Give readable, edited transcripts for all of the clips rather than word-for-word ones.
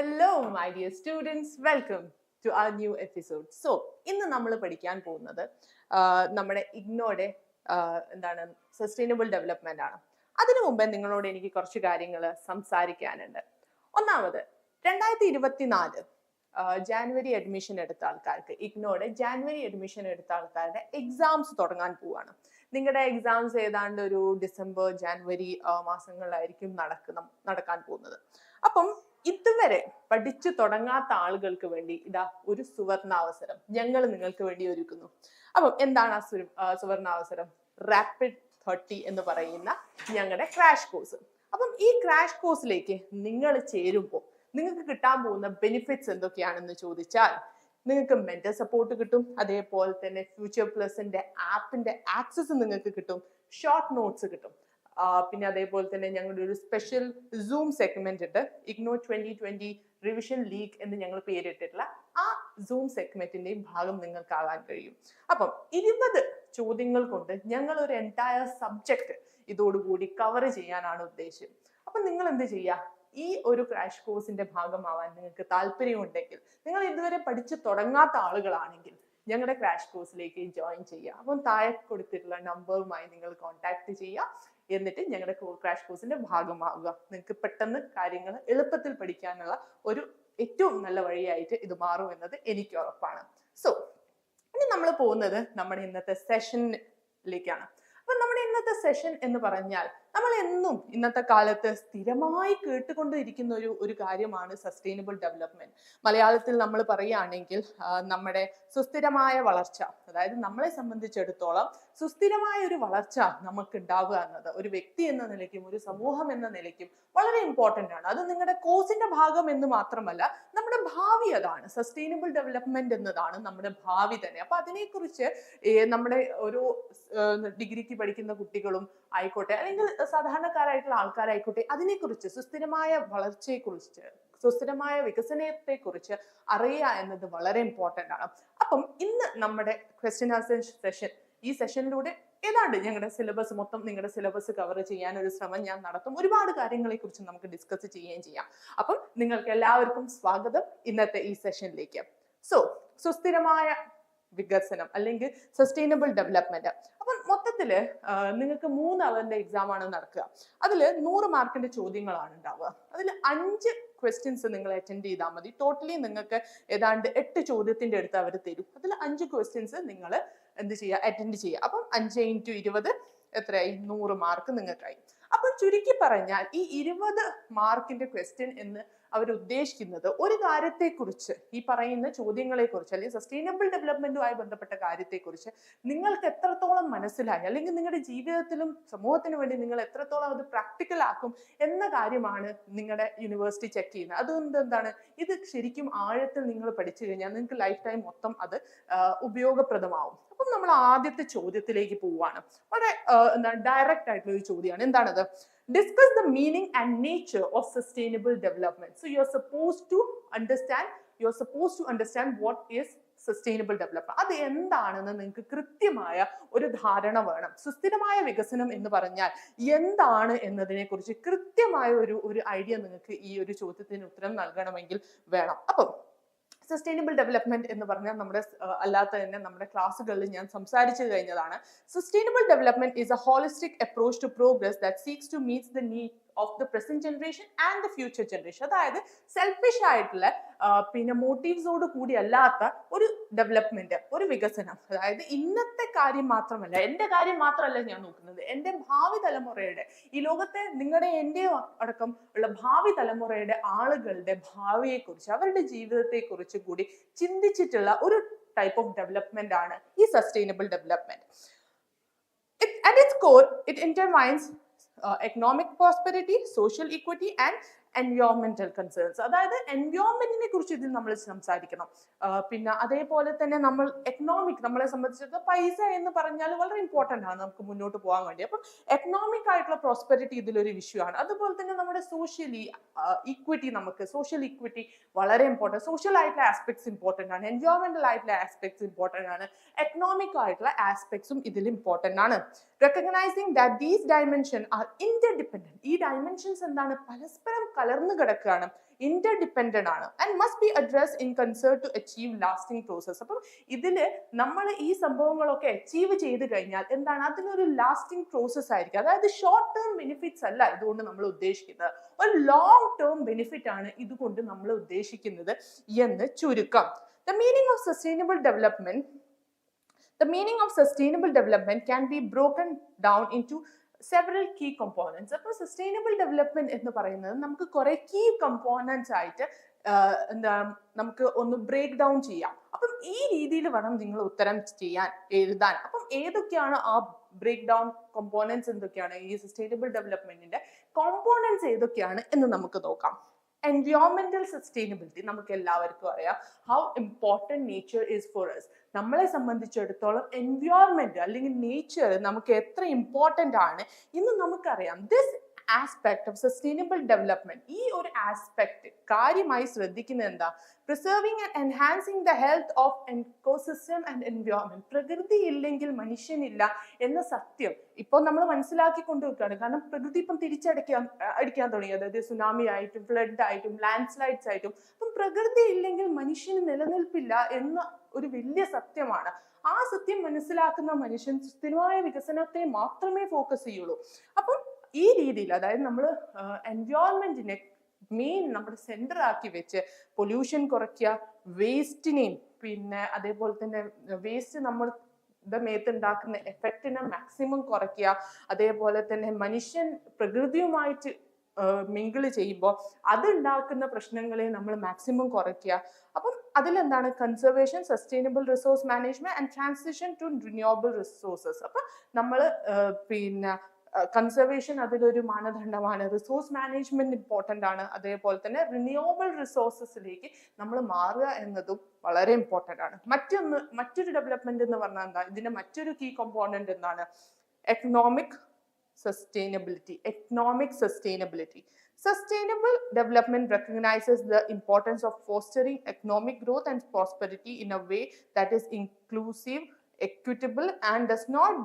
Hello, my dear students. Welcome to our new episode. So, ഇന്ന് നമ്മൾ പഠിക്കാൻ പോകുന്നത് നമ്മുടെ ഇഗ്നോയുടെ എന്താണ് സസ്റ്റൈനബിൾ ഡെവലപ്മെന്റ് ആണ്. അതിനു മുമ്പേ നിങ്ങളോട് എനിക്ക് കുറച്ച് കാര്യങ്ങൾ സംസാരിക്കാനുണ്ട്. ഒന്നാമത് 2024 ജാനുവരി അഡ്മിഷൻ എടുത്ത ആൾക്കാർക്ക് ഇഗ്നോയുടെ ജാനുവരി അഡ്മിഷൻ എടുത്ത ആൾക്കാരുടെ എക്സാംസ് തുടങ്ങാൻ പോവാണ്. നിങ്ങളുടെ എക്സാംസ് ഏതാണ്ട് ഒരു ഡിസംബർ ജാനുവരി മാസങ്ങളിലായിരിക്കും നടക്കാൻ പോകുന്നത്. അപ്പം ഇതുവരെ പഠിച്ചു തുടങ്ങാത്ത ആളുകൾക്ക് വേണ്ടി ഇതാ ഒരു സുവർണാവസരം ഞങ്ങൾ നിങ്ങൾക്ക് വേണ്ടി ഒരുക്കുന്നു. അപ്പം എന്താണ് ആ സുവർണാവസരം? റാപ്പിഡ് 30 എന്ന് പറയുന്ന ഞങ്ങളുടെ ക്രാഷ് കോഴ്സ്. അപ്പം ഈ ക്രാഷ് കോഴ്സിലേക്ക് നിങ്ങൾ ചേരുമ്പോൾ നിങ്ങൾക്ക് കിട്ടാൻ പോകുന്ന ബെനിഫിറ്റ്സ് എന്തൊക്കെയാണെന്ന് ചോദിച്ചാൽ, നിങ്ങൾക്ക് മെന്റർ സപ്പോർട്ട് കിട്ടും, അതേപോലെ തന്നെ ഫ്യൂച്ചർ പ്ലസിന്റെ ആപ്പിന്റെ ആക്സസ് നിങ്ങൾക്ക് കിട്ടും, ഷോർട്ട് നോട്ട്സ് കിട്ടും, പിന്നെ അതേപോലെ തന്നെ ഞങ്ങളുടെ ഒരു സ്പെഷ്യൽ സൂം സെഗ്മെന്റ് ഉണ്ട്, ഇഗ്നോ 2020 റിവിഷൻ ലീഗ് എന്ന് ഞങ്ങൾ പേരിട്ടിട്ടുള്ള ആ സൂം സെഗ്മെന്റിന്റെയും ഭാഗം നിങ്ങൾക്കാവാൻ കഴിയും. അപ്പം 20 ചോദ്യങ്ങൾ കൊണ്ട് ഞങ്ങൾ ഒരു എൻറ്റയർ സബ്ജക്ട് ഇതോടുകൂടി കവർ ചെയ്യാനാണ് ഉദ്ദേശം. അപ്പൊ നിങ്ങൾ എന്ത് ചെയ്യുക? ഈ ഒരു ക്രാഷ് കോഴ്സിന്റെ ഭാഗമാവാൻ നിങ്ങൾക്ക് താല്പര്യമുണ്ടെങ്കിൽ, നിങ്ങൾ ഇതുവരെ പഠിച്ചു തുടങ്ങാത്ത ആളുകളാണെങ്കിൽ ഞങ്ങളുടെ ക്രാഷ് കോഴ്സിലേക്ക് ജോയിൻ ചെയ്യുക. അപ്പം താഴെ കൊടുത്തിട്ടുള്ള നമ്പറുമായി നിങ്ങൾ കോൺടാക്ട് ചെയ്യുക. എന്നിട്ട് ഞങ്ങളുടെ ക്രാഷ് കോഴ്സിന്റെ ഭാഗമാവുക. നിങ്ങൾക്ക് പെട്ടെന്ന് കാര്യങ്ങൾ എളുപ്പത്തിൽ പഠിക്കാനുള്ള ഒരു ഏറ്റവും നല്ല വഴിയായിട്ട് ഇത് മാറും എന്നത് എനിക്ക് ഉറപ്പാണ്. സോ ഇനി നമ്മൾ പോകുന്നത് നമ്മുടെ ഇന്നത്തെ സെഷനിലേക്കാണ്. അപ്പൊ നമ്മുടെ ഇന്നത്തെ സെഷൻ എന്ന് പറഞ്ഞാൽ, നമ്മൾ എന്നും ഇന്നത്തെ കാലത്ത് സ്ഥിരമായി കേട്ടുകൊണ്ടിരിക്കുന്ന ഒരു കാര്യമാണ് സസ്റ്റൈനബിൾ ഡെവലപ്മെന്റ്. മലയാളത്തിൽ നമ്മൾ പറയുകയാണെങ്കിൽ നമ്മുടെ സുസ്ഥിരമായ വളർച്ച, അതായത് നമ്മളെ സംബന്ധിച്ചിടത്തോളം സുസ്ഥിരമായ ഒരു വളർച്ച നമുക്ക് ഉണ്ടാവുക എന്നത് ഒരു വ്യക്തി എന്ന നിലയ്ക്കും ഒരു സമൂഹം എന്ന നിലയ്ക്കും വളരെ ഇമ്പോർട്ടന്റ് ആണ്. അത് നിങ്ങളുടെ കോഴ്സിന്റെ ഭാഗം എന്ന് മാത്രമല്ല, നമ്മുടെ ഭാവി അതാണ്. സസ്റ്റൈനബിൾ ഡെവലപ്മെന്റ് എന്നതാണ് നമ്മുടെ ഭാവി തന്നെ. അപ്പൊ അതിനെക്കുറിച്ച് നമ്മുടെ ഒരു ഡിഗ്രിക്ക് പഠിക്കുന്ന കുട്ടികളും ആയിക്കോട്ടെ, അല്ലെങ്കിൽ സാധാരണക്കാരായിട്ടുള്ള ആൾക്കാരായിക്കോട്ടെ, അതിനെക്കുറിച്ച് സുസ്ഥിരമായ വളർച്ചയെക്കുറിച്ച്, സുസ്ഥിരമായ വികസനത്തെ കുറിച്ച് അറിയുക എന്നത് വളരെ ഇമ്പോർട്ടന്റ് ആണ്. അപ്പം ഇന്ന് നമ്മുടെ ക്വസ്റ്റ്യൻ ആൻസർ സെഷൻ, ഈ സെഷനിലൂടെ ഏതാണ്ട് ഞങ്ങളുടെ സിലബസ് മൊത്തം, നിങ്ങളുടെ സിലബസ് കവർ ചെയ്യാൻ ഒരു ശ്രമം ഞാൻ നടത്തും. ഒരുപാട് കാര്യങ്ങളെ കുറിച്ച് നമുക്ക് ഡിസ്കസ് ചെയ്യുകയും ചെയ്യാം. അപ്പം നിങ്ങൾക്ക് എല്ലാവർക്കും സ്വാഗതം ഇന്നത്തെ ഈ സെഷനിലേക്ക്. സോ സുസ്ഥിരമായ വികസനം അല്ലെങ്കിൽ സസ്റ്റൈനബിൾ ഡെവലപ്മെന്റ്. അപ്പം മൊത്തത്തില് നിങ്ങൾക്ക് 3 അവറിന്റെ എക്സാം ആണ് നടക്കുക. അതിൽ 100 മാർക്കിന്റെ ചോദ്യങ്ങളാണ് ഉണ്ടാവുക. അതിൽ 5 ക്വസ്റ്റ്യൻസ് നിങ്ങൾ അറ്റൻഡ് ചെയ്താൽ മതി. ടോട്ടലി നിങ്ങൾക്ക് ഏതാണ്ട് 8 ചോദ്യത്തിന്റെ അടുത്ത് അവർ തരും. അതിൽ 5 ക്വസ്റ്റ്യൻസ് നിങ്ങൾ എന്ത് ചെയ്യുക? അറ്റൻഡ് ചെയ്യുക. അപ്പം 5 × 20 എത്രയായി? 100 മാർക്ക് നിങ്ങൾക്കായി. അപ്പൊ ചുരുക്കി പറഞ്ഞാൽ ഈ 20 മാർക്കിന്റെ ക്വസ്റ്റ്യൻ എന്ന് അവർ ഉദ്ദേശിക്കുന്നത് ഒരു കാര്യത്തെക്കുറിച്ച്, ഈ പറയുന്ന ചോദ്യങ്ങളെ കുറിച്ച് അല്ലെങ്കിൽ സസ്റ്റൈനബിൾ ഡെവലപ്മെന്റുമായി ബന്ധപ്പെട്ട കാര്യത്തെക്കുറിച്ച് നിങ്ങൾക്ക് എത്രത്തോളം മനസ്സിലായി, അല്ലെങ്കിൽ നിങ്ങളുടെ ജീവിതത്തിലും സമൂഹത്തിനു വേണ്ടി നിങ്ങൾ എത്രത്തോളം അത് പ്രാക്ടിക്കൽ ആക്കും എന്ന കാര്യമാണ് നിങ്ങളുടെ യൂണിവേഴ്സിറ്റി ചെക്ക് ചെയ്യുന്നത്. അതുകൊണ്ട് എന്താണ്, ഇത് ശരിക്കും ആഴത്തിൽ നിങ്ങൾ പഠിച്ചു കഴിഞ്ഞാൽ നിങ്ങൾക്ക് ലൈഫ് ടൈം മൊത്തം അത് ഉപയോഗപ്രദമാവും. അപ്പം നമ്മൾ ആദ്യത്തെ ചോദ്യത്തിലേക്ക് പോവുകയാണ്. വളരെ ഡയറക്റ്റ് ആയിട്ടുള്ള ഒരു ചോദ്യമാണ്. എന്താണത്? Discuss the meaning and nature of sustainable development. So you're supposed to understand what is sustainable development. അത് എന്താണെന്ന് നിങ്ങൾക്ക് കൃത്യമായ ഒരു ധാരണ വേണം. സുസ്ഥിരമായ വികസനം എന്ന് പറഞ്ഞാൽ എന്താണ് എന്നതിനെ കുറിച്ച് കൃത്യമായ ഒരു ഐഡിയ നിങ്ങൾക്ക് ഈ ഒരു ചോദ്യത്തിന് ഉത്തരം നൽകണമെങ്കിൽ വേണം. അപ്പം സസ്റ്റൈനബിൾ ഡെവലപ്മെന്റ് എന്ന് പറഞ്ഞാൽ നമ്മുടെ അല്ലാത്ത തന്നെ നമ്മുടെ ക്ലാസ്സുകളിൽ ഞാൻ സംസാരിച്ചു കഴിഞ്ഞതാണ്. Sustainable development is a holistic approach to progress that seeks to meet the need of the present generation and the future generation. അതായത് സെൽഫിഷ് ആയിട്ടുള്ള പിന്നെ മോട്ടീവ്സോട് കൂടി അല്ലാത്ത ഒരു ഡെവലപ്മെന്റ്, ഒരു വികസനം. അതായത് ഇന്നത്തെ കാര്യം മാത്രമല്ല, എന്റെ കാര്യം മാത്രമല്ല ഞാൻ നോക്കുന്നത്, എന്റെ ഭാവി തലമുറയുടെ, ഈ ലോകത്തെ നിങ്ങളുടെ എൻ്റെ അടക്കം ഉള്ള ഭാവി തലമുറയുടെ ആളുകളുടെ ഭാവിയെക്കുറിച്ച്, അവരുടെ ജീവിതത്തെക്കുറിച്ച് കൂടി ചിന്തിച്ചിട്ടുള്ള ഒരു ടൈപ്പ് ഓഫ് ഡെവലപ്മെന്റ് ആണ് ഈ sustainable development. At its core, it intertwines economic prosperity, social equity and എൻവയോൺമെന്റൽ കൺസേൺസ്. അതായത് എൻവയോൺമെന്റിനെ കുറിച്ച് ഇതിൽ നമ്മൾ സംസാരിക്കണം. പിന്നെ അതേപോലെ തന്നെ നമ്മൾ എക്കണോമിക്, നമ്മളെ സംബന്ധിച്ചിടത്തോളം പൈസ എന്ന് പറഞ്ഞാൽ വളരെ ഇമ്പോർട്ടൻ്റ് ആണ് നമുക്ക് മുന്നോട്ട് പോകാൻ വേണ്ടി. അപ്പം എക്കണോമിക് ആയിട്ടുള്ള പ്രോസ്പെരിറ്റി ഇതിലൊരു ഇഷ്യൂ ആണ്. അതുപോലെ തന്നെ നമ്മുടെ സോഷ്യലി ഈക്വിറ്റി, നമുക്ക് സോഷ്യൽ ഈക്വിറ്റി വളരെ ഇമ്പോർട്ടൻറ്റ്. സോഷ്യൽ ആയിട്ടുള്ള ആസ്പെക്ട്സ് ഇമ്പോർട്ടൻ്റ് ആണ്, എൻവയോൺമെന്റൽ ആയിട്ടുള്ള ആസ്പെക്ട്സ് ഇമ്പോർട്ടൻ്റ് ആണ്, എക്കണോമിക് ആയിട്ടുള്ള ആസ്പെക്ട്സും ഇതിൽ ഇമ്പോർട്ടൻ്റ് ആണ്. recognizing that these dimensions are interdependent. ഈ dimensions എന്താണ്? പരസ്പരം കലർന്നു കിടക്കുകയാണ്, interdependent ആണ്, and must be addressed in concert to achieve lasting process. അപ്പം ഇതില് നമ്മൾ ഈ സംഭവങ്ങളൊക്കെ അച്ചീവ് ചെയ്ത് കഴിഞ്ഞാൽ എന്താണ്? അതിനൊരു ലാസ്റ്റിംഗ് പ്രോസസ് ആയിരിക്കും. അതായത് ഷോർട്ട് ടേം ബെനിഫിറ്റ്സ് അല്ല ഇതുകൊണ്ട് നമ്മൾ ഉദ്ദേശിക്കുന്നത്, ഒരു ലോങ് ടേം ബെനിഫിറ്റ് ആണ് ഇതുകൊണ്ട് നമ്മൾ ഉദ്ദേശിക്കുന്നത് എന്ന് ചുരുക്കം. The meaning of sustainable development can be broken down into several key components. അപ്പോൾ സസ്റ്റൈനബിൾ ഡെവലപ്മെന്റ് എന്ന് പറയുന്നത് നമുക്ക് കുറെ കീ കമ്പോണൻസ് ആയിട്ട് എന്താ നമുക്ക് ഒന്ന് ബ്രേക്ക് ഡൗൺ ചെയ്യാം. അപ്പം ഈ രീതിയിൽ വേണം നിങ്ങൾ ഉത്തരം ചെയ്യാൻ, എഴുതാൻ. അപ്പം ഏതൊക്കെയാണ് ആ ബ്രേക്ക് ഡൗൺ കോമ്പോണൻസ്, എന്തൊക്കെയാണ് ഈ സസ്റ്റൈനബിൾ ഡെവലപ്മെന്റിന്റെ കോമ്പോണൻസ് ഏതൊക്കെയാണ് എന്ന് നമുക്ക് നോക്കാം. എൻവയോൺമെന്റൽ സസ്റ്റൈനബിലിറ്റി നമുക്ക് എല്ലാവർക്കും അറിയാം, how important nature is for us. നമ്മളെ സംബന്ധിച്ചിടത്തോളം എൻവയോൺമെന്റ് അല്ലെങ്കിൽ നേച്ചർ നമുക്ക് എത്ര ഇമ്പോർട്ടൻ്റ് ആണ് എന്ന് നമുക്കറിയാം. This aspect of sustainable development, ഈ ഒരു ആസ്പെക്ട് കാര്യമായി ശ്രദ്ധിക്കുന്നത് എന്താ? Preserving and enhancing the health of ecosystem and environment. പ്രകൃതി ഇല്ലെങ്കിൽ മനുഷ്യനില്ല എന്ന സത്യം ഇപ്പോൾ നമ്മൾ മനസ്സിലാക്കി കൊണ്ടുവയ്ക്കുകയാണ്. കാരണം പ്രകൃതി ഇപ്പം അടിക്കാൻ തുടങ്ങി, അതായത് സുനാമി ആയിട്ടും ഫ്ലഡ് ആയിട്ടും ലാൻഡ് സ്ലൈഡ്സ് ആയിട്ടും. അപ്പം പ്രകൃതി ഇല്ലെങ്കിൽ മനുഷ്യന് നിലനിൽപ്പില്ല എന്ന ഒരു വലിയ സത്യമാണ്. ആ സത്യം മനസ്സിലാക്കുന്ന മനുഷ്യൻ സ്ഥിരമായ വികസനത്തെ മാത്രമേ ഫോക്കസ് ചെയ്യുള്ളൂ. അപ്പം ഈ രീതിയിൽ, അതായത് നമ്മൾ എൻവയോൺമെന്റിനെ മെയിൻ നമ്മുടെ സെന്റർ ആക്കി വെച്ച് പൊല്യൂഷൻ കുറയ്ക്കുക, വേസ്റ്റിനെയും പിന്നെ അതേപോലെ തന്നെ വേസ്റ്റ് നമ്മൾ മേത്തുണ്ടാക്കുന്ന എഫക്റ്റിനെ മാക്സിമം കുറയ്ക്കുക, അതേപോലെ തന്നെ മനുഷ്യൻ പ്രകൃതിയുമായിട്ട് മിങ്കിൾ ചെയ്യുമ്പോൾ അതുണ്ടാക്കുന്ന പ്രശ്നങ്ങളെ നമ്മൾ മാക്സിമം കുറയ്ക്കുക. അപ്പം അതിലെന്താണ്? Conservation, sustainable resource management and transition to renewable resources. അപ്പം നമ്മൾ പിന്നെ കൺസർവേഷൻ അതിലൊരു മാനദണ്ഡമാണ്, റിസോഴ്സ് മാനേജ്മെന്റ് ഇമ്പോർട്ടൻ്റ് ആണ്, അതേപോലെ തന്നെ റിന്യൂവബിൾ റിസോഴ്സസിലേക്ക് നമ്മൾ മാറുക എന്നതും വളരെ ഇമ്പോർട്ടൻ്റ് ആണ്. മറ്റൊരു ഡെവലപ്മെന്റ് എന്ന് പറഞ്ഞാൽ എന്താ? ഇതിന്റെ മറ്റൊരു കീ കോമ്പോണന്റ് എന്താണ്? Economic sustainability. Sustainable development recognizes the importance of fostering economic growth and prosperity in a way that is inclusive, equitable, and does not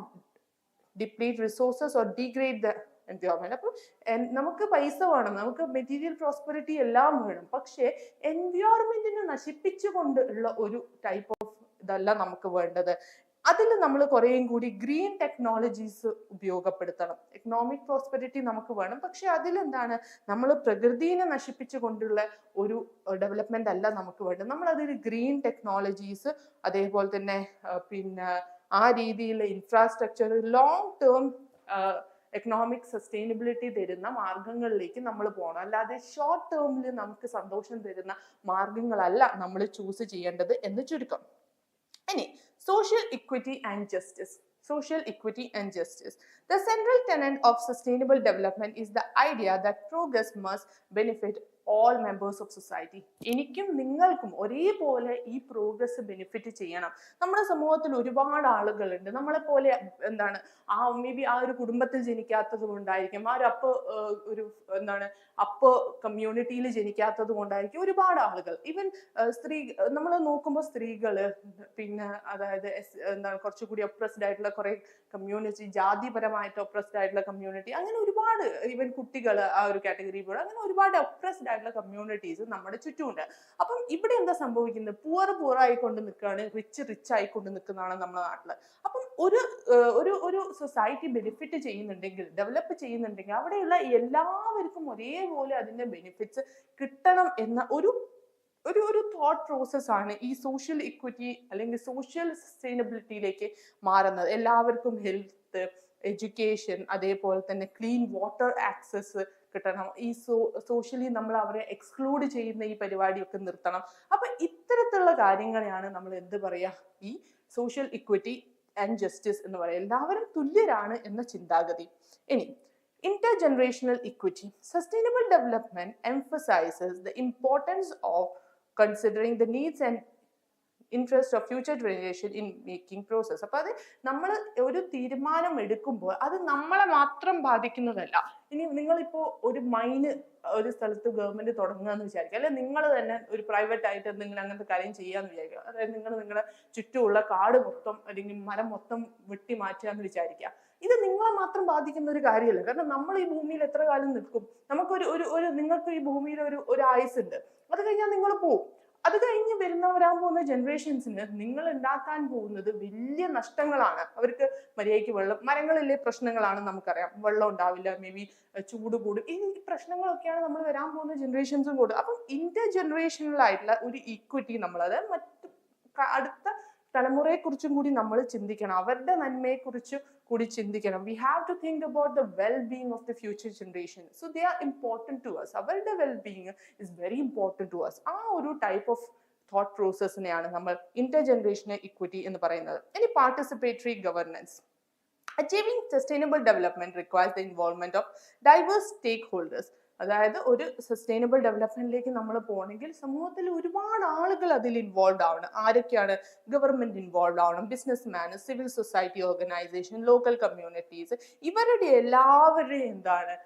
deplete resources or degrade the environment. അപ്പോൾ നമുക്ക് പൈസ വേണം, നമുക്ക് material prosperity എല്ലാം വേണം, പക്ഷേ എൻവയോൺമെന്റിനെ നശിപ്പിച്ചുകൊണ്ട് ഉള്ള ഒരു ടൈപ്പ് ഓഫ് ഇതല്ല നമുക്ക് വേണ്ടത്. അതിൽ നമ്മൾ കുറേയും കൂടി ഗ്രീൻ ടെക്നോളജീസ് ഉപയോഗപ്പെടുത്തണം. എക്കണോമിക് പ്രോസ്പെരിറ്റി നമുക്ക് വേണം, പക്ഷെ അതിലെന്താണ്? നമ്മൾ പ്രകൃതിയെ നശിപ്പിച്ചുകൊണ്ടുള്ള ഒരു ഡെവലപ്മെന്റ് അല്ല നമുക്ക് വേണ്ടത്. നമ്മൾ അതിൽ ഗ്രീൻ ടെക്നോളജീസ്, അതേപോലെ തന്നെ പിന്നെ ആ രീതിയിലുള്ള infrastructure, long term economic sustainability തരുന്ന മാർഗങ്ങളിലേക്ക് നമ്മൾ പോകണം. അല്ലാതെ ഷോർട്ട് ടേമിൽ നമുക്ക് സന്തോഷം തരുന്ന മാർഗങ്ങളല്ല നമ്മൾ ചൂസ് ചെയ്യേണ്ടത് എന്ന് ചുരുക്കം. ഇനി social equity and justice. The central tenet of sustainable development is the idea that progress must benefit all members of society. എനിക്കും നിങ്ങൾക്കും ഒരേപോലെ ഈ പ്രോഗ്രസ് ബെനിഫിറ്റ് ചെയ്യണം. നമ്മുടെ സമൂഹത്തിൽ ഒരുപാട് ആളുകളുണ്ട് നമ്മളെ പോലെ, എന്താണ് മേ ബി ആ ഒരു കുടുംബത്തിൽ ജനിക്കാത്തത് കൊണ്ടായിരിക്കും, ആ ഒരു അപ്പ് കമ്മ്യൂണിറ്റിയിൽ ജനിക്കാത്തത് കൊണ്ടായിരിക്കും ഒരുപാട് ആളുകൾ. ഈവൻ നമ്മൾ നോക്കുമ്പോൾ സ്ത്രീകള്, പിന്നെ അതായത് കുറച്ചുകൂടി ഒപ്രസ്ഡ് ആയിട്ടുള്ള കുറെ കമ്മ്യൂണിറ്റി, ജാതിപരമായിട്ട് ഒപ്രസ്ഡ് ആയിട്ടുള്ള കമ്മ്യൂണിറ്റി, അങ്ങനെ ഒരുപാട്, ഈവൻ കുട്ടികൾ ആ ഒരു കാറ്റഗറി പോലെ, അങ്ങനെ ഒരുപാട് ഒപ്രസ്ഡ് ആയിട്ടുള്ള കമ്മ്യൂണിറ്റീസ് നമ്മുടെ ചുറ്റുമുണ്ട്. അപ്പം ഇവിടെ എന്താ സംഭവിക്കുന്നത്? പൂർ ആയിക്കൊണ്ട് നിൽക്കുകയാണ്, റിച്ച് ആയിക്കൊണ്ട് നിൽക്കുന്നതാണ് നമ്മുടെ നാട്ടില്. അപ്പം ഒരു സൊസൈറ്റി ബെനിഫിറ്റ് ചെയ്യുന്നുണ്ടെങ്കിൽ, ഡെവലപ്പ് ചെയ്യുന്നുണ്ടെങ്കിൽ, അവിടെയുള്ള എല്ലാവർക്കും ഒരേപോലെ അതിന്റെ ബെനിഫിറ്റ്സ് കിട്ടണം എന്ന ഒരു തോട്ട് പ്രോസസ് ആണ് ഈ സോഷ്യൽ ഇക്വിറ്റി അല്ലെങ്കിൽ സോഷ്യൽ സസ്റ്റൈനബിലിറ്റിയിലേക്ക് മാറുന്നത്. എല്ലാവർക്കും ഹെൽത്ത്, എഡ്യൂക്കേഷൻ, അതേപോലെ തന്നെ ക്ലീൻ വാട്ടർ ആക്സസ് കിട്ടണം. ഈ സോഷ്യലി നമ്മൾ അവരെ എക്സ്ക്ലൂഡ് ചെയ്യുന്ന ഈ പരിപാടിയൊക്കെ നിർത്തണം. അപ്പൊ ഇത്തരത്തിലുള്ള കാര്യങ്ങളെയാണ് നമ്മൾ എന്ത് പറയാ, ഈ സോഷ്യൽ ഇക്വിറ്റി ആൻഡ് ജസ്റ്റിസ് എന്ന് പറയാം. എല്ലാവരും തുല്യരാണ് എന്ന ചിന്താഗതി. ഇനി intergenerational equity. Sustainable development emphasizes the importance of considering the needs and interest of future generation in making process. അപ്പോൾ അത് നമ്മൾ ഒരു തീരുമാനം എടുക്കുമ്പോൾ അത് നമ്മളെ മാത്രം ബാധിക്കുന്നതല്ല. ഇനി നിങ്ങളിപ്പോൾ ഒരു മൈന് ഒരു സ്ഥലത്ത് ഗവൺമെന്റ് തുടങ്ങുക എന്ന് വിചാരിക്കുക, അല്ലെ നിങ്ങൾ തന്നെ ഒരു പ്രൈവറ്റ് ആയിട്ട് എന്തെങ്കിലും അങ്ങനത്തെ കാര്യം ചെയ്യാന്ന് വിചാരിക്കുക. അതായത് നിങ്ങൾ നിങ്ങളുടെ ചുറ്റുമുള്ള കാട് മൊത്തം അല്ലെങ്കിൽ മരം മൊത്തം വെട്ടി മാറ്റുക എന്ന് വിചാരിക്കുക. ഇത് നിങ്ങളെ മാത്രം ബാധിക്കുന്ന ഒരു കാര്യമല്ല. കാരണം നമ്മൾ ഈ ഭൂമിയിൽ എത്ര കാലം നിൽക്കും? നമുക്കൊരു ഒരു ഒരു നിങ്ങൾക്ക് ഈ ഭൂമിയിൽ ഒരു ആയുസ് ഉണ്ട്. അത് കഴിഞ്ഞാൽ നിങ്ങൾ പോവും. അത് കഴിഞ്ഞ് വരാൻ പോകുന്ന ജനറേഷൻസിന് നിങ്ങൾ ഉണ്ടാക്കാൻ പോകുന്നത് വലിയ നഷ്ടങ്ങളാണ്. അവർക്ക് മര്യാദയ്ക്ക് വെള്ളം, മരങ്ങളിലെ പ്രശ്നങ്ങളാണ് നമുക്കറിയാം. വെള്ളം ഉണ്ടാവില്ല, മേ ബി ചൂട് കൂടും. ഈ പ്രശ്നങ്ങളൊക്കെയാണ് നമ്മൾ വരാൻ പോകുന്ന ജനറേഷൻസും കൂടും. അപ്പം ഇന്റർ ജനറേഷണലായിട്ടുള്ള ഒരു ഈക്വിറ്റി നമ്മളത് അടുത്ത തലമുറയെ കുറിച്ചും കൂടി നമ്മൾ ചിന്തിക്കണം. അവരുടെ നന്മയെ കുറിച്ച് കൂടി ചിന്തിക്കണം. We have to think about the well-being of the future generation. So they are important to us. അവരുടെ well-being is very important to us. ആ ഒരു ടൈപ്പ് ഓഫ് തോട്ട് പ്രോസസ്സിനെയാണ് നമ്മൾ ഇന്റർ ജനറേഷണൽ ഇക്വിറ്റി എന്ന് പറയുന്നത്. ഇനി participatory governance. Achieving sustainable development requires the involvement of diverse stakeholders. അതായത് ഒരു sustainable ഡെവലപ്മെന്റിലേക്ക് നമ്മൾ പോകണമെങ്കിൽ സമൂഹത്തിൽ ഒരുപാട് ആളുകൾ അതിൽ ഇൻവോൾവ് ആവണം. ആരൊക്കെയാണ്? ഗവൺമെന്റ് ഇൻവോൾവ് ആവണം, businessman, civil society organisation, local communities, ഇവരുടെ എല്ലാവരുടെയും എന്താണ്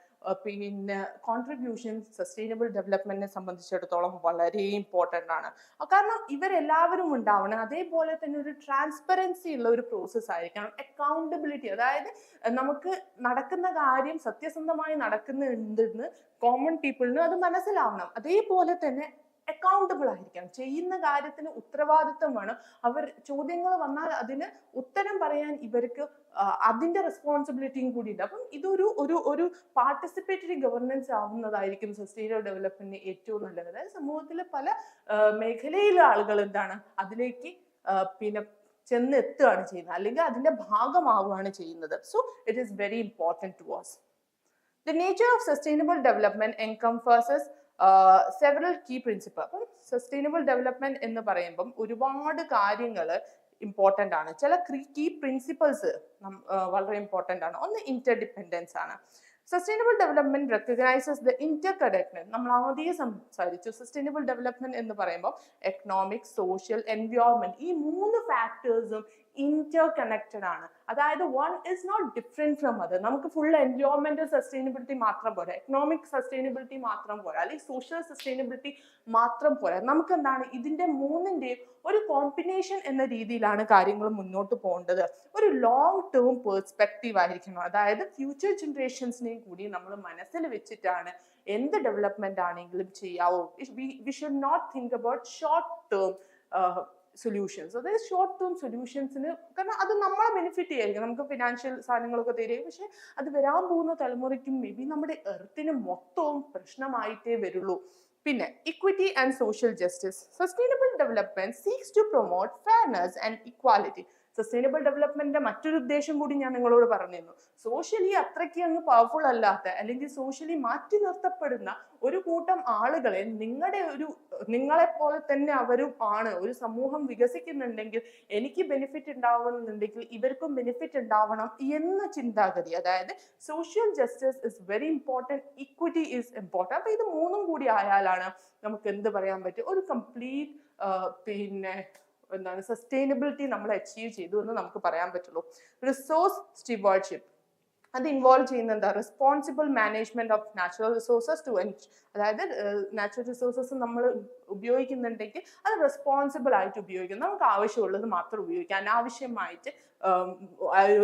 പിന്നെ കോൺട്രിബ്യൂഷൻ സസ്റ്റൈനബിൾ ഡെവലപ്മെന്റിനെ സംബന്ധിച്ചിടത്തോളം വളരെ ഇമ്പോർട്ടൻ്റ് ആണ്. കാരണം ഇവരെല്ലാവരും ഉണ്ടാവണം. അതേപോലെ തന്നെ ഒരു ട്രാൻസ്പെറൻസി ഉള്ള ഒരു പ്രോസസ് ആയിരിക്കണം. അക്കൗണ്ടബിലിറ്റി, അതായത് നമുക്ക് നടക്കുന്ന കാര്യം സത്യസന്ധമായി നടക്കുന്നുണ്ടെന്ന് കോമൺ പീപ്പിളിന് അത് മനസ്സിലാവണം. അതേപോലെ തന്നെ അക്കൗണ്ടബിൾ ആയിരിക്കണം. ചെയ്യുന്ന കാര്യത്തിന് ഉത്തരവാദിത്വം വേണം. അവർ ചോദ്യങ്ങൾ വന്നാൽ അതിന് ഉത്തരം പറയാൻ ഇവർക്ക് അതിന്റെ റെസ്പോൺസിബിലിറ്റിയും കൂടി ഉണ്ട്. അപ്പം ഇതൊരു ഒരു ഒരു പാർട്ടിസിപ്പേറ്ററി ഗവർണൻസ് ആവുന്നതായിരിക്കും സസ്റ്റൈനബിൾ ഡെവലപ്മെന്റിന് ഏറ്റവും നല്ലത്. അതായത് സമൂഹത്തിലെ പല മേഖലയിലെ ആളുകൾ എന്താണ് അതിലേക്ക് പിന്നെ ചെന്നെത്തുകയാണ് ചെയ്യുന്നത്, അല്ലെങ്കിൽ അതിന്റെ ഭാഗമാവുകയാണ് ചെയ്യുന്നത്. So it is very important to us. The nature of sustainable development encompasses several key principles. അപ്പം സസ്റ്റൈനബിൾ ഡെവലപ്മെന്റ് എന്ന് പറയുമ്പം ഒരുപാട് കാര്യങ്ങൾ ഇമ്പോർട്ടൻ്റ് ആണ്. ചില കീ പ്രിൻസിപ്പിൾസ് വളരെ ഇമ്പോർട്ടൻ്റ് ആണ്. ഒന്ന് ഇന്റർഡിപെൻഡൻസ് ആണ്. Sustainable development recognises the interconnected. നമ്മൾ ആദ്യം സംസാരിച്ചു സസ്റ്റൈനബിൾ ഡെവലപ്മെന്റ് എന്ന് പറയുമ്പോൾ എക്കണോമിക്, സോഷ്യൽ, എൻവയോൺമെന്റ്, ഈ 3 ഫാക്ടേഴ്സും ഇന്റർ കണക്റ്റഡ് ആണ്. അതായത് one is not different from other. നമുക്ക് ഫുൾ എൻവയോൺമെന്റൽ സസ്റ്റൈനബിലിറ്റി മാത്രം പോരാ, എക്കണോമിക് സസ്റ്റൈനബിലിറ്റി മാത്രം പോരാ, അല്ലെങ്കിൽ സോഷ്യൽ സസ്റ്റൈനബിലിറ്റി മാത്രം പോരാ. നമുക്ക് എന്താണ് ഇതിന്റെ 3ന്റെയും ഒരു കോമ്പിനേഷൻ എന്ന രീതിയിലാണ് കാര്യങ്ങൾ മുന്നോട്ട് പോകേണ്ടത്. ഒരു ലോങ് ടേം പെർസ്പെക്റ്റീവ് ആയിരിക്കണം. അതായത് ഫ്യൂച്ചർ ജനറേഷൻസിനെയും കൂടി നമ്മൾ മനസ്സിൽ വെച്ചിട്ടാണ് എന്ത് ഡെവലപ്മെന്റ് ആണെങ്കിലും ചെയ്യാവൂ. We should not think about short term solutions. അതായത് ഷോർട്ട് ടേം സൊല്യൂഷൻസിന്, കാരണം അത് നമ്മളെ ബെനിഫിറ്റ് ചെയ്യായിരിക്കും, നമുക്ക് ഫിനാൻഷ്യൽ സാധനങ്ങളൊക്കെ തരിക, പക്ഷെ അത് വരാൻ പോകുന്ന തലമുറയ്ക്കും മേ ബി നമ്മുടെ എർത്തിന് മൊത്തവും പ്രശ്നമായിട്ടേ വരുള്ളൂ. പിന്നെ equity and social justice. Sustainable development seeks to promote fairness and equality. Sustainable ഡെവലപ്മെന്റിന്റെ മറ്റൊരു ഉദ്ദേശം കൂടി ഞാൻ നിങ്ങളോട് പറഞ്ഞിരുന്നു. സോഷ്യലി അത്രയ്ക്ക് അങ്ങ് പവർഫുൾ അല്ലാത്ത, അല്ലെങ്കിൽ സോഷ്യലി മാറ്റി നിർത്തപ്പെടുന്ന ഒരു കൂട്ടം ആളുകളെ നിങ്ങളെ പോലെ തന്നെ അവരും ആണ്. ഒരു സമൂഹം വികസിക്കുന്നുണ്ടെങ്കിൽ എനിക്ക് ബെനിഫിറ്റ് ഉണ്ടാവുന്നുണ്ടെങ്കിൽ ഇവർക്കും ബെനിഫിറ്റ് ഉണ്ടാവണം എന്ന ചിന്താഗതി. അതായത് social justice is very important, equity is important. അപ്പൊ ഇത് 3ഉം കൂടി ആയാലാണ് നമുക്ക് എന്ത് പറയാൻ പറ്റും, ഒരു കംപ്ലീറ്റ് പിന്നെ എന്താണ് സസ്റ്റൈനബിലിറ്റി നമ്മൾ അച്ചീവ് ചെയ്തു എന്ന് നമുക്ക് പറയാൻ പറ്റുള്ളൂ. റിസോഴ്സ് സ്റ്റിവാർഡ്ഷിപ്പ്, അത് ഇൻവോൾവ് ചെയ്യുന്ന എന്താ, responsible management of natural resources to അതായത് നാച്ചുറൽ റിസോഴ്സസ് നമ്മൾ ഉപയോഗിക്കുന്നുണ്ടെങ്കിൽ അത് റെസ്പോൺസിബിൾ ആയിട്ട് ഉപയോഗിക്കണം. നമുക്ക് ആവശ്യമുള്ളത് മാത്രം ഉപയോഗിക്കാം. അനാവശ്യമായിട്ട്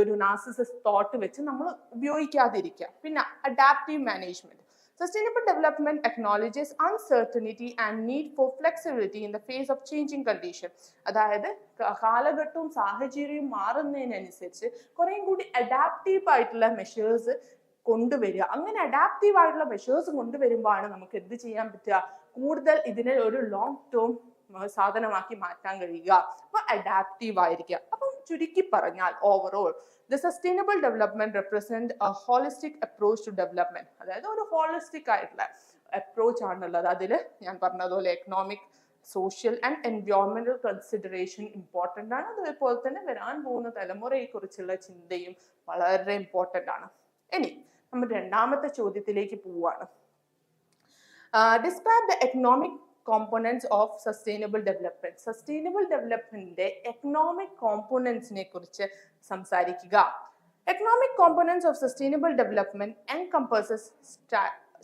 ഒരു നാർസിസിസ്റ്റ് തോട്ട് വെച്ച് നമ്മൾ ഉപയോഗിക്കാതിരിക്കുക. പിന്നെ adaptive management. Sustainable development acknowledges uncertainty and need for flexibility in the face of changing conditions. അതായത് കാലഘട്ടവും സാഹചര്യവും മാറുന്നതിനനുസരിച്ച് കുറേയും കൂടി അഡാപ്റ്റീവ് ആയിട്ടുള്ള മെഷേഴ്സ് കൊണ്ടുവരിക. അങ്ങനെ അഡാപ്റ്റീവ് ആയിട്ടുള്ള മെഷേഴ്സ് കൊണ്ടുവരുമ്പോഴാണ് നമുക്ക് എന്ത് ചെയ്യാൻ പറ്റുക, കൂടുതൽ ഇതിനെ ഒരു ലോങ് ടേം സാധനമാക്കി മാറ്റാൻ കഴിയുക. അപ്പൊ അഡാപ്റ്റീവ് ആയിരിക്കുക. അപ്പം ചുരുക്കി പറഞ്ഞാൽ overall the sustainable development represent a holistic approach to development. അതായത് ഒരു ഹോളിസ്റ്റിക് ആയിട്ടുള്ള അപ്രോച്ച് ആണുള്ളത്. അതിൽ ഞാൻ പറഞ്ഞതുപോലെ എക്കണോമിക്, സോഷ്യൽ ആൻഡ് എൻവയോൺമെന്റൽ കൺസിഡറേഷൻ ഇമ്പോർട്ടൻ്റ് ആണ്. അതുപോലെ തന്നെ വരാൻ പോകുന്ന തലമുറയെ കുറിച്ചുള്ള ചിന്തയും വളരെ ഇമ്പോർട്ടൻ്റ് ആണ്. ഇനി നമ്മൾ രണ്ടാമത്തെ ചോദ്യത്തിലേക്ക് പോവുകയാണ്. Describe the economic components of sustainable development. Sustainable development economic components ne kuriche samsarikkuka. Economic components of sustainable development encompasses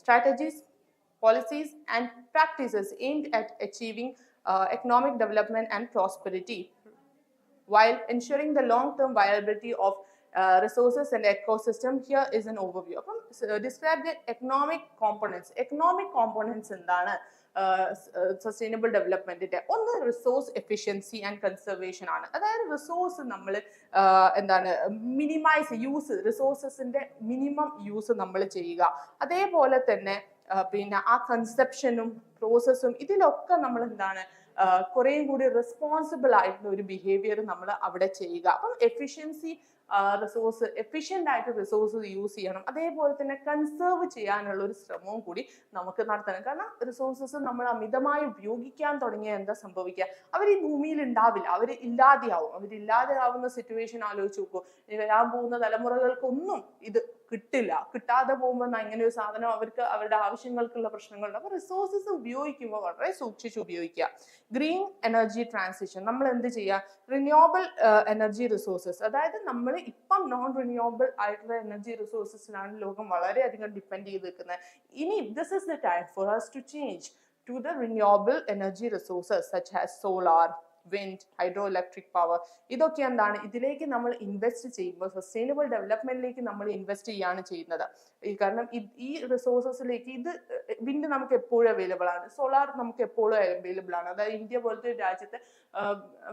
strategies, policies and practices aimed at achieving economic development and prosperity while ensuring the long term viability of resources and ecosystem. Here is an overview. അപ്പം describe the economic components. Economic components എന്താണ് sustainable ഡെവലപ്മെന്റിന്റെ? ഒന്ന് resource efficiency and conservation ആണ്. അതായത് resource നമ്മൾ എന്താണ് minimise use, റിസോഴ്സസിന്റെ minimum use നമ്മൾ ചെയ്യുക. അതേപോലെ തന്നെ പിന്നെ ആ കൺസെപ്ഷനും പ്രോസസ്സും ഇതിലൊക്കെ നമ്മൾ എന്താണ് കുറേയും കൂടി റെസ്പോൺസിബിൾ ആയിട്ടുള്ള ഒരു ബിഹേവിയർ നമ്മൾ അവിടെ ചെയ്യുക. അപ്പം എഫിഷ്യൻസി, റിസോഴ്സ് എഫിഷ്യൻ്റ് ആയിട്ട് റിസോഴ്സ് യൂസ് ചെയ്യണം. അതേപോലെ തന്നെ കൺസേർവ് ചെയ്യാനുള്ള ഒരു ശ്രമവും കൂടി നമുക്ക് നടത്തണം. കാരണം റിസോഴ്സസ് നമ്മൾ അമിതമായി ഉപയോഗിക്കാൻ തുടങ്ങിയാൽ എന്താ സംഭവിക്കുക? അവർ ഈ ഭൂമിയിൽ ഉണ്ടാവില്ല, അവർ ഇല്ലാതെയാവും. അവരില്ലാതെയാവുന്ന സിറ്റുവേഷൻ ആലോചിച്ച് നോക്കൂ. ഇനി വരാൻ പോകുന്ന തലമുറകൾക്കൊന്നും ഇത് കിട്ടില്ല. കിട്ടാതെ പോകുമ്പോൾ ഇങ്ങനെ ഒരു സാധനം അവർക്ക് അവരുടെ ആവശ്യങ്ങൾക്കുള്ള പ്രശ്നങ്ങളുണ്ട്. അപ്പൊ റിസോഴ്സസ് ഉപയോഗിക്കുമ്പോൾ വളരെ സൂക്ഷിച്ച് ഉപയോഗിക്കുക. ഗ്രീൻ എനർജി ട്രാൻസിഷൻ, നമ്മൾ എന്ത് ചെയ്യുക? റിന്യൂവബിൾ എനർജി റിസോഴ്സസ്, അതായത് നമ്മൾ ഇപ്പം നോൺ റിന്യൂവബിൾ ആയിട്ടുള്ള എനർജി റിസോഴ്സസിലാണ് ലോകം വളരെയധികം ഡിപ്പെൻഡ് ചെയ്ത് നിൽക്കുന്നത്. ഇനി this is the time for us to change to the renewable energy resources such as solar, wind, hydro electric power. ഇതൊക്കെ എന്താണ്? ഇതിലേക്ക് നമ്മൾ ഇൻവെസ്റ്റ് ചെയ്യുമ്പോൾ സസ്റ്റൈനബിൾ ഡെവലപ്മെന്റിലേക്ക് നമ്മൾ ഇൻവെസ്റ്റ് ചെയ്യാണ് ചെയ്യുന്നത്. കാരണം ഈ റിസോഴ്സസിലേക്ക് ഇത് വിൻഡ് നമുക്ക് എപ്പോഴും അവൈലബിൾ ആണ്, സോളാർ നമുക്ക് എപ്പോഴും അവൈലബിൾ ആണ്. അതായത് ഇന്ത്യ പോലത്തെ ഒരു രാജ്യത്ത്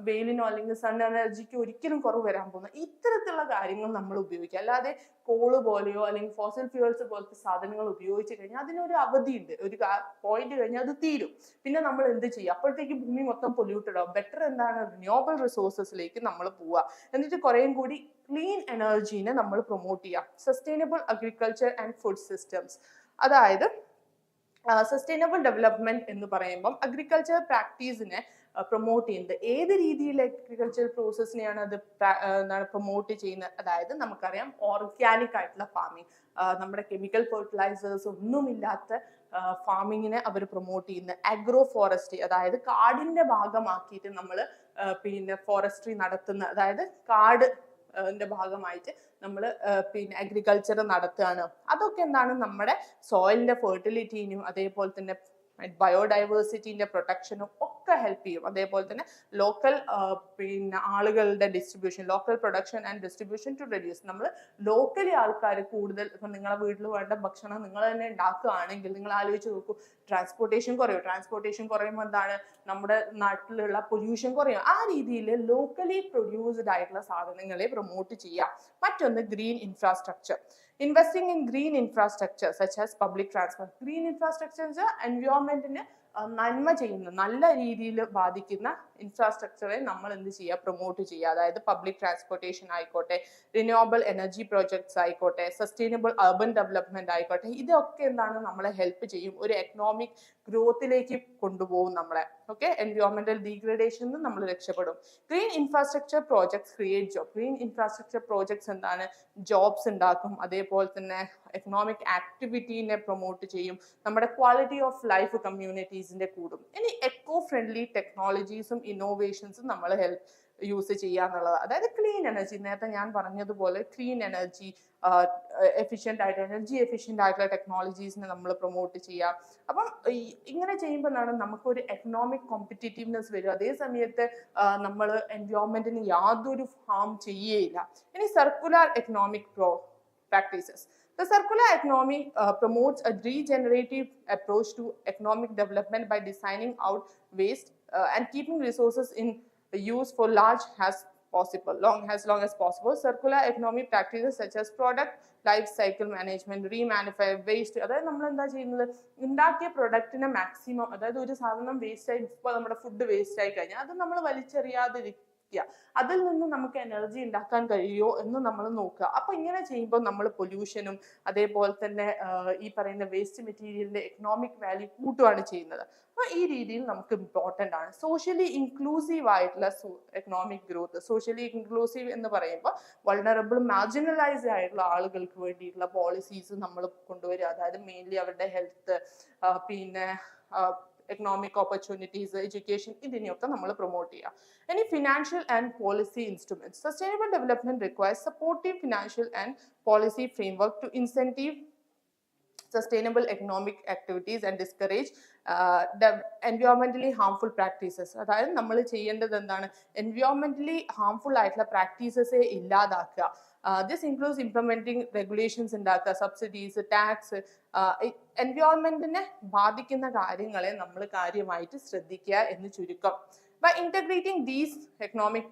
വെയിലിനോ അല്ലെങ്കിൽ സൺ എനർജിക്ക് ഒരിക്കലും കുറവ് വരാൻ പോകുന്ന ഇത്തരത്തിലുള്ള കാര്യങ്ങൾ നമ്മൾ ഉപയോഗിക്കുക. അല്ലാതെ കോള് പോലെയോ അല്ലെങ്കിൽ ഫോസിൽ ഫ്യൂവൽസ് പോലത്തെ സാധനങ്ങൾ ഉപയോഗിച്ച് കഴിഞ്ഞാൽ അതിനൊരു അവധിയുണ്ട്. ഒരു പോയിന്റ് കഴിഞ്ഞാൽ അത് തീരും. പിന്നെ നമ്മൾ എന്ത് ചെയ്യും? അപ്പോഴത്തേക്ക് ഭൂമി മൊത്തം പൊല്യൂട്ടഡ് ആവും. ബെറ്റർ എന്താണ്? റിന്യൂവബിൾ റിസോഴ്സസിലേക്ക് നമ്മൾ പോവുക. എന്നിട്ട് കുറേയും കൂടി ക്ലീൻ എനർജീനെ നമ്മൾ പ്രൊമോട്ട് ചെയ്യുക. Sustainable agriculture and food systems, അതായത് സസ്റ്റൈനബിൾ ഡെവലപ്മെന്റ് എന്ന് പറയുമ്പം അഗ്രികൾച്ചർ പ്രാക്ടീസിനെ പ്രൊമോട്ട് ചെയ്യുന്നത്. ഏത് രീതിയിൽ അഗ്രികൾച്ചർ പ്രോസസ്സിനെയാണ് അത് എന്താണ് പ്രൊമോട്ട് ചെയ്യുന്നത്? അതായത് നമുക്കറിയാം ഓർഗാനിക് ആയിട്ടുള്ള ഫാമിങ്, നമ്മുടെ കെമിക്കൽ ഫെർട്ടിലൈസേഴ്സ് ഒന്നുമില്ലാത്ത ഫാമിങ്ങിനെ അവർ പ്രൊമോട്ട് ചെയ്യുന്നത്. അഗ്രോ ഫോറസ്ട്രി, അതായത് കാടിന്റെ ഭാഗമാക്കിയിട്ട് നമ്മൾ പിന്നെ ഫോറസ്ട്രി നടത്തുന്ന, അതായത് കാട് ഭാഗമായിട്ട് നമ്മൾ പിന്നെ അഗ്രികൾച്ചർ നടത്തുകയാണ്. അതൊക്കെ എന്താണ്? നമ്മുടെ സോയിലിന്റെ ഫെർട്ടിലിറ്റീനും അതേപോലെ തന്നെ ബയോഡൈവേഴ്സിറ്റിന്റെ പ്രൊട്ടക്ഷനും ഒക്കെ ഹെൽപ്പ് ചെയ്യും. അതേപോലെ തന്നെ ലോക്കൽ പിന്നെ ആളുകളുടെ distribution, local production and distribution to reduce. നമ്മൾ ലോക്കലി ആൾക്കാർ കൂടുതൽ, ഇപ്പം നിങ്ങളെ വീട്ടിൽ വേണ്ട ഭക്ഷണം നിങ്ങൾ തന്നെ ഉണ്ടാക്കുകയാണെങ്കിൽ നിങ്ങൾ ആലോചിച്ച് നോക്കൂ, ട്രാൻസ്പോർട്ടേഷൻ കുറയും. ട്രാൻസ്പോർട്ടേഷൻ കുറയുമ്പോൾ എന്താണ്? നമ്മുടെ നാട്ടിലുള്ള പൊല്യൂഷൻ കുറയും. ആ രീതിയിൽ ലോക്കലി പ്രൊഡ്യൂസ്ഡ് ആയിട്ടുള്ള സാധനങ്ങളെ പ്രൊമോട്ട് ചെയ്യാം. മറ്റൊന്ന് green infrastructure. Investing in green infrastructure such as public transport. Green infrastructure എൻവയോൺമെന്റിന് നന്മ ചെയ്യുന്ന, നല്ല രീതിയിൽ ബാധിക്കുന്ന ഇൻഫ്രാസ്ട്രക്ചറെ നമ്മൾ എന്ത് ചെയ്യുക? പ്രൊമോട്ട് ചെയ്യുക. അതായത് പബ്ലിക് ട്രാൻസ്പോർട്ടേഷൻ ആയിക്കോട്ടെ, റിന്യൂവബിൾ എനർജി പ്രോജക്ട്സ് ആയിക്കോട്ടെ, സസ്റ്റൈനബിൾ അർബൻ ഡെവലപ്മെന്റ് ആയിക്കോട്ടെ, ഇതൊക്കെ എന്താണ്? നമ്മളെ ഹെൽപ്പ് ചെയ്യും, ഒരു എക്കണോമിക് ഗ്രോത്തിലേക്ക് കൊണ്ടുപോകും നമ്മളെ. ഓക്കെ, എൻവയോൺമെന്റൽ ഡീഗ്രഡേഷനിൽ നമ്മൾ രക്ഷപ്പെടും. Green infrastructure projects create job. Green infrastructure projects എന്താണ്? ജോബ്സ് ഉണ്ടാക്കും. അതേപോലെ തന്നെ എക്കണോമിക് ആക്ടിവിറ്റീനെ പ്രൊമോട്ട് ചെയ്യും. നമ്മുടെ ക്വാളിറ്റി ഓഫ് ലൈഫ് കമ്മ്യൂണിറ്റീസിന്റെ കൂടും. ഇനി എക്കോ ഫ്രണ്ട്ലി ടെക്നോളജീസും ഇന്നോവേഷൻസും നമ്മൾ യൂസ് ചെയ്യുക എന്നുള്ളത്. അതായത് ക്ലീൻ എനർജി, നേരത്തെ ഞാൻ പറഞ്ഞതുപോലെ ക്ലീൻ എനർജി, എഫിഷ്യൻ്റ് ആയിട്ട് എനർജി എഫിഷ്യൻ്റ് ആയിട്ടുള്ള ടെക്നോളജീസിനെ നമ്മൾ പ്രൊമോട്ട് ചെയ്യുക. അപ്പം ഇങ്ങനെ ചെയ്യുമ്പോഴാണ് നമുക്കൊരു എക്കണോമിക് കോമ്പറ്റീറ്റീവ്നെസ് വരും. അതേ സമയത്ത് നമ്മൾ എൻവയോൺമെന്റിന് യാതൊരു ഹാം ചെയ്യേയില്ല. ഇനി circular economic practices. The circular economy promotes a regenerative approach to economic development by designing out waste and keeping resources in use for large as long as possible. Circular economy practices such as product life cycle management, remanufacture, waste, അതായത് നമ്മൾ എന്താ ചെയ്യുന്നത്? ഉണ്ടാക്കിയ പ്രൊഡക്റ്റിനെ maximum, അതായത് ഒരു സാധനം waste ആയി, ഇപ്പോൾ നമ്മുടെ ഫുഡ് വേസ്റ്റ് ആയി കഴിഞ്ഞാൽ അത് നമ്മൾ വലിച്ചെറിയാതിരിക്കുക, അതിൽ നിന്ന് നമുക്ക് എനർജി ഉണ്ടാക്കാൻ കഴിയുമോ എന്ന് നമ്മൾ നോക്കുക. അപ്പൊ ഇങ്ങനെ ചെയ്യുമ്പോൾ നമ്മൾ പൊല്യൂഷനും അതേപോലെ തന്നെ ഈ പറയുന്ന വേസ്റ്റ് മെറ്റീരിയലിന്റെ എക്കണോമിക് വാല്യൂ കൂട്ടുകയാണ് ചെയ്യുന്നത്. അപ്പൊ ഈ രീതിയിൽ നമുക്ക് ഇമ്പോർട്ടൻ്റ് ആണ്. സോഷ്യലി ഇൻക്ലൂസീവ് ആയിട്ടുള്ള എക്കണോമിക് ഗ്രോത്ത്. സോഷ്യലി ഇൻക്ലൂസീവ് എന്ന് പറയുമ്പോൾ വൾണറബിൾ മാർജിനലൈസ്ഡ് ആയിട്ടുള്ള ആളുകൾക്ക് വേണ്ടിയിട്ടുള്ള പോളിസീസ് നമ്മൾ കൊണ്ടുവരിക. അതായത് മെയിൻലി അവരുടെ ഹെൽത്ത്, പിന്നെ economic opportunities, education, ഇതിനെയൊക്കെ നമ്മൾ പ്രൊമോട്ട് ചെയ്യുക. ഇനി financial and policy instruments. Sustainable development requires supportive financial and policy framework to incentive sustainable economic activities and discourage environmentally harmful practices. അതായത് നമ്മൾ ചെയ്യേണ്ടത് എന്താണ്? എൻവയോൺമെന്റലി ഹാംഫുൾ ആയിട്ടുള്ള പ്രാക്ടീസസെ ഇല്ലാതാക്കുക. ദിസ് ഇൻക്ലൂഡ്സ് ഇംപ്ലിമെന്റിംഗ് റെഗുലേഷൻസ് ഉണ്ടാക്കുക, സബ്സിഡീസ്, ടാക്സ്, എൻവയോൺമെന്റിനെ ബാധിക്കുന്ന കാര്യങ്ങളെ നമ്മൾ കാര്യമായിട്ട് ശ്രദ്ധിക്കുക എന്ന് ചുരുക്കം. By integrating these economic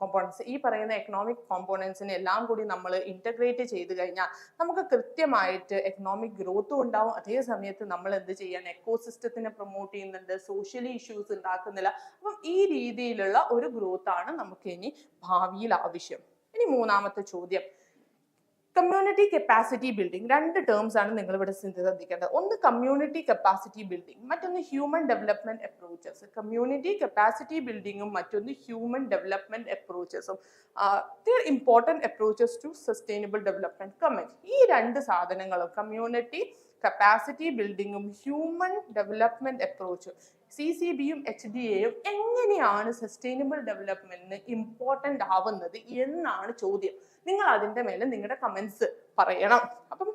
components, ഈ പറയുന്ന എക്കണോമിക് കോമ്പോണൻസിനെ എല്ലാം കൂടി നമ്മൾ ഇന്റഗ്രേറ്റ് ചെയ്ത് കഴിഞ്ഞാൽ നമുക്ക് കൃത്യമായിട്ട് എക്കണോമിക് ഗ്രോത്തും ഉണ്ടാവും. അതേ സമയത്ത് നമ്മൾ എന്ത് ചെയ്യാൻ, എക്കോസിസ്റ്റത്തിനെ പ്രൊമോട്ട് ചെയ്യുന്നുണ്ട്, സോഷ്യലി ഇഷ്യൂസ് ഉണ്ടാക്കുന്നില്ല. അപ്പം ഈ രീതിയിലുള്ള ഒരു ഗ്രോത്ത് ആണ് നമുക്ക് ഇനി ഭാവിയിൽ ആവശ്യം. ഇനി മൂന്നാമത്തെ ചോദ്യം, കമ്മ്യൂണിറ്റി കപ്പാസിറ്റി ബിൽഡിംഗ്. രണ്ട് ടേംസ് ആണ് നിങ്ങൾ ഇവിടെ ശ്രദ്ധിക്കേണ്ടത്. ഒന്ന് കമ്മ്യൂണിറ്റി കപ്പാസിറ്റി ബിൽഡിംഗ്, മറ്റൊന്ന് human development approaches. Community capacity ബിൽഡിങ്ങും മറ്റൊന്ന് ഹ്യൂമൻ ഡെവലപ്മെന്റ് അപ്രോച്ചസും important approaches to sustainable development commit. ഈ രണ്ട് സാധനങ്ങളും കമ്മ്യൂണിറ്റി കപ്പാസിറ്റി ബിൽഡിങ്ങും ഹ്യൂമൻ ഡെവലപ്മെന്റ് അപ്രോച്ചും CCBയും HDAയും എങ്ങനെയാണ് സസ്റ്റൈനബിൾ ഡെവലപ്മെന്റിന് ഇമ്പോർട്ടൻ്റ് ആവുന്നത് എന്നാണ് ചോദ്യം. നിങ്ങൾ അതിൻ്റെ മേലെ നിങ്ങളുടെ കമൻസ് പറയണം. അപ്പം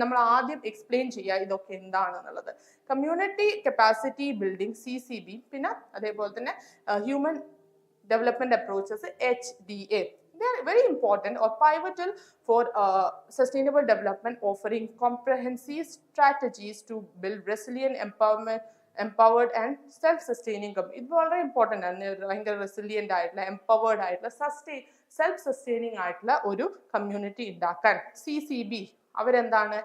നമ്മൾ ആദ്യം എക്സ്പ്ലെയിൻ ചെയ്യുക ഇതൊക്കെ എന്താണെന്നുള്ളത്. കമ്മ്യൂണിറ്റി കപ്പാസിറ്റി ബിൽഡിംഗ് CCB, പിന്നെ അതേപോലെ തന്നെ human development approaches HDA. They are very important or pivotal for sustainable development, offering comprehensive strategies to build resilient, empowered and self-sustaining community. ഇത് വളരെ ഇമ്പോർട്ടൻ്റ് ആണ്. ഭയങ്കര റെസിലിയൻ്റ് ആയിട്ടുള്ള, എംപവേർഡ് ആയിട്ടുള്ള, സെൽഫ് സസ്റ്റൈനിങ് ആയിട്ടുള്ള ഒരു കമ്മ്യൂണിറ്റി ഉണ്ടാക്കാൻ CCB അവരെന്താണ്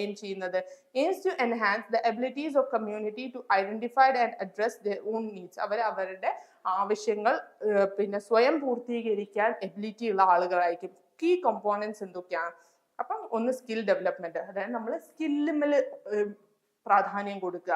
എയിം ചെയ്യുന്നത്? aims to enhance the abilities of community to identify and address their own needs. അവരുടെ ആവശ്യങ്ങൾ പിന്നെ സ്വയം പൂർത്തീകരിക്കാൻ എബിലിറ്റി ഉള്ള ആളുകളായിരിക്കും. കീ കമ്പോണൻസ് എന്തൊക്കെയാണ്? അപ്പം ഒന്ന് സ്കിൽ ഡെവലപ്മെന്റ്, അതായത് നമ്മൾ സ്കില്ലുമേൽ പ്രാധാന്യം കൊടുക്കുക,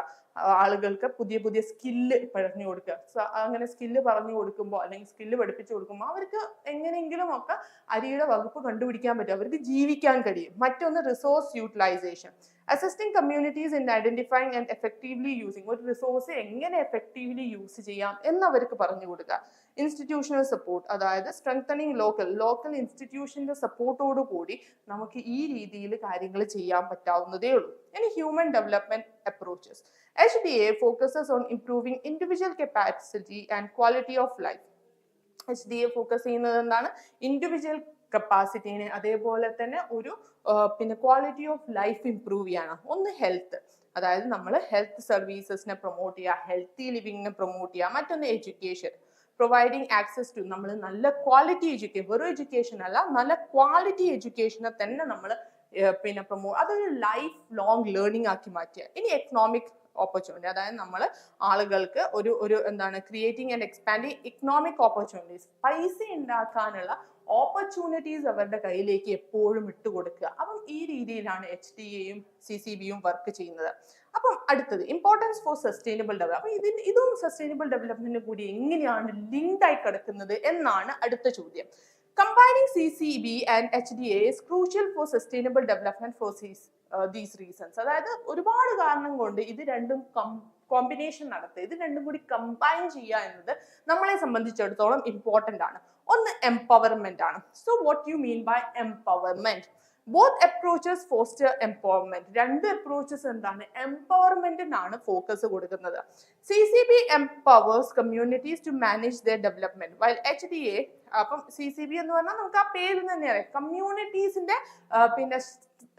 ആളുകൾക്ക് പുതിയ പുതിയ സ്കില്ല് പറഞ്ഞു കൊടുക്കുക. അങ്ങനെ സ്കില്ല് പറഞ്ഞു കൊടുക്കുമ്പോൾ അല്ലെങ്കിൽ സ്കില്ല് പഠിപ്പിച്ചു കൊടുക്കുമ്പോൾ അവർക്ക് എങ്ങനെയെങ്കിലും ഒക്കെ അരിയുടെ വകുപ്പ് കണ്ടുപിടിക്കാൻ പറ്റും, അവർക്ക് ജീവിക്കാൻ കഴിയും. മറ്റൊന്ന് resource utilisation, assisting communities in identifying and effectively using. ഒരു റിസോഴ്സ് എങ്ങനെ എഫക്റ്റീവ്ലി യൂസ് ചെയ്യാം എന്നവർക്ക് പറഞ്ഞു കൊടുക്കുക. ഇൻസ്റ്റിറ്റ്യൂഷണൽ സപ്പോർട്ട്, അതായത് സ്ട്രെങ്തനിങ് ലോക്കൽ ഇൻസ്റ്റിറ്റ്യൂഷന്റെ സപ്പോർട്ടോട് കൂടി നമുക്ക് ഈ രീതിയിൽ കാര്യങ്ങൾ ചെയ്യാൻ പറ്റാവുന്നതേ ഉള്ളൂ. ഇനി human development approaches. HDA focuses on improving individual capacity and quality of life. HDA focus ചെയ്യുന്നത് എന്താണ്? ഇൻഡിവിജ്വൽ കപ്പാസിറ്റീനെ, അതേപോലെ തന്നെ ഒരു പിന്നെ ക്വാളിറ്റി ഓഫ് ലൈഫ് ഇംപ്രൂവ് ചെയ്യണം. ഒന്ന് ഹെൽത്ത്, അതായത് നമ്മൾ ഹെൽത്ത് സർവീസസിനെ പ്രൊമോട്ട് ചെയ്യുക, ഹെൽത്തി ലിവിങ്ങിനെ പ്രൊമോട്ട് ചെയ്യുക. മറ്റൊന്ന് എഡ്യൂക്കേഷൻ, പ്രൊവൈഡിങ് ആക്സസ് ടു, നമ്മൾ നല്ല ക്വാളിറ്റി എഡ്യൂക്കേഷൻ, വെറും എഡ്യൂക്കേഷൻ അല്ല, നല്ല ക്വാളിറ്റി എഡ്യൂക്കേഷനെ തന്നെ നമ്മൾ പിന്നെ അതൊരു ലൈഫ് ലോങ് ലേണിംഗ് ആക്കി മാറ്റുക. ഇനി എക്കണോമിക് ഓപ്പർച്യൂണിറ്റി, അതായത് നമ്മൾ ആളുകൾക്ക് ഒരു എന്താണ് creating and expanding economic opportunities, പൈസ ഉണ്ടാക്കാനുള്ള ഓപ്പർച്യൂണിറ്റീസ് അവരുടെ കയ്യിലേക്ക് എപ്പോഴും ഇട്ടുകൊടുക്കുക. അപ്പം ഈ രീതിയിലാണ് HDAയും CCBയും വർക്ക് ചെയ്യുന്നത്. അപ്പം അടുത്തത് ഇമ്പോർട്ടൻസ് ഫോർ സസ്റ്റൈനബിൾ ഡെവലപ്മെന്റ്. അപ്പം ഇതും സസ്റ്റൈനബിൾ ഡെവലപ്മെന്റിന് കൂടി എങ്ങനെയാണ് ലിങ്ക്ഡ് ആയി കിടക്കുന്നത് എന്നാണ് അടുത്ത ചോദ്യം. Combining CCB and HDA is crucial for sustainable development for these reasons. അതായത് ഒരുപാട് കാരണം കൊണ്ട് ഇത് രണ്ടും കോമ്പിനേഷൻ നടത്തുക, ഇത് രണ്ടും കൂടി കമ്പൈൻ ചെയ്യുക എന്നത് നമ്മളെ സംബന്ധിച്ചിടത്തോളം ഇമ്പോർട്ടൻ്റ് ആണ്. ഒന്ന് എംപവർമെന്റ് ആണ്. So what you mean by empowerment? Both approaches foster empowerment. രണ്ട് അപ്രോച്ചസ് എന്താണ്? എംപവർമെന്റിനാണ് ഫോക്കസ് കൊടുക്കുന്നത്. CCB empowers communities to manage their development, while HDA, അപ്പം CCB എന്ന് പറഞ്ഞാൽ നമുക്ക് ആ പേരിൽ തന്നെ അറിയാം, കമ്മ്യൂണിറ്റീസിന്റെ പിന്നെ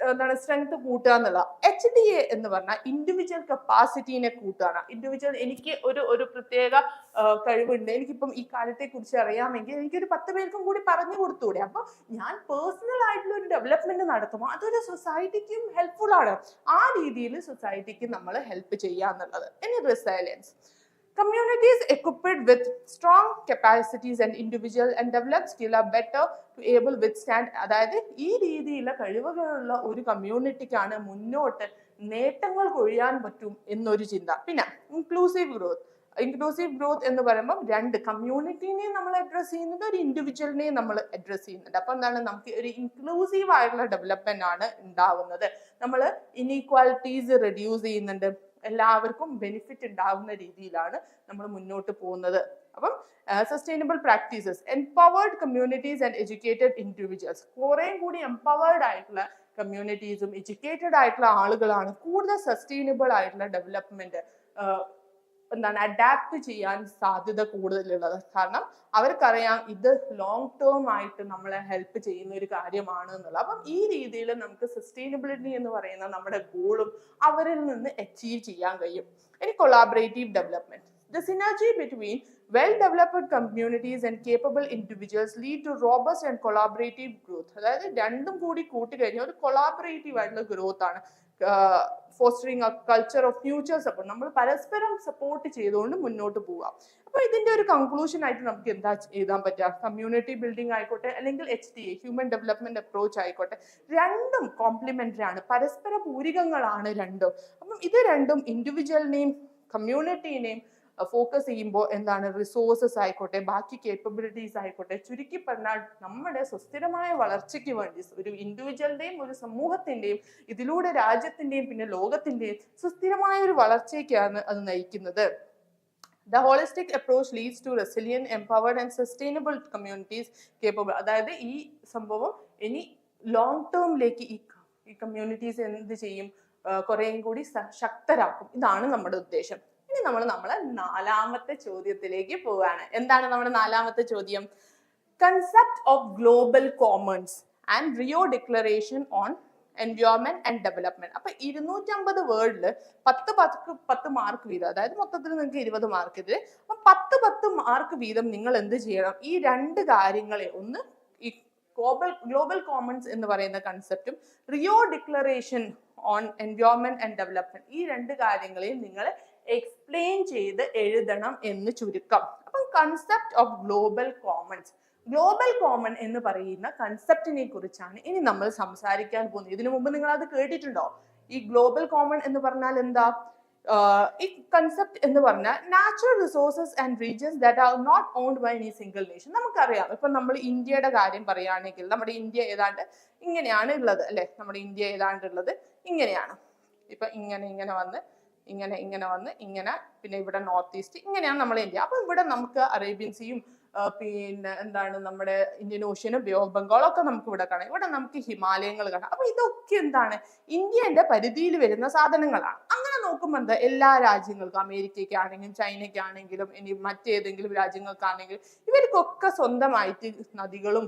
എന്താണ് സ്ട്രെങ്ത് കൂട്ടുക എന്നുള്ള. HDA എന്ന് പറഞ്ഞാൽ ഇൻഡിവിജ്വൽ കപ്പാസിറ്റീനെ കൂട്ടുകയാണ്. ഇൻഡിവിജ്വൽ, എനിക്ക് ഒരു പ്രത്യേക കഴിവുണ്ട്, എനിക്കിപ്പം ഈ കാര്യത്തെ കുറിച്ച് അറിയാമെങ്കിൽ എനിക്കൊരു 10 പേർക്കും കൂടി പറഞ്ഞു കൊടുത്തൂടെ? അപ്പൊ ഞാൻ പേഴ്സണൽ ആയിട്ടുള്ള ഒരു ഡെവലപ്മെന്റ് നടത്തുമ്പോൾ അതൊരു സൊസൈറ്റിക്കും ഹെൽപ്ഫുൾ ആണ്. ആ രീതിയിൽ സൊസൈറ്റിക്ക് നമ്മൾ ഹെൽപ്പ് ചെയ്യുക എന്നുള്ളത്. ഇനി resilience, communities equipped with strong capacities and individual and developed skill are better to able withstand. അതായത് ഈ രീതിയിലുള്ള കഴിവുകളുള്ള ഒരു കമ്മ്യൂണിറ്റിക്കാണ് മുന്നോട്ട് നേട്ടങ്ങൾ കൊഴിയാൻ പറ്റും എന്നൊരു ചിന്ത. പിന്നെ ഇൻക്ലൂസീവ് ഗ്രോത്ത് എന്ന് പറയുമ്പോൾ രണ്ട് കമ്മ്യൂണിറ്റിനെയും നമ്മൾ അഡ്രസ് ചെയ്യുന്നുണ്ട്, ഒരു ഇൻഡിവിജ്വലിനെയും നമ്മൾ അഡ്രസ് ചെയ്യുന്നുണ്ട്. അപ്പൊ എന്താണ്, നമുക്ക് ഒരു ഇൻക്ലൂസീവ് ആയിട്ടുള്ള ഡെവലപ്മെന്റ് ആണ് ഉണ്ടാവുന്നത്. നമ്മൾ ഇനീക്വാലിറ്റീസ് റെഡ്യൂസ് ചെയ്യുന്നുണ്ട്, എല്ലാവർക്കും ബെനിഫിറ്റ് ഉണ്ടാകുന്ന രീതിയിലാണ് നമ്മൾ മുന്നോട്ട് പോകുന്നത്. അപ്പം sustainable practices, empowered communities and educated individuals. കുറേ കൂടി എംപവേർഡ് ആയിട്ടുള്ള കമ്മ്യൂണിറ്റീസും എഡ്യൂക്കേറ്റഡ് ആയിട്ടുള്ള ആളുകളാണ് കൂടുതൽ സസ്റ്റൈനബിൾ ആയിട്ടുള്ള ഡെവലപ്മെന്റ് എന്താണ് അഡാപ്റ്റ് ചെയ്യാൻ സാധ്യത കൂടുതലുള്ളത്. കാരണം അവർക്കറിയാം ഇത് ലോങ് ടേം ആയിട്ട് നമ്മളെ ഹെൽപ്പ് ചെയ്യുന്ന ഒരു കാര്യമാണ് എന്നുള്ളത്. അപ്പം ഈ രീതിയിൽ നമുക്ക് സസ്റ്റൈനബിലിറ്റി എന്ന് പറയുന്ന നമ്മുടെ ഗോളും അവരിൽ നിന്ന് അച്ചീവ് ചെയ്യാൻ കഴിയും. ഇനി collaborative development. The synergy between well-developed communities and capable individuals lead to robust and collaborative growth. അതായത് രണ്ടും കൂടി കൂട്ടിക്കഴിഞ്ഞാൽ ഒരു കൊളാബറേറ്റീവ് ആയിട്ടുള്ള ഗ്രോത്ത് ആണ്. Fostering A culture of future support. നമ്മൾ പരസ്പരം സപ്പോർട്ട് ചെയ്തുകൊണ്ട് മുന്നോട്ട് പോവാം. അപ്പൊ ഇതിന്റെ ഒരു കൺക്ലൂഷൻ ആയിട്ട് നമുക്ക് എന്താ എഴുതാൻ പറ്റുക? കമ്മ്യൂണിറ്റി ബിൽഡിംഗ് ആയിക്കോട്ടെ അല്ലെങ്കിൽ HTA ഹ്യൂമൻ ഡെവലപ്മെന്റ് അപ്രോച്ച് ആയിക്കോട്ടെ, രണ്ടും കോംപ്ലിമെന്ററി ആണ്, പരസ്പര പൂരകങ്ങളാണ് രണ്ടും. അപ്പം ഇത് രണ്ടും ഇൻഡിവിജ്വലിനെയും കമ്മ്യൂണിറ്റീനെയും ഫോക്കസ് ചെയ്യുമ്പോൾ എന്താണ് റിസോഴ്സസ് ആയിക്കോട്ടെ ബാക്കി കേപ്പബിലിറ്റീസ് ആയിക്കോട്ടെ, ചുരുക്കി പറഞ്ഞാൽ നമ്മുടെ സുസ്ഥിരമായ വളർച്ചയ്ക്ക് വേണ്ടി ഒരു ഇൻഡിവിജ്വലിന്റെയും ഒരു സമൂഹത്തിന്റെയും ഇതിലൂടെ രാജ്യത്തിന്റെയും പിന്നെ ലോകത്തിന്റെയും സുസ്ഥിരമായ ഒരു വളർച്ചയ്ക്കാണ് അത് നയിക്കുന്നത്. The holistic approach leads to resilient, empowered and sustainable communities capable. അതായത് ഈ സംഭവം ഇനി ലോങ് ടേമിലേക്ക് ഈ കമ്മ്യൂണിറ്റീസ് എന്ത് ചെയ്യും? കുറേയും കൂടി ശക്തരാക്കും. ഇതാണ് നമ്മുടെ ഉദ്ദേശം. ഇനി നമ്മൾ നമ്മളെ നാലാമത്തെ ചോദ്യത്തിലേക്ക് പോവുകയാണ്. എന്താണ് നമ്മുടെ നാലാമത്തെ ചോദ്യം? Concept of global Commons and Rio declaration on environment and development. അപ്പൊ 250 വേർഡില് 10 മാർക്ക് വീതം, അതായത് മൊത്തത്തിൽ നിങ്ങൾക്ക് 20 മാർക്ക്. ഇതിൽ അപ്പൊ 10 മാർക്ക് വീതം നിങ്ങൾ എന്ത് ചെയ്യണം? ഈ രണ്ട് കാര്യങ്ങളെ, ഒന്ന് ഈ ഗ്ലോബൽ കോമൺസ് എന്ന് പറയുന്ന കൺസെപ്റ്റും Rio declaration on environment and development, ഈ രണ്ട് കാര്യങ്ങളെയും നിങ്ങൾ എക്സ്പ്ലെയിൻ ചെയ്ത് എഴുതണം എന്ന് ചുരുക്കം. അപ്പം concept of global Commons, global common എന്ന് പറയുന്ന കൺസെപ്റ്റിനെ കുറിച്ചാണ് ഇനി നമ്മൾ സംസാരിക്കാൻ പോകുന്നത്. ഇതിനു മുമ്പ് നിങ്ങൾ അത് കേട്ടിട്ടുണ്ടോ? ഈ ഗ്ലോബൽ കോമൺ എന്ന് പറഞ്ഞാൽ എന്താ? ഈ കൺസെപ്റ്റ് എന്ന് പറഞ്ഞാൽ natural resources and regions that are not owned by any single nation. നമുക്കറിയാം, ഇപ്പൊ നമ്മൾ ഇന്ത്യയുടെ കാര്യം പറയുകയാണെങ്കിൽ നമ്മുടെ ഇന്ത്യ ഏതാണ്ട് ഇങ്ങനെയാണ് ഉള്ളത് അല്ലെ? നമ്മുടെ ഇന്ത്യ ഏതാണ്ട് ഉള്ളത് ഇങ്ങനെയാണ്. ഇപ്പൊ ഇങ്ങനെ വന്ന് ഇങ്ങനെ പിന്നെ ഇവിടെ നോർത്ത് ഈസ്റ്റ്, ഇങ്ങനെയാണ് നമ്മുടെ ഇന്ത്യ. അപ്പൊ ഇവിടെ നമുക്ക് അറേബ്യൻ സീയും പിന്നെ എന്താണ് നമ്മുടെ ഇന്ത്യൻ ഓഷ്യനും ബേ ഓഫ് ബംഗാളും ഒക്കെ നമുക്ക് ഇവിടെ കാണാം. ഇവിടെ നമുക്ക് ഹിമാലയങ്ങൾ കാണാം. അപ്പൊ ഇതൊക്കെ എന്താണ്? ഇന്ത്യന്റെ പരിധിയിൽ വരുന്ന സാധനങ്ങളാണ്. അങ്ങനെ നോക്കുമ്പോൾ എന്താ, എല്ലാ രാജ്യങ്ങൾക്കും, അമേരിക്കയ്ക്കാണെങ്കിലും ചൈനയ്ക്കാണെങ്കിലും ഇനി മറ്റേതെങ്കിലും രാജ്യങ്ങൾക്കാണെങ്കിലും ഇവർക്കൊക്കെ സ്വന്തമായിട്ട് നദികളും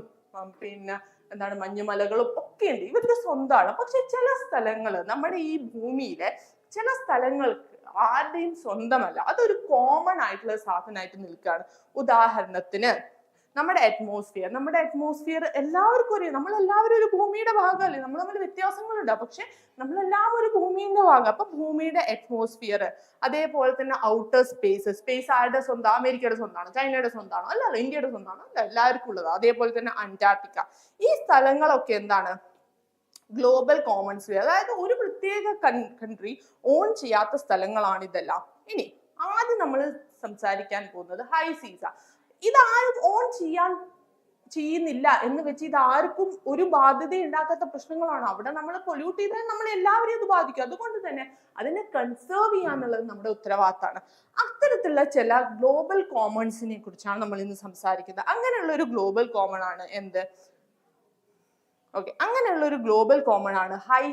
പിന്നെ എന്താണ് മഞ്ഞുമലകളും ഒക്കെ ഉണ്ട്, ഇവർക്ക് സ്വന്തമാണ്. പക്ഷെ ചില സ്ഥലങ്ങൾ, നമ്മുടെ ഈ ഭൂമിയിലെ ചില സ്ഥലങ്ങൾക്ക് ആരുടെയും സ്വന്തമല്ല, അതൊരു കോമൺ ആയിട്ടുള്ള സാധനമായിട്ട് നിൽക്കുകയാണ്. ഉദാഹരണത്തിന് നമ്മുടെ അറ്റ്മോസ്ഫിയർ എല്ലാവർക്കും അറിയാം. നമ്മളെല്ലാവരും ഒരു ഭൂമിയുടെ ഭാഗമല്ലേ? നമ്മൾ തമ്മിൽ വ്യത്യാസങ്ങളുണ്ട്, പക്ഷെ നമ്മളെല്ലാം ഒരു ഭൂമിയുടെ ഭാഗം. അപ്പൊ ഭൂമിയുടെ അറ്റ്മോസ്ഫിയർ, അതേപോലെ തന്നെ ഔട്ടർ സ്പേസ് ആരുടെ സ്വന്തം? അമേരിക്കയുടെ സ്വന്തമാണോ? ചൈനയുടെ സ്വന്തമാണോ? അല്ല, ഇന്ത്യയുടെ സ്വന്തമാണോ? അല്ല, എല്ലാവർക്കും ഉള്ളത്. അതേപോലെ തന്നെ അന്റാർട്ടിക്ക, ഈ സ്ഥലങ്ങളൊക്കെ എന്താണ്? Global Commons. അതായത് ഒരു പ്രത്യേക കൺട്രി ഓൺ ചെയ്യാത്ത സ്ഥലങ്ങളാണ് ഇതെല്ലാം. ഇനി ആദ്യം നമ്മൾ സംസാരിക്കാൻ പോകുന്നത് ഹൈ സീസ. ഇതാരും ഓൺ ചെയ്യുന്നില്ല എന്ന് വെച്ച് ഇത് ആർക്കും ഒരു ബാധ്യത ഉണ്ടാക്കാത്ത പ്രശ്നങ്ങളാണ്. അവിടെ നമ്മൾ പൊല്യൂട്ട് ചെയ്താൽ നമ്മൾ എല്ലാവരെയും ഇത് ബാധിക്കും. അതുകൊണ്ട് തന്നെ അതിനെ കൺസേർവ് ചെയ്യാന്നുള്ളത് നമ്മുടെ ഉത്തരവാദിത്തമാണ്. അത്തരത്തിലുള്ള ചില ഗ്ലോബൽ കോമൺസിനെ കുറിച്ചാണ് നമ്മൾ ഇന്ന് സംസാരിക്കുന്നത്. അങ്ങനെയുള്ള ഒരു ഗ്ലോബൽ കോമൺ ആണ് എന്ത്? ഓക്കെ, അങ്ങനെയുള്ള ഒരു ഗ്ലോബൽ കോമൺ ആണ് ഹൈ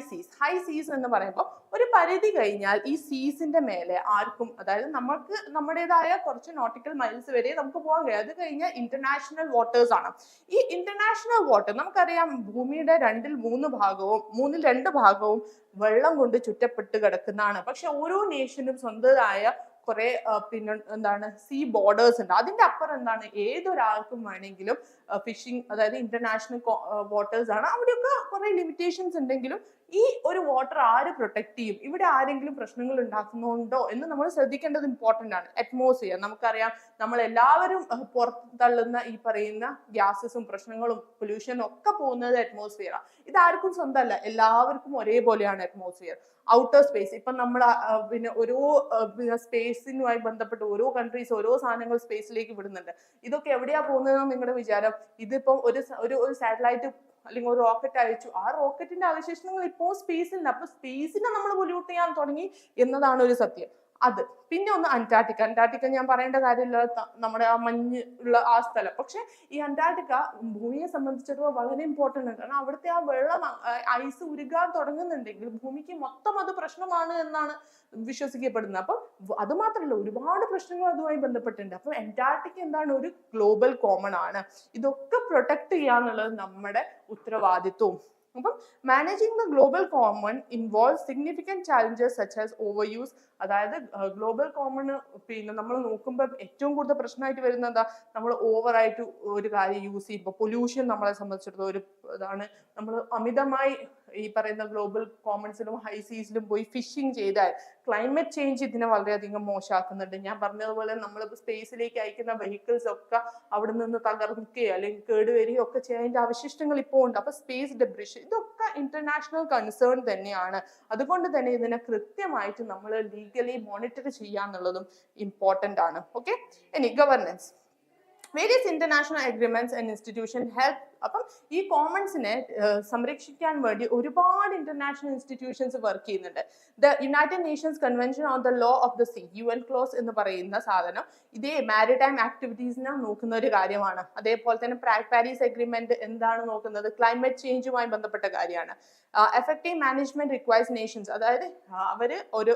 സീസ് എന്ന് പറയുമ്പോൾ ഒരു പരിധി കഴിഞ്ഞാൽ ഈ സീസിന്റെ മേലെ ആർക്കും, അതായത് നമുക്ക് നമ്മുടേതായ കുറച്ച് നോട്ടിക്കൽ മൈൽസ് വരെ നമുക്ക് പോകാൻ കഴിയും. അത് കഴിഞ്ഞാൽ ഇന്റർനാഷണൽ വാട്ടേഴ്സ് ആണ്. ഈ ഇന്റർനാഷണൽ വാട്ടർ നമുക്കറിയാം, ഭൂമിയുടെ മൂന്നിൽ 2 ഭാഗവും വെള്ളം കൊണ്ട് ചുറ്റപ്പെട്ട് കിടക്കുന്നതാണ്. പക്ഷെ ഓരോ നേഷനും സ്വന്തമായ കുറെ പിന്നെ എന്താണ് സീ ബോർഡേഴ്സ് ഉണ്ട്. അതിന്റെ അപ്പുറം എന്താണ്, ഏതൊരാൾക്കും വേണമെങ്കിലും ഫിഷിംഗ്, അതായത് ഇന്റർനാഷണൽ വാട്ടേഴ്സ് ആണ്. അവിടെയൊക്കെ കുറെ ലിമിറ്റേഷൻസ് ഉണ്ടെങ്കിലും ഈ ഒരു വാട്ടർ ആര് പ്രൊട്ടക്ട് ചെയ്യും? ഇവിടെ ആരെങ്കിലും പ്രശ്നങ്ങൾ ഉണ്ടാക്കുന്നുണ്ടോ എന്ന് നമ്മൾ ശ്രദ്ധിക്കേണ്ടത് ഇമ്പോർട്ടന്റ് ആണ്. അറ്റ്മോസ്ഫിയർ നമുക്കറിയാം, നമ്മൾ എല്ലാവരും പുറത്ത് തള്ളുന്ന ഈ പറയുന്ന ഗ്യാസസും പ്രശ്നങ്ങളും പൊല്യൂഷനും ഒക്കെ പോകുന്നത് അറ്റ്മോസ്ഫിയറാണ്. ഇതാർക്കും സ്വന്തമല്ല, എല്ലാവർക്കും ഒരേപോലെയാണ് അറ്റ്മോസ്ഫിയർ. ഔട്ടർ സ്പേസ്, ഇപ്പൊ നമ്മൾ പിന്നെ ഓരോ സ്പേസിനുമായി ബന്ധപ്പെട്ട് ഓരോ കൺട്രീസ് ഓരോ സാധനങ്ങൾ സ്പേസിലേക്ക് വിടുന്നുണ്ട്. ഇതൊക്കെ എവിടെയാ പോകുന്നതെന്ന് നിങ്ങളുടെ വിചാരം? ഇതിപ്പം ഒരു സാറ്റലൈറ്റ് അല്ലെങ്കിൽ ഒരു റോക്കറ്റ് അയച്ചു, ആ റോക്കറ്റിന്റെ അവശേഷങ്ങൾ ഇപ്പോൾ സ്പേസിലുണ്ട്. അപ്പൊ സ്പേസിനെ നമ്മൾ പൊല്യൂട്ട് ചെയ്യാൻ തുടങ്ങി എന്നതാണ് ഒരു സത്യം. അത്. പിന്നെ ഒന്ന് അന്റാർട്ടിക്ക ഞാൻ പറയേണ്ട കാര്യമില്ല, നമ്മുടെ ആ മഞ്ഞ് ഉള്ള ആ സ്ഥലം. പക്ഷെ ഈ അന്റാർട്ടിക്ക ഭൂമിയെ സംബന്ധിച്ചിടത്തോളം വളരെ ഇമ്പോർട്ടൻ്റ് ആണ്. കാരണം അവിടുത്തെ ആ വെള്ളം ഐസ് ഉരുകാൻ തുടങ്ങുന്നുണ്ടെങ്കിൽ ഭൂമിക്ക് മൊത്തം അത് പ്രശ്നമാണ് എന്നാണ് വിശ്വസിക്കപ്പെടുന്നത്. അപ്പൊ അത് മാത്രമല്ല, ഒരുപാട് പ്രശ്നങ്ങൾ അതുമായി ബന്ധപ്പെട്ടുണ്ട്. അപ്പൊ അന്റാർട്ടിക്ക എന്താണ്, ഒരു ഗ്ലോബൽ കോമൺ ആണ്. ഇതൊക്കെ പ്രൊട്ടക്ട് ചെയ്യാന്നുള്ളത് നമ്മുടെ ഉത്തരവാദിത്വവും. അപ്പം managing the global common involve significant challenges such as over use. അതായത് ഗ്ലോബൽ കോമൺ പിന്നെ നമ്മൾ നോക്കുമ്പോൾ ഏറ്റവും കൂടുതൽ പ്രശ്നമായിട്ട് വരുന്നത് എന്താ, നമ്മൾ ഓവറായിട്ട് ഒരു കാര്യം യൂസ് ചെയ്യുമ്പോൾ പൊല്യൂഷൻ നമ്മളെ സംബന്ധിച്ചിടത്തോളം ഒരു ഇതാണ്. നമ്മൾ അമിതമായി ഈ പറയുന്ന ഗ്ലോബൽ കോമൺസിലും ഹൈ സീസിലും പോയി ഫിഷിങ് ചെയ്താൽ ക്ലൈമറ്റ് ചേഞ്ച് ഇതിനെ വളരെയധികം മോശമാക്കുന്നുണ്ട്. ഞാൻ പറഞ്ഞതുപോലെ നമ്മൾ സ്പേസിലേക്ക് അയക്കുന്ന വെഹിക്കിൾസ് ഒക്കെ അവിടെ നിന്ന് തകർക്കുകയോ അല്ലെങ്കിൽ കേടുവരികയോ ഒക്കെ ചെയ്യുന്നതിന്റെ അവശിഷ്ടങ്ങൾ ഇപ്പോൾ ഉണ്ട്. അപ്പൊ സ്പേസ് ഡെബ്രിഷ് ഇതൊക്കെ ഇന്റർനാഷണൽ കൺസേൺ തന്നെയാണ്. അതുകൊണ്ട് തന്നെ ഇതിനെ കൃത്യമായിട്ട് നമ്മൾ ലീഗലി മോണിറ്റർ ചെയ്യാന്നുള്ളതും ഇമ്പോർട്ടൻ്റ് ആണ്. ഓക്കെ, ഇനി governance. Various international agreements and institution help. അപ്പം ഈ കോമൺസിനെ സംരക്ഷിക്കാൻ വേണ്ടി ഒരുപാട് ഇന്റർനാഷണൽ ഇൻസ്റ്റിറ്റ്യൂഷൻസ് വർക്ക് ചെയ്യുന്നുണ്ട്. The United Nations convention on the law of the sea, UN close എന്ന് പറയുന്ന സാധനം ഇതേ മാരിടൈം ആക്ടിവിറ്റീസിനെ നോക്കുന്ന ഒരു കാര്യമാണ്. അതേപോലെ തന്നെ പാരീസ് അഗ്രിമെന്റ് എന്താണ് നോക്കുന്നത്, ക്ലൈമറ്റ് ചേഞ്ചുമായി ബന്ധപ്പെട്ട കാര്യമാണ്. എഫക്റ്റീവ് മാനേജ്മെന്റ് റിക്വയർസ് നേഷൻസ്, അതായത് അവര് ഒരു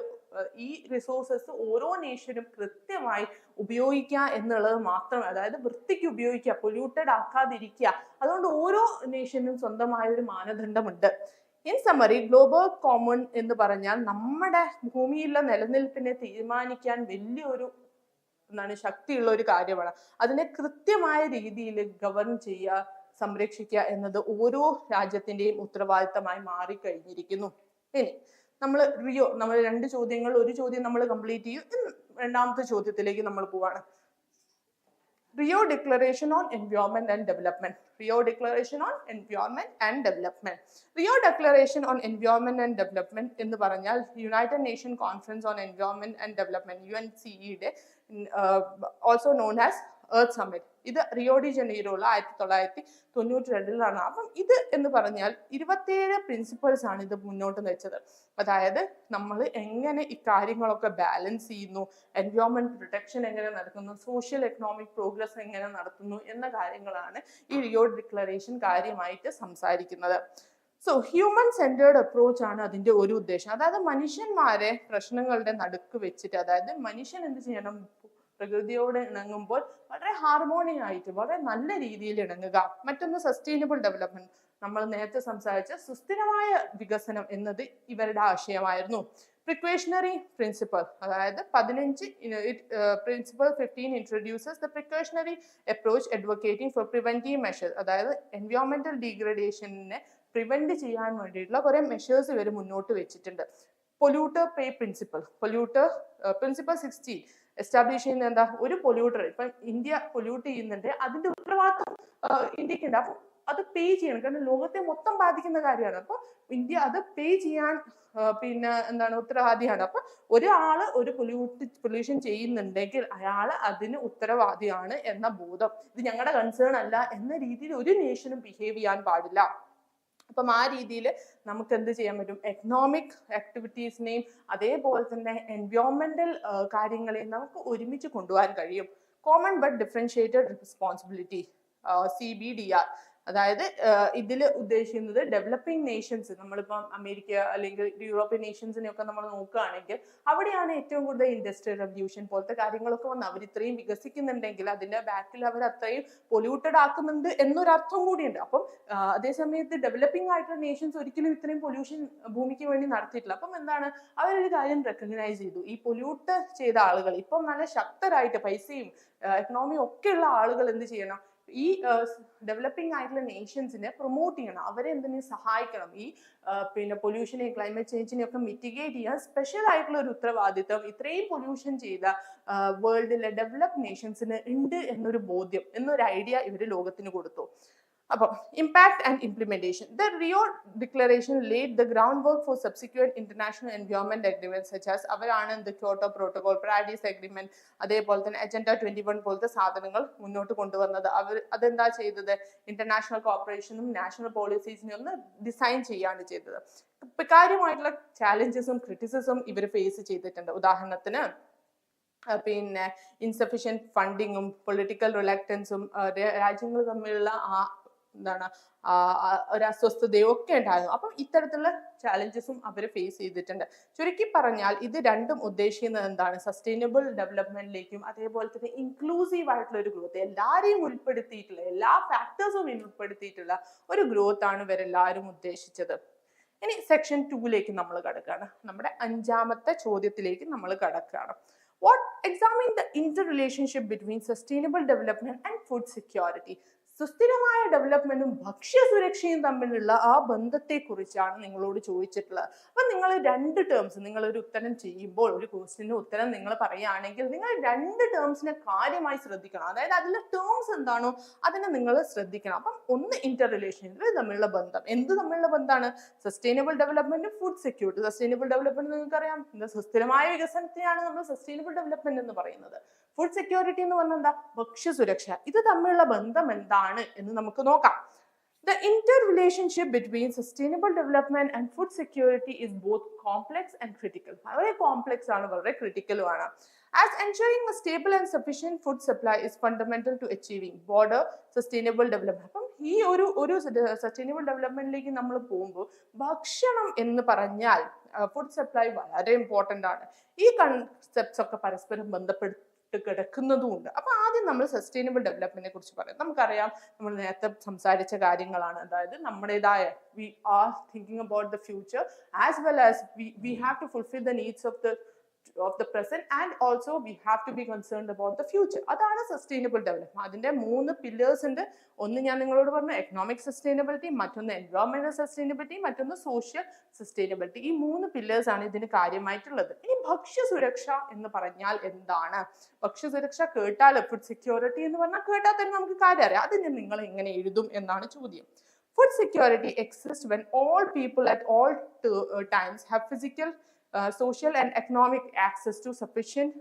ഈ റിസോഴ്സസ് ഓരോ നേഷനും കൃത്യമായി ഉപയോഗിക്കുക എന്നുള്ളത് മാത്രമേ, അതായത് വൃത്തിക്ക് ഉപയോഗിക്കുക, പൊല്യൂട്ടഡ് ആക്കാതിരിക്കുക. അതുകൊണ്ട് ഓരോ നേഷനും സ്വന്തമായ ഒരു മാനദണ്ഡമുണ്ട്. ഇൻ സമ്മറി, ഗ്ലോബൽ കോമൺ എന്ന് പറഞ്ഞാൽ നമ്മുടെ ഭൂമിയിലെ നിലനിൽപ്പിനെ തീരുമാനിക്കാൻ വലിയൊരു ശക്തിയുള്ള ഒരു കാര്യമാണ്. അതിനെ കൃത്യമായ രീതിയിൽ ഗവർൺ ചെയ്യുക, സംരക്ഷിക്കുക എന്നത് ഓരോ രാജ്യത്തിന്റെയും ഉത്തരവാദിത്തമായി മാറിക്കഴിഞ്ഞിരിക്കുന്നു. ഇനി നമ്മൾ രണ്ട് ചോദ്യങ്ങൾ, ഒരു ചോദ്യം നമ്മൾ കംപ്ലീറ്റ് ചെയ്യും. രണ്ടാമത്തെ ചോദ്യത്തിലേക്ക് നമ്മൾ പോവാണ്. Rio Declaration on Environment and Development. Rio Declaration on Environment and Development. Rio Declaration on Environment and Development എന്ന് പറഞ്ഞാൽ United nation conference on environment and development, UNCE, also known as earth summit. ഇത് Rio de ജനീറോയിൽ 1992 അപ്പം ഇത് എന്ന് പറഞ്ഞാൽ 27 principles ആണ് ഇത് മുന്നോട്ട് വെച്ചത്. അതായത് നമ്മൾ എങ്ങനെ ഈ കാര്യങ്ങളൊക്കെ ബാലൻസ് ചെയ്യുന്നു, എൻവയോൺമെന്റ് പ്രൊട്ടക്ഷൻ എങ്ങനെ നടക്കുന്നു, സോഷ്യൽ എക്കണോമിക് പ്രോഗ്രസ് എങ്ങനെ നടത്തുന്നു എന്ന കാര്യങ്ങളാണ് ഈ റിയോ ഡിക്ലറേഷൻ കാര്യമായിട്ട് സംസാരിക്കുന്നത്. സോ ഹ്യൂമൻ സെന്റേർഡ് അപ്രോച്ച് ആണ് അതിന്റെ ഒരു ഉദ്ദേശം. അതായത് മനുഷ്യന്മാരെ പ്രശ്നങ്ങളുടെ നടുക്ക് വെച്ചിട്ട്, അതായത് മനുഷ്യൻ എന്ത് ചെയ്യണം, പ്രകൃതിയോട് ഇണങ്ങുമ്പോൾ വളരെ ഹാർമോണിയായിട്ട് വളരെ നല്ല രീതിയിൽ ഇണങ്ങുക. മറ്റൊന്ന് സസ്റ്റൈനബിൾ ഡെവലപ്മെന്റ്, നമ്മൾ നേരത്തെ സംസാരിച്ച സുസ്ഥിരമായ വികസനം എന്നത് ഇവരുടെ ആശയമായിരുന്നു. പ്രിക്കോഷണറി പ്രിൻസിപ്പൽ, അതായത് 15 introduces the precautionary approach advocating for preventive measures. അതായത് എൻവയോൺമെന്റൽ ഡീഗ്രഡേഷനെ പ്രിവെന്റ് ചെയ്യാൻ വേണ്ടിയിട്ടുള്ള കുറെ മെഷേഴ്സ് ഇവർ മുന്നോട്ട് വെച്ചിട്ടുണ്ട്. പൊല്യൂട്ടർ പേ പ്രിൻസിപ്പൽ, പ്രിൻസിപ്പൽ 16 എസ്റ്റാബ്ലിഷ് ചെയ്യുന്ന എന്താ, ഒരു പൊല്യൂട്ടർ, ഇപ്പൊ ഇന്ത്യ പൊല്യൂട്ട് ചെയ്യുന്നുണ്ട്, അതിന്റെ ഉത്തരവാദിത്വം ഇന്ത്യക്കുണ്ട്. അപ്പൊ അത് പേ ചെയ്യണം, കാരണം ലോകത്തെ മൊത്തം ബാധിക്കുന്ന കാര്യമാണ്. അപ്പൊ ഇന്ത്യ അത് പേ ചെയ്യാൻ ഉത്തരവാദിയാണ്. അപ്പൊ ഒരാള് ഒരു പൊല്യൂഷൻ ചെയ്യുന്നുണ്ടെങ്കിൽ അയാള് അതിന് ഉത്തരവാദിയാണ് എന്ന ബോധം, ഇത് ഞങ്ങളുടെ കൺസേൺ അല്ല എന്ന രീതിയിൽ ഒരു നേഷനും ബിഹേവ് ചെയ്യാൻ പാടില്ല. അപ്പം ആ രീതിയിൽ നമുക്ക് എന്ത് ചെയ്യാൻ പറ്റും, എക്കണോമിക് ആക്ടിവിറ്റീസിനെയും അതേപോലെ തന്നെ എൻവയോൺമെന്റൽ കാര്യങ്ങളെയും നമുക്ക് ഒരുമിച്ച് കൊണ്ടുപോകാൻ കഴിയും. Common but differentiated responsibility, CBDR. അതായത് ഇതിൽ ഉദ്ദേശിക്കുന്നത് ഡെവലപ്പിംഗ് നേഷൻസ്, നമ്മളിപ്പം അമേരിക്ക അല്ലെങ്കിൽ യൂറോപ്യൻ നേഷൻസിനെയൊക്കെ നമ്മൾ നോക്കുകയാണെങ്കിൽ അവിടെയാണ് ഏറ്റവും കൂടുതൽ ഇൻഡസ്ട്രിയൽ റെവല്യൂഷൻ പോലത്തെ കാര്യങ്ങളൊക്കെ വന്ന് അവർ ഇത്രയും വികസിക്കുന്നുണ്ടെങ്കിൽ അതിന്റെ ബാക്കിൽ അവർ അത്രയും പൊല്യൂട്ടഡ് ആക്കുന്നുണ്ട് എന്നൊരർത്ഥം കൂടിയുണ്ട്. അപ്പം അതേസമയത്ത് ഡെവലപ്പിംഗ് ആയിട്ടുള്ള നേഷൻസ് ഒരിക്കലും ഇത്രയും പൊല്യൂഷൻ ഭൂമിക്ക് വേണ്ടി നടത്തിയിട്ടില്ല. അപ്പം എന്താണ്, അവരൊരു കാര്യം റെക്കഗ്നൈസ് ചെയ്തു, ഈ പൊല്യൂട്ട് ചെയ്ത ആളുകൾ ഇപ്പം നല്ല ശക്തരായിട്ട് പൈസയും എക്കണോമിയും ഒക്കെ ഉള്ള ആളുകൾ എന്ത് ചെയ്യണം, ഈ ഡെവലപ്പിംഗ് ആയിട്ടുള്ള നേഷൻസിനെ പ്രൊമോട്ട് ചെയ്യണം, അവരെ എന്തിനു സഹായിക്കണം, ഈ പൊല്യൂഷനെയും ക്ലൈമറ്റ് ചേഞ്ചിനെയും ഒക്കെ മിറ്റിഗേറ്റ് ചെയ്യാൻ സ്പെഷ്യൽ ആയിട്ടുള്ള ഒരു ഉത്തരവാദിത്വം ഇത്രയും പൊല്യൂഷൻ ചെയ്ത വേൾഡിലെ ഡെവലപ്ഡ് നേഷൻസിന് ഉണ്ട് എന്നൊരു ബോധ്യം, എന്നൊരു ഐഡിയ ഇവർ ലോകത്തിന് കൊടുത്തു. അപ്പം impact and implementation. The Rio declaration laid the groundwork for subsequent international environment agreement such as, അവരാണ് the Kyoto protocol, Paris agreement, അതേപോലെ തന്നെ അജണ്ട 21 പോലത്തെ സാധനങ്ങൾ മുന്നോട്ട് കൊണ്ടുവന്നത്. അതെന്താ ചെയ്തത്, ഇന്റർനാഷണൽ കോർപ്പറേഷനും നാഷണൽ പോളിസീസിനും ഒന്ന് ഡിസൈൻ ചെയ്യാണ് ചെയ്തത്. കാര്യമായിട്ടുള്ള ചാലഞ്ചസും ക്രിറ്റിസിസും ഇവർ ഫേസ് ചെയ്തിട്ടുണ്ട്. ഉദാഹരണത്തിന് പിന്നെ ഇൻസഫിഷ്യൻറ്റ് ഫണ്ടിങ്ങും പൊളിറ്റിക്കൽ റിലക്റ്റൻസും രാജ്യങ്ങൾ തമ്മിലുള്ള എന്താണ് ഒരു അസ്വസ്ഥതയും ഒക്കെ ഉണ്ടായിരുന്നു. അപ്പം ഇത്തരത്തിലുള്ള ചാലഞ്ചസും അവർ ഫേസ് ചെയ്തിട്ടുണ്ട്. ചുരുക്കി പറഞ്ഞാൽ ഇത് രണ്ടും ഉദ്ദേശിക്കുന്നത് എന്താണ്? സസ്റ്റൈനബിൾ ഡെവലപ്മെന്റിലേക്കും അതേപോലെ തന്നെ ഇൻക്ലൂസീവ് ആയിട്ടുള്ള ഒരു ഗ്രോത്ത്, എല്ലാവരെയും ഉൾപ്പെടുത്തിയിട്ടുള്ള, എല്ലാ ഫാക്ടേഴ്സും ഉൾപ്പെടുത്തിയിട്ടുള്ള ഒരു ഗ്രോത്ത് ആണ് ഇവരെല്ലാവരും ഉദ്ദേശിച്ചത്. ഇനി സെക്ഷൻ 2ലേക്ക് നമ്മൾ കടക്കുകയാണ്. നമ്മുടെ 5ാമത്തെ ചോദ്യത്തിലേക്ക് നമ്മൾ കടക്കുകയാണ്. What examine the interrelationship between sustainable development and food security? സുസ്ഥിരമായ ഡെവലപ്മെന്റും ഭക്ഷ്യസുരക്ഷയും തമ്മിലുള്ള ആ ബന്ധത്തെ കുറിച്ചാണ് നിങ്ങളോട് ചോദിച്ചിട്ടുള്ളത്. അപ്പൊ നിങ്ങൾ 2 ടേംസ്, നിങ്ങൾ ഒരു ഉത്തരം ചെയ്യുമ്പോൾ, ഒരു ക്വസ്റ്റ്യന് ഉത്തരം നിങ്ങൾ പറയുകയാണെങ്കിൽ നിങ്ങൾ 2 ടേംസിനെ കാര്യമായി ശ്രദ്ധിക്കണം. അതായത് അതിലെ ടേംസ് എന്താണോ അതിനെ നിങ്ങൾ ശ്രദ്ധിക്കണം. അപ്പം ഒന്ന് ഇന്റർ റിലേഷൻ, ഇത് തമ്മിലുള്ള ബന്ധം. എന്ത് തമ്മിലുള്ള ബന്ധമാണ്? Sustainable development, food security. Sustainable development നിങ്ങൾക്കറിയാം, സുസ്ഥിരമായ വികസനത്തെയാണ് നമ്മൾ സസ്റ്റൈനബിൾ ഡെവലപ്മെന്റ് എന്ന് പറയുന്നത്. ഫുഡ് സെക്യൂരിറ്റി എന്ന് പറഞ്ഞാൽ എന്താ? ഭക്ഷ്യസുരക്ഷ. ഇത് തമ്മിലുള്ള ബന്ധം എന്താണ് എന്ന് നമുക്ക് നോക്കാം. The interrelationship between sustainable development and food security is both complex and critical. വളരെ കോംപ്ലക്സ് ആണ്, വളരെ ക്രിട്ടിക്കലും ആണ്. As ensuring a stable and sufficient food supply is fundamental to achieving broader sustainable development. അപ്പം ഈ ഒരു സസ്റ്റൈനബിൾ ഡെവലപ്മെന്റിലേക്ക് നമ്മൾ പോകുമ്പോൾ ഭക്ഷണം എന്ന് പറഞ്ഞാൽ ഫുഡ് സപ്ലൈ വളരെ ഇമ്പോർട്ടൻ്റ് ആണ്. ഈ കൺസെപ്റ്റ്സ് ഒക്കെ പരസ്പരം ബന്ധപ്പെട്ട് കിടക്കുന്നതുമുണ്ട്. അപ്പൊ ആദ്യം നമ്മൾ സസ്റ്റൈനബിൾ ഡെവലപ്മെന്റിനെ കുറിച്ച് പറയാം. നമുക്കറിയാം, നമ്മൾ നേരത്തെ സംസാരിച്ച കാര്യങ്ങളാണ്. അതായത് നമ്മുടേതായ we are thinking about the future as well as we have to fulfil the needs of the present and also we have to be concerned about the future. അതാണ് സസ്റ്റൈനബിൾ ഡെവലപ്മെന്റ്. അതിന്റെ 3 പില്ലേഴ്സ് ഉണ്ട്. ഒന്ന് ഞാൻ നിങ്ങളോട് പറഞ്ഞു, economic sustainability, മറ്റൊന്ന് എൻവയോൺമെന്റൽ sustainability, മറ്റൊന്ന് social sustainability. ഈ 3 പില്ലേഴ്സ് ആണ് ഇതിന് കാര്യമായിട്ടുള്ളത്. ഇനി ഭക്ഷ്യസുരക്ഷ എന്ന് പറഞ്ഞാൽ എന്താണ്? ഭക്ഷ്യസുരക്ഷ കേട്ടാൽ, ഫുഡ് സെക്യൂരിറ്റി എന്ന് പറഞ്ഞാൽ കേട്ടാൽ തന്നെ നമുക്ക് കാര്യം അറിയാം. അതിന് നിങ്ങൾ എങ്ങനെ എഴുതും എന്നാണ് ചോദ്യം. Food security exists when all people at all times have physical, social and economic access to sufficient,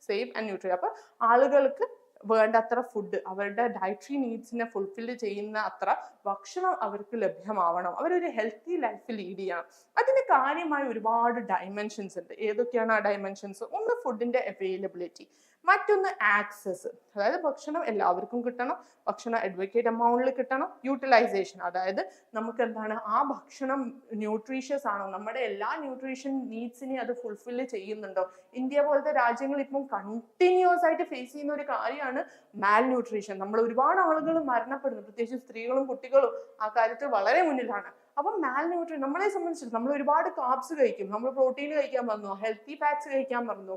safe and nutritious. അപ്പോൾ ആളുകൾക്ക് വേണ്ടത്ര ഫുഡ്, അവരുടെ ഡയറ്ററി നീഡ്സിനെ ഫുൾഫിൽ ചെയ്യുന്ന അത്ര ഭക്ഷണം അവർക്ക് ലഭ്യമാവണം. അവരൊരു ഹെൽത്തി ലൈഫ് ലീഡ് ചെയ്യണം. അതിന് കാര്യമായ ഒരുപാട് ഡയമെൻഷൻസ് ഉണ്ട്. ഏതൊക്കെയാണ് ആ ഡയമെൻഷൻസ്? ഒന്ന് ഫുഡിന്റെ അവൈലബിലിറ്റി, മറ്റൊന്ന് ആക്സസ്, അതായത് ഭക്ഷണം എല്ലാവർക്കും കിട്ടണം, ഭക്ഷണം അഡ്വക്കേറ്റ് എമൗണ്ടിൽ കിട്ടണം. യൂട്ടിലൈസേഷൻ, അതായത് നമുക്ക് എന്താണ് ആ ഭക്ഷണം ന്യൂട്രീഷ്യസ് ആണോ, നമ്മുടെ എല്ലാ ന്യൂട്രീഷൻ നീഡ്സിനെ അത് ഫുൾഫിൽ ചെയ്യുന്നുണ്ടോ. ഇന്ത്യ പോലത്തെ രാജ്യങ്ങൾ ഇപ്പം കണ്ടിന്യൂസ് ആയിട്ട് ഫേസ് ചെയ്യുന്ന ഒരു കാര്യമാണ് മാൽ ന്യൂട്രീഷൻ. നമ്മൾ ഒരുപാട് ആളുകൾ മരണപ്പെടുന്നു, പ്രത്യേകിച്ച് സ്ത്രീകളും കുട്ടികളും ആ കാര്യത്തിൽ വളരെ മുന്നിലാണ്. അപ്പം മാൽ ന്യൂട്രീഷൻ നമ്മളെ സംബന്ധിച്ച് നമ്മൾ ഒരുപാട് കാർബ്സ് കഴിക്കും, നമ്മൾ പ്രോട്ടീൻ കഴിക്കാൻ പറഞ്ഞു, ഹെൽത്തി ഫാറ്റ്സ് കഴിക്കാൻ പറഞ്ഞു,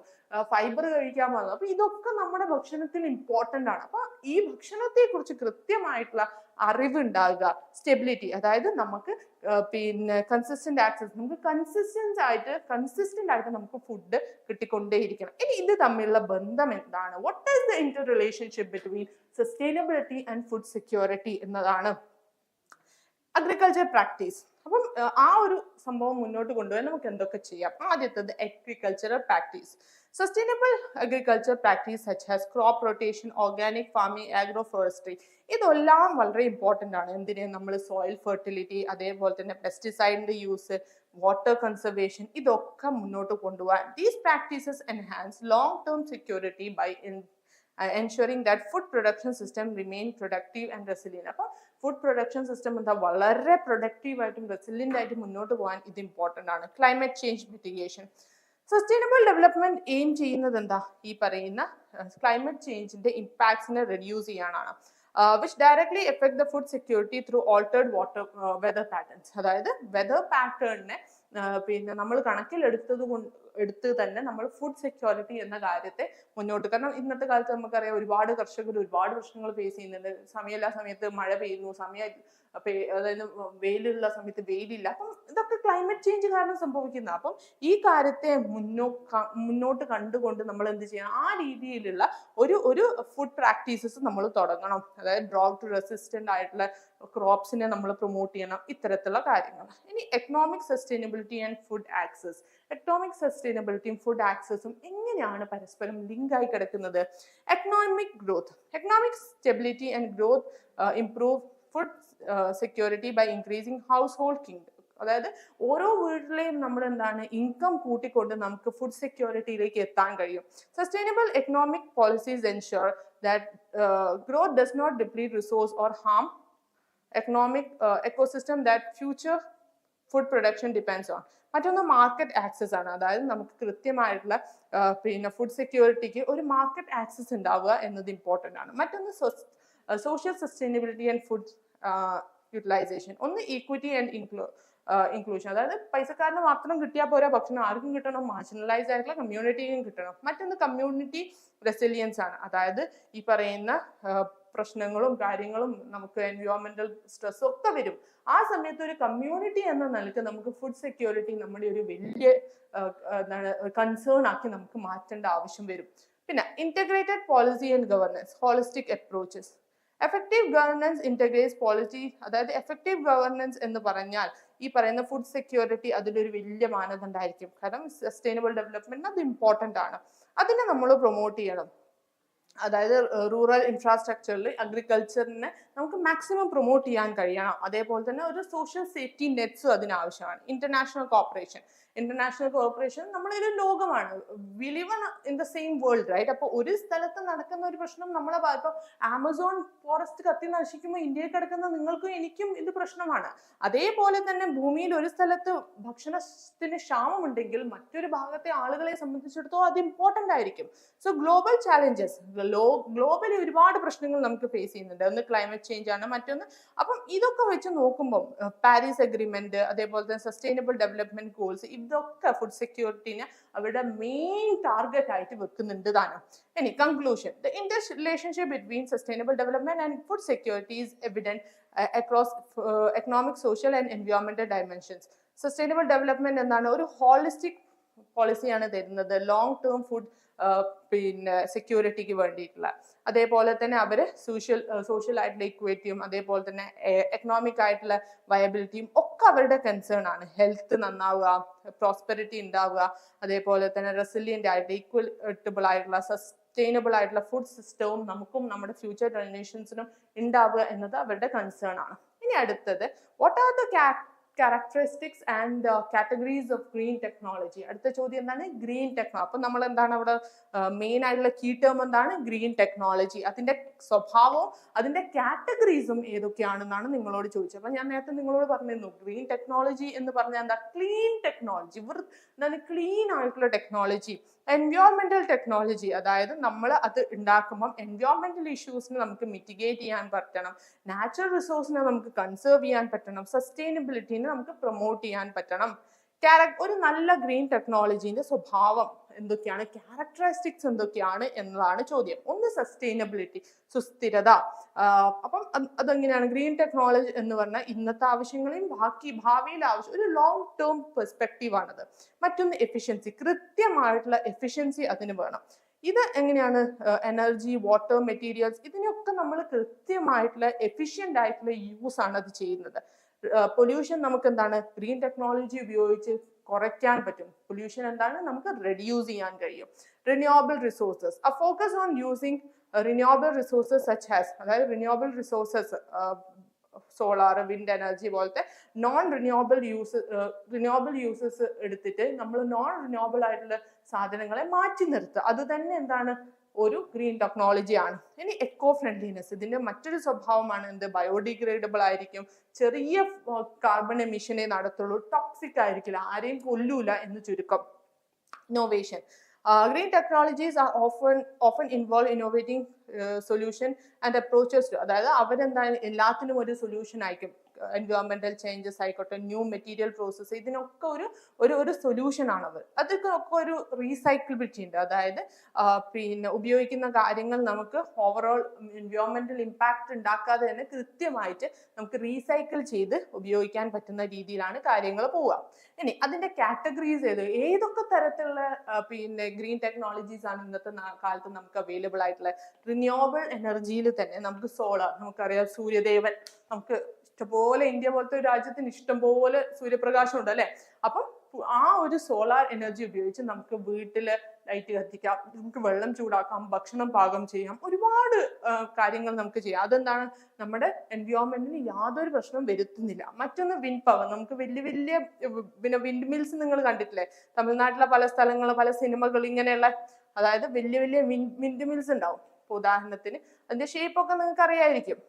ഫൈബർ കഴിക്കാൻ പറഞ്ഞു. അപ്പൊ ഇതൊക്കെ നമ്മുടെ ഭക്ഷണത്തിൽ ഇമ്പോർട്ടൻ്റ് ആണ്. അപ്പൊ ഈ ഭക്ഷണത്തെ കുറിച്ച് കൃത്യമായിട്ടുള്ള അറിവ് ഉണ്ടാകുക. സ്റ്റെബിലിറ്റി, അതായത് നമുക്ക് പിന്നെ കൺസിസ്റ്റന്റ് ആക്സസ്, നമുക്ക് കൺസിസ്റ്റന്റ് ആയിട്ട് നമുക്ക് ഫുഡ് കിട്ടിക്കൊണ്ടേയിരിക്കണം. ഇനി ഇത് തമ്മിലുള്ള ബന്ധം എന്താണ്? What is the Inter relationship between sustainability and food security എന്നതാണ് അഗ്രികൾച്ചർ പ്രാക്ടീസ്. അപ്പം ആ ഒരു സംഭവം മുന്നോട്ട് കൊണ്ടുപോകാൻ നമുക്ക് എന്തൊക്കെ ചെയ്യാം? ആദ്യത്തേത് agricultural practice. Sustainable agriculture practice such as crop rotation, organic farming, agro forestry, ഇതെല്ലാം വളരെ ഇമ്പോർട്ടൻ്റ് ആണ്. എന്തിന്? നമ്മൾ സോയിൽ ഫെർട്ടിലിറ്റി, അതേപോലെ തന്നെ പെസ്റ്റിസൈഡിന്റെ യൂസ്, വാട്ടർ കൺസർവേഷൻ, ഇതൊക്കെ മുന്നോട്ട് കൊണ്ടുപോകാൻ. These practices enhance long term security by ensuring that food production system remain productive and resilient. അപ്പോൾ ഫുഡ് പ്രൊഡക്ഷൻ സിസ്റ്റം എന്താ വളരെ പ്രൊഡക്റ്റീവ് ആയിട്ടും റെസിലിയന്റ് ആയിട്ടും മുന്നോട്ട് പോകാൻ ഇത് ഇമ്പോർട്ടൻ്റ് ആണ്. Climate change mitigation, sustainable development aim ചെയ്യുന്നത് എന്താ? ഈ പറയുന്ന ക്ലൈമറ്റ് ചേഞ്ചിന്റെ ഇമ്പാക്ട്സിനെ റെഡ്യൂസ് ചെയ്യാനാണ്. which directly affect the food security through altered weather patterns. അതായത് വെതർ പാറ്റേണിനെ പിന്നെ നമ്മൾ എടുത്ത് തന്നെ നമ്മൾ ഫുഡ് സെക്യൂരിറ്റി എന്ന കാര്യത്തെ മുന്നോട്ട്. കാരണം ഇന്നത്തെ കാലത്ത് നമുക്കറിയാം ഒരുപാട് കർഷകർ ഒരുപാട് പ്രശ്നങ്ങൾ ഫേസ് ചെയ്യുന്നുണ്ട്. സമയമില്ല സമയത്ത് മഴ പെയ്യുന്നു, അതായത് വെയിലുള്ള സമയത്ത് വെയിലില്ല. അപ്പം ഇതൊക്കെ ക്ലൈമറ്റ് ചേഞ്ച് കാരണം സംഭവിക്കുന്ന. അപ്പം ഈ കാര്യത്തെ മുന്നോട്ട് കണ്ടുകൊണ്ട് നമ്മൾ എന്ത് ചെയ്യണം? ആ രീതിയിലുള്ള ഒരു ഫുഡ് പ്രാക്ടീസസ് നമ്മൾ തുടങ്ങണം. അതായത് ഡ്രോട്ട് റെസിസ്റ്റന്റ് ആയിട്ടുള്ള ക്രോപ്സിനെ നമ്മൾ പ്രൊമോട്ട് ചെയ്യണം, ഇത്തരത്തിലുള്ള കാര്യങ്ങൾ. ഇനി economic sustainability and food access. Economic സസ്റ്റൈനബിലിറ്റിയും ഫുഡ് ആക്സസും എങ്ങനെയാണ് പരസ്പരം ലിങ്ക് ആയി കിടക്കുന്നത്? Economic growth, economic stability and growth improve food security by increasing household അതായത് ഓരോ വീട്ടിലെയും നമ്മൾ എന്താണ് ഇൻകം കൂട്ടിക്കൊണ്ട് നമുക്ക് ഫുഡ് സെക്യൂരിറ്റിയിലേക്ക് എത്താൻ കഴിയും. Sustainable economic policies ensure that growth does not deplete resource or harm economic ecosystem that future food production depends on. മറ്റൊന്ന് market access ആണ്. അതായത് നമുക്ക് കൃത്യമായിട്ടുള്ള പിന്നെ ഫുഡ് സെക്യൂരിറ്റിക്ക് ഒരു മാർക്കറ്റ് ആക്സസ് ഉണ്ടാവുക എന്നത് ഇമ്പോർട്ടൻ്റ് ആണ്. മറ്റൊന്ന് social sustainability and food utilisation. ഒന്ന് ഈക്വിറ്റി ആൻഡ് ഇൻക്ലൂഷൻ. അതായത് പൈസക്കാരന് മാത്രം കിട്ടിയാൽ പോരാ, ഭക്ഷണം ആർക്കും കിട്ടണം, മാർജിനലൈസ് ആയിട്ടുള്ള കമ്മ്യൂണിറ്റിയും കിട്ടണം. മറ്റൊന്ന് കമ്മ്യൂണിറ്റി റെസിലിയൻസ് ആണ്. അതായത് ഈ പറയുന്ന പ്രശ്നങ്ങളും കാര്യങ്ങളും നമുക്ക് എൻവയോൺമെന്റൽ സ്ട്രെസ്സും ഒക്കെ വരും. ആ സമയത്ത് ഒരു കമ്മ്യൂണിറ്റി എന്ന നിലയ്ക്ക് നമുക്ക് ഫുഡ് സെക്യൂരിറ്റി നമ്മുടെ ഒരു വലിയ എന്താണ് കൺസേൺ ആക്കി നമുക്ക് മാറ്റേണ്ട ആവശ്യം വരും. പിന്നെ integrated policy and governance, holistic approaches. Effective governance integrates policy. അതായത് എഫക്റ്റീവ് ഗവർണൻസ് എന്ന് പറഞ്ഞാൽ ഈ പറയുന്ന ഫുഡ് സെക്യൂരിറ്റി അതിലൊരു വലിയ മാനദണ്ഡമായിരിക്കും. കാരണം സസ്റ്റൈനബിൾ ഡെവലപ്മെന്റ് അത് ഇമ്പോർട്ടൻ്റ് ആണ്. അതിനെ നമ്മൾ പ്രൊമോട്ട് ചെയ്യണം. അതായത് റൂറൽ ഇൻഫ്രാസ്ട്രക്ചറിൽ അഗ്രികൾച്ചറിനെ നമുക്ക് മാക്സിമം പ്രൊമോട്ട് ചെയ്യാൻ കഴിയണം. അതേപോലെ തന്നെ ഒരു സോഷ്യൽ സേഫ്റ്റി നെറ്റ്സും അതിനാവശ്യമാണ്. ഇന്റർനാഷണൽ കോർപ്പറേഷൻ നമ്മളൊരു ലോകമാണ്. We live in the same world, right? അപ്പോൾ ഒരു സ്ഥലത്ത് നടക്കുന്ന ഒരു പ്രശ്നം നമ്മളെ ഇപ്പൊ ആമസോൺ ഫോറസ്റ്റ് കത്തി നശിക്കുമ്പോൾ ഇന്ത്യയിൽ കിടക്കുന്ന നിങ്ങൾക്കും എനിക്കും ഇത് പ്രശ്നമാണ്. അതേപോലെ തന്നെ ഭൂമിയിൽ ഒരു സ്ഥലത്ത് ഭക്ഷണത്തിന് ക്ഷാമമുണ്ടെങ്കിൽ മറ്റൊരു ഭാഗത്തെ ആളുകളെ സംബന്ധിച്ചിടത്തോളം അത് ഇമ്പോർട്ടൻ്റ് ആയിരിക്കും. സോ ഗ്ലോബൽ ചാലഞ്ചസ്, ഗ്ലോബലി ഒരുപാട് പ്രശ്നങ്ങൾ നമുക്ക് ഫേസ് ചെയ്യുന്നുണ്ട്. ഒന്ന് ക്ലൈമറ്റ് ചേഞ്ച് ആണ്, മറ്റൊന്ന്. അപ്പം ഇതൊക്കെ വെച്ച് നോക്കുമ്പോൾ പാരീസ് അഗ്രിമെന്റ്, അതേപോലെ തന്നെ സസ്റ്റൈനബിൾ ഡെവലപ്മെന്റ് ഗോൾസ്, ഇതൊക്കെ ഫുഡ് സെക്യൂരിറ്റിനെ അവരുടെ മെയിൻ ടാർഗറ്റ് ആയിട്ട് വെക്കുന്നുണ്ട് താനും. ഇനി conclusion. The interrelationship between sustainable development and food security is evident across economic, social and എൻവയോൺമെന്റൽ ഡയമെൻഷൻസ്. സസ്റ്റൈനബിൾ ഡെവലപ്മെന്റ് എന്താണ്? ഒരു ഹോളിസ്റ്റിക് പോളിസിയാണ് തരുന്നത് ലോങ് ടേം ഫുഡ് പിന്നെ സെക്യൂരിറ്റിക്ക് വേണ്ടിയിട്ടുള്ള. അതേപോലെ തന്നെ അവര് സോഷ്യൽ ആയിട്ടുള്ള ഇക്വേറ്റിയും അതേപോലെ തന്നെ എക്കണോമിക് ആയിട്ടുള്ള വയബിലിറ്റിയും ഒക്കെ അവരുടെ കൺസേൺ ആണ്. ഹെൽത്ത് നന്നാവുക, പ്രോസ്പെരിറ്റി ഉണ്ടാവുക, അതേപോലെ തന്നെ റെസിലിയന്റ് ആയിട്ട് ഈക്വറ്റബിൾ ആയിട്ടുള്ള സസ്റ്റൈനബിൾ ആയിട്ടുള്ള ഫുഡ് സിസ്റ്റവും നമുക്കും നമ്മുടെ ഫ്യൂച്ചർ ജനറേഷൻസിനും ഉണ്ടാവുക എന്നത് അവരുടെ കൺസേൺ ആണ്. ഇനി അടുത്തത്, what are the characteristics and categories of green technology. അടുത്ത ചോദ്യം എന്താണ്? Green technology. അപ്പൊ നമ്മൾ എന്താണ് അവിടെ മെയിൻ ആയിട്ടുള്ള കീ ടേം എന്താണ്? Green technology. അതിന്റെ സ്വഭാവവും അതിന്റെ കാറ്റഗറീസും ഏതൊക്കെയാണെന്നാണ് നിങ്ങളോട് ചോദിച്ചത്. അപ്പൊ ഞാൻ നേരത്തെ നിങ്ങളോട് പറഞ്ഞിരുന്നു, ഗ്രീൻ ടെക്നോളജി എന്ന് പറഞ്ഞാൽ എന്താ? ക്ലീൻ ടെക്നോളജി, എന്താണ്? ക്ലീൻ ആയിട്ടുള്ള ടെക്നോളജി. എൻവയോൺമെന്റൽ ടെക്നോളജി, അതായത് നമ്മൾ അത് ഉണ്ടാക്കുമ്പോൾ എൻവയോൺമെന്റൽ ഇഷ്യൂസിനെ നമുക്ക് മിറ്റിഗേറ്റ് ചെയ്യാൻ പറ്റണം, നാച്ചുറൽ റിസോഴ്സിനെ നമുക്ക് കൺസേർവ് ചെയ്യാൻ പറ്റണം, സസ്റ്റൈനബിലിറ്റിനെ നമുക്ക് പ്രൊമോട്ട് ചെയ്യാൻ പറ്റണം. ഒരു നല്ല ഗ്രീൻ ടെക്നോളജിന്റെ സ്വഭാവം എന്തൊക്കെയാണ്, ക്യാരക്ടറിസ്റ്റിക്സ് എന്തൊക്കെയാണ് എന്നതാണ് ചോദ്യം. ഒന്ന് സസ്റ്റൈനബിലിറ്റി, സുസ്ഥിരത. അപ്പം അതെങ്ങനെയാണ്? ഗ്രീൻ ടെക്നോളജി എന്ന് പറഞ്ഞാൽ ഇന്നത്തെ ആവശ്യങ്ങളെയും ഭാവിയിലെ ആവശ്യം, ഒരു ലോങ് ടേം പെർസ്പെക്റ്റീവ് ആണത്. മറ്റൊന്ന് എഫിഷ്യൻസി, കൃത്യമായിട്ടുള്ള എഫിഷ്യൻസി അതിന് വേണം. ഇത് എങ്ങനെയാണ്? എനർജി, വാട്ടർ, മെറ്റീരിയൽസ്, ഇതിനൊക്കെ നമ്മൾ കൃത്യമായിട്ടുള്ള എഫിഷ്യന്റ് ആയിട്ടുള്ള യൂസ് ആണ് അത് ചെയ്യുന്നത്. പൊല്യൂഷൻ നമുക്ക് എന്താണ്? ഗ്രീൻ ടെക്നോളജി ഉപയോഗിച്ച് കുറയ്ക്കാൻ പറ്റും. പൊല്യൂഷൻ എന്താണ്? നമുക്ക് റെഡ്യൂസ് ചെയ്യാൻ കഴിയും. Renewable resources, a focus on using renewable resources such as, അതായത് renewable resources, solar, wind energy പോലത്തെ റിന്യൂവബിൾ യൂസസ് എടുത്തിട്ട് നമ്മൾ നോൺ റിന്യൂവബിൾ ആയിട്ടുള്ള സാധനങ്ങളെ മാറ്റി നിർത്തുക. അത് തന്നെ എന്താണ്? ഒരു ഗ്രീൻ ടെക്നോളജി ആണ്. ഇനി എക്കോ ഫ്രണ്ട്ലിനെസ്, ഇതിന്റെ മറ്റൊരു സ്വഭാവമാണ് എന്ത്? ബയോഡിഗ്രേഡബിൾ ആയിരിക്കും, ചെറിയ കാർബൺ എമിഷനെ നടത്തുള്ളൂ, ടോക്സിക് ആയിരിക്കില്ല, ആരെയും കൊല്ലൂല എന്ന് ചുരുക്കം. Innovation, green technologies are often involved innovating solution and approaches to, അതായത് അവരെന്താണ് എല്ലാത്തിനും ഒരു സൊല്യൂഷൻ ആയിരിക്കും. എൻവയോൺമെന്റൽ ചേഞ്ചസ് ആയിക്കോട്ടെ, ന്യൂ മെറ്റീരിയൽ പ്രോസസ്സ്, ഇതിനൊക്കെ ഒരു സൊല്യൂഷൻ ആണ് അവർ. അതൊക്കെ ഒരു റീസൈക്കിൾബിലിറ്റി ഉണ്ട്. അതായത് പിന്നെ ഉപയോഗിക്കുന്ന കാര്യങ്ങൾ നമുക്ക് ഓവറോൾ എൻവയോൺമെന്റൽ ഇമ്പാക്ട് ഉണ്ടാക്കാതെ തന്നെ കൃത്യമായിട്ട് നമുക്ക് റീസൈക്കിൾ ചെയ്ത് ഉപയോഗിക്കാൻ പറ്റുന്ന രീതിയിലാണ് കാര്യങ്ങൾ പോവുക. ഇനി അതിന്റെ കാറ്റഗറീസ് ഏതൊക്കെ തരത്തിലുള്ള പിന്നെ ഗ്രീൻ ടെക്നോളജീസ് ആണ് ഇന്നത്തെ കാലത്ത് നമുക്ക് അവൈലബിൾ ആയിട്ടുള്ള? റിന്യൂവബിൾ എനർജിയിൽ തന്നെ നമുക്ക് സോളാർ, നമുക്കറിയാം സൂര്യദേവൻ, നമുക്ക് ഇഷ്ടംപോലെ ഇന്ത്യ പോലത്തെ ഒരു രാജ്യത്തിന് ഇഷ്ടംപോലെ സൂര്യപ്രകാശം ഉണ്ട് അല്ലെ. അപ്പം ആ ഒരു സോളാർ എനർജി ഉപയോഗിച്ച് നമുക്ക് വീട്ടില് ലൈറ്റ് കത്തിക്കാം, നമുക്ക് വെള്ളം ചൂടാക്കാം, ഭക്ഷണം പാകം ചെയ്യാം, ഒരുപാട് കാര്യങ്ങൾ നമുക്ക് ചെയ്യാം. അതെന്താണ്, നമ്മുടെ എൻവയോൺമെന്റിന് യാതൊരു പ്രശ്നവും വരുത്തുന്നില്ല. മറ്റൊന്ന് വിൻഡ് പവർ. നമുക്ക് വലിയ വലിയ പിന്നെ വിൻഡ് മിൽസ് നിങ്ങൾ കണ്ടിട്ടില്ലേ, തമിഴ്നാട്ടിലെ പല സ്ഥലങ്ങൾ, പല സിനിമകൾ ഇങ്ങനെയുള്ള, അതായത് വലിയ വലിയ വിൻഡ് മിൽസ് ഉണ്ടാവും. ഇപ്പൊ ഉദാഹരണത്തിന് അതിന്റെ ഷേപ്പ് ഒക്കെ നിങ്ങൾക്ക് അറിയായിരിക്കും.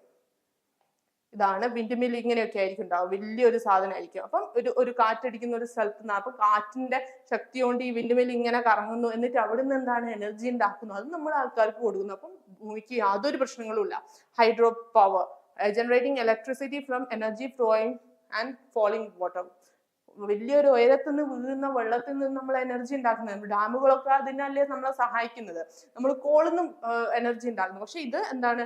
ഇതാണ് വിൻഡ് മിൽ, ഇങ്ങനെയൊക്കെ ആയിരിക്കും ഉണ്ടാവും, വലിയൊരു സാധനമായിരിക്കും. അപ്പം ഒരു കാറ്റടിക്കുന്ന ഒരു സ്ഥലത്ത് നിന്ന്, അപ്പൊ കാറ്റിന്റെ ശക്തി കൊണ്ട് ഈ വിൻഡ് മിൽ ഇങ്ങനെ കറങ്ങുന്നു, എന്നിട്ട് അവിടെ നിന്ന് എന്താണ് എനർജി ഉണ്ടാക്കുന്നു, അത് നമ്മൾ ആൾക്കാർക്ക് കൊടുക്കുന്നു. അപ്പം ഭൂമിക്ക് യാതൊരു പ്രശ്നങ്ങളും ഇല്ല. Hydro power, generating electricity from energy flowing and falling water. വലിയൊരു ഉയരത്തിൽ നിന്ന് വീഴുന്ന വെള്ളത്തിൽ നിന്ന് നമ്മൾ എനർജി ഉണ്ടാക്കുന്നത്. ഡാമുകളൊക്കെ അതിനല്ലേ നമ്മളെ സഹായിക്കുന്നത്. നമ്മൾ കോളിൽ നിന്നും എനർജി ഉണ്ടാക്കുന്നു. പക്ഷെ ഇത് എന്താണ്,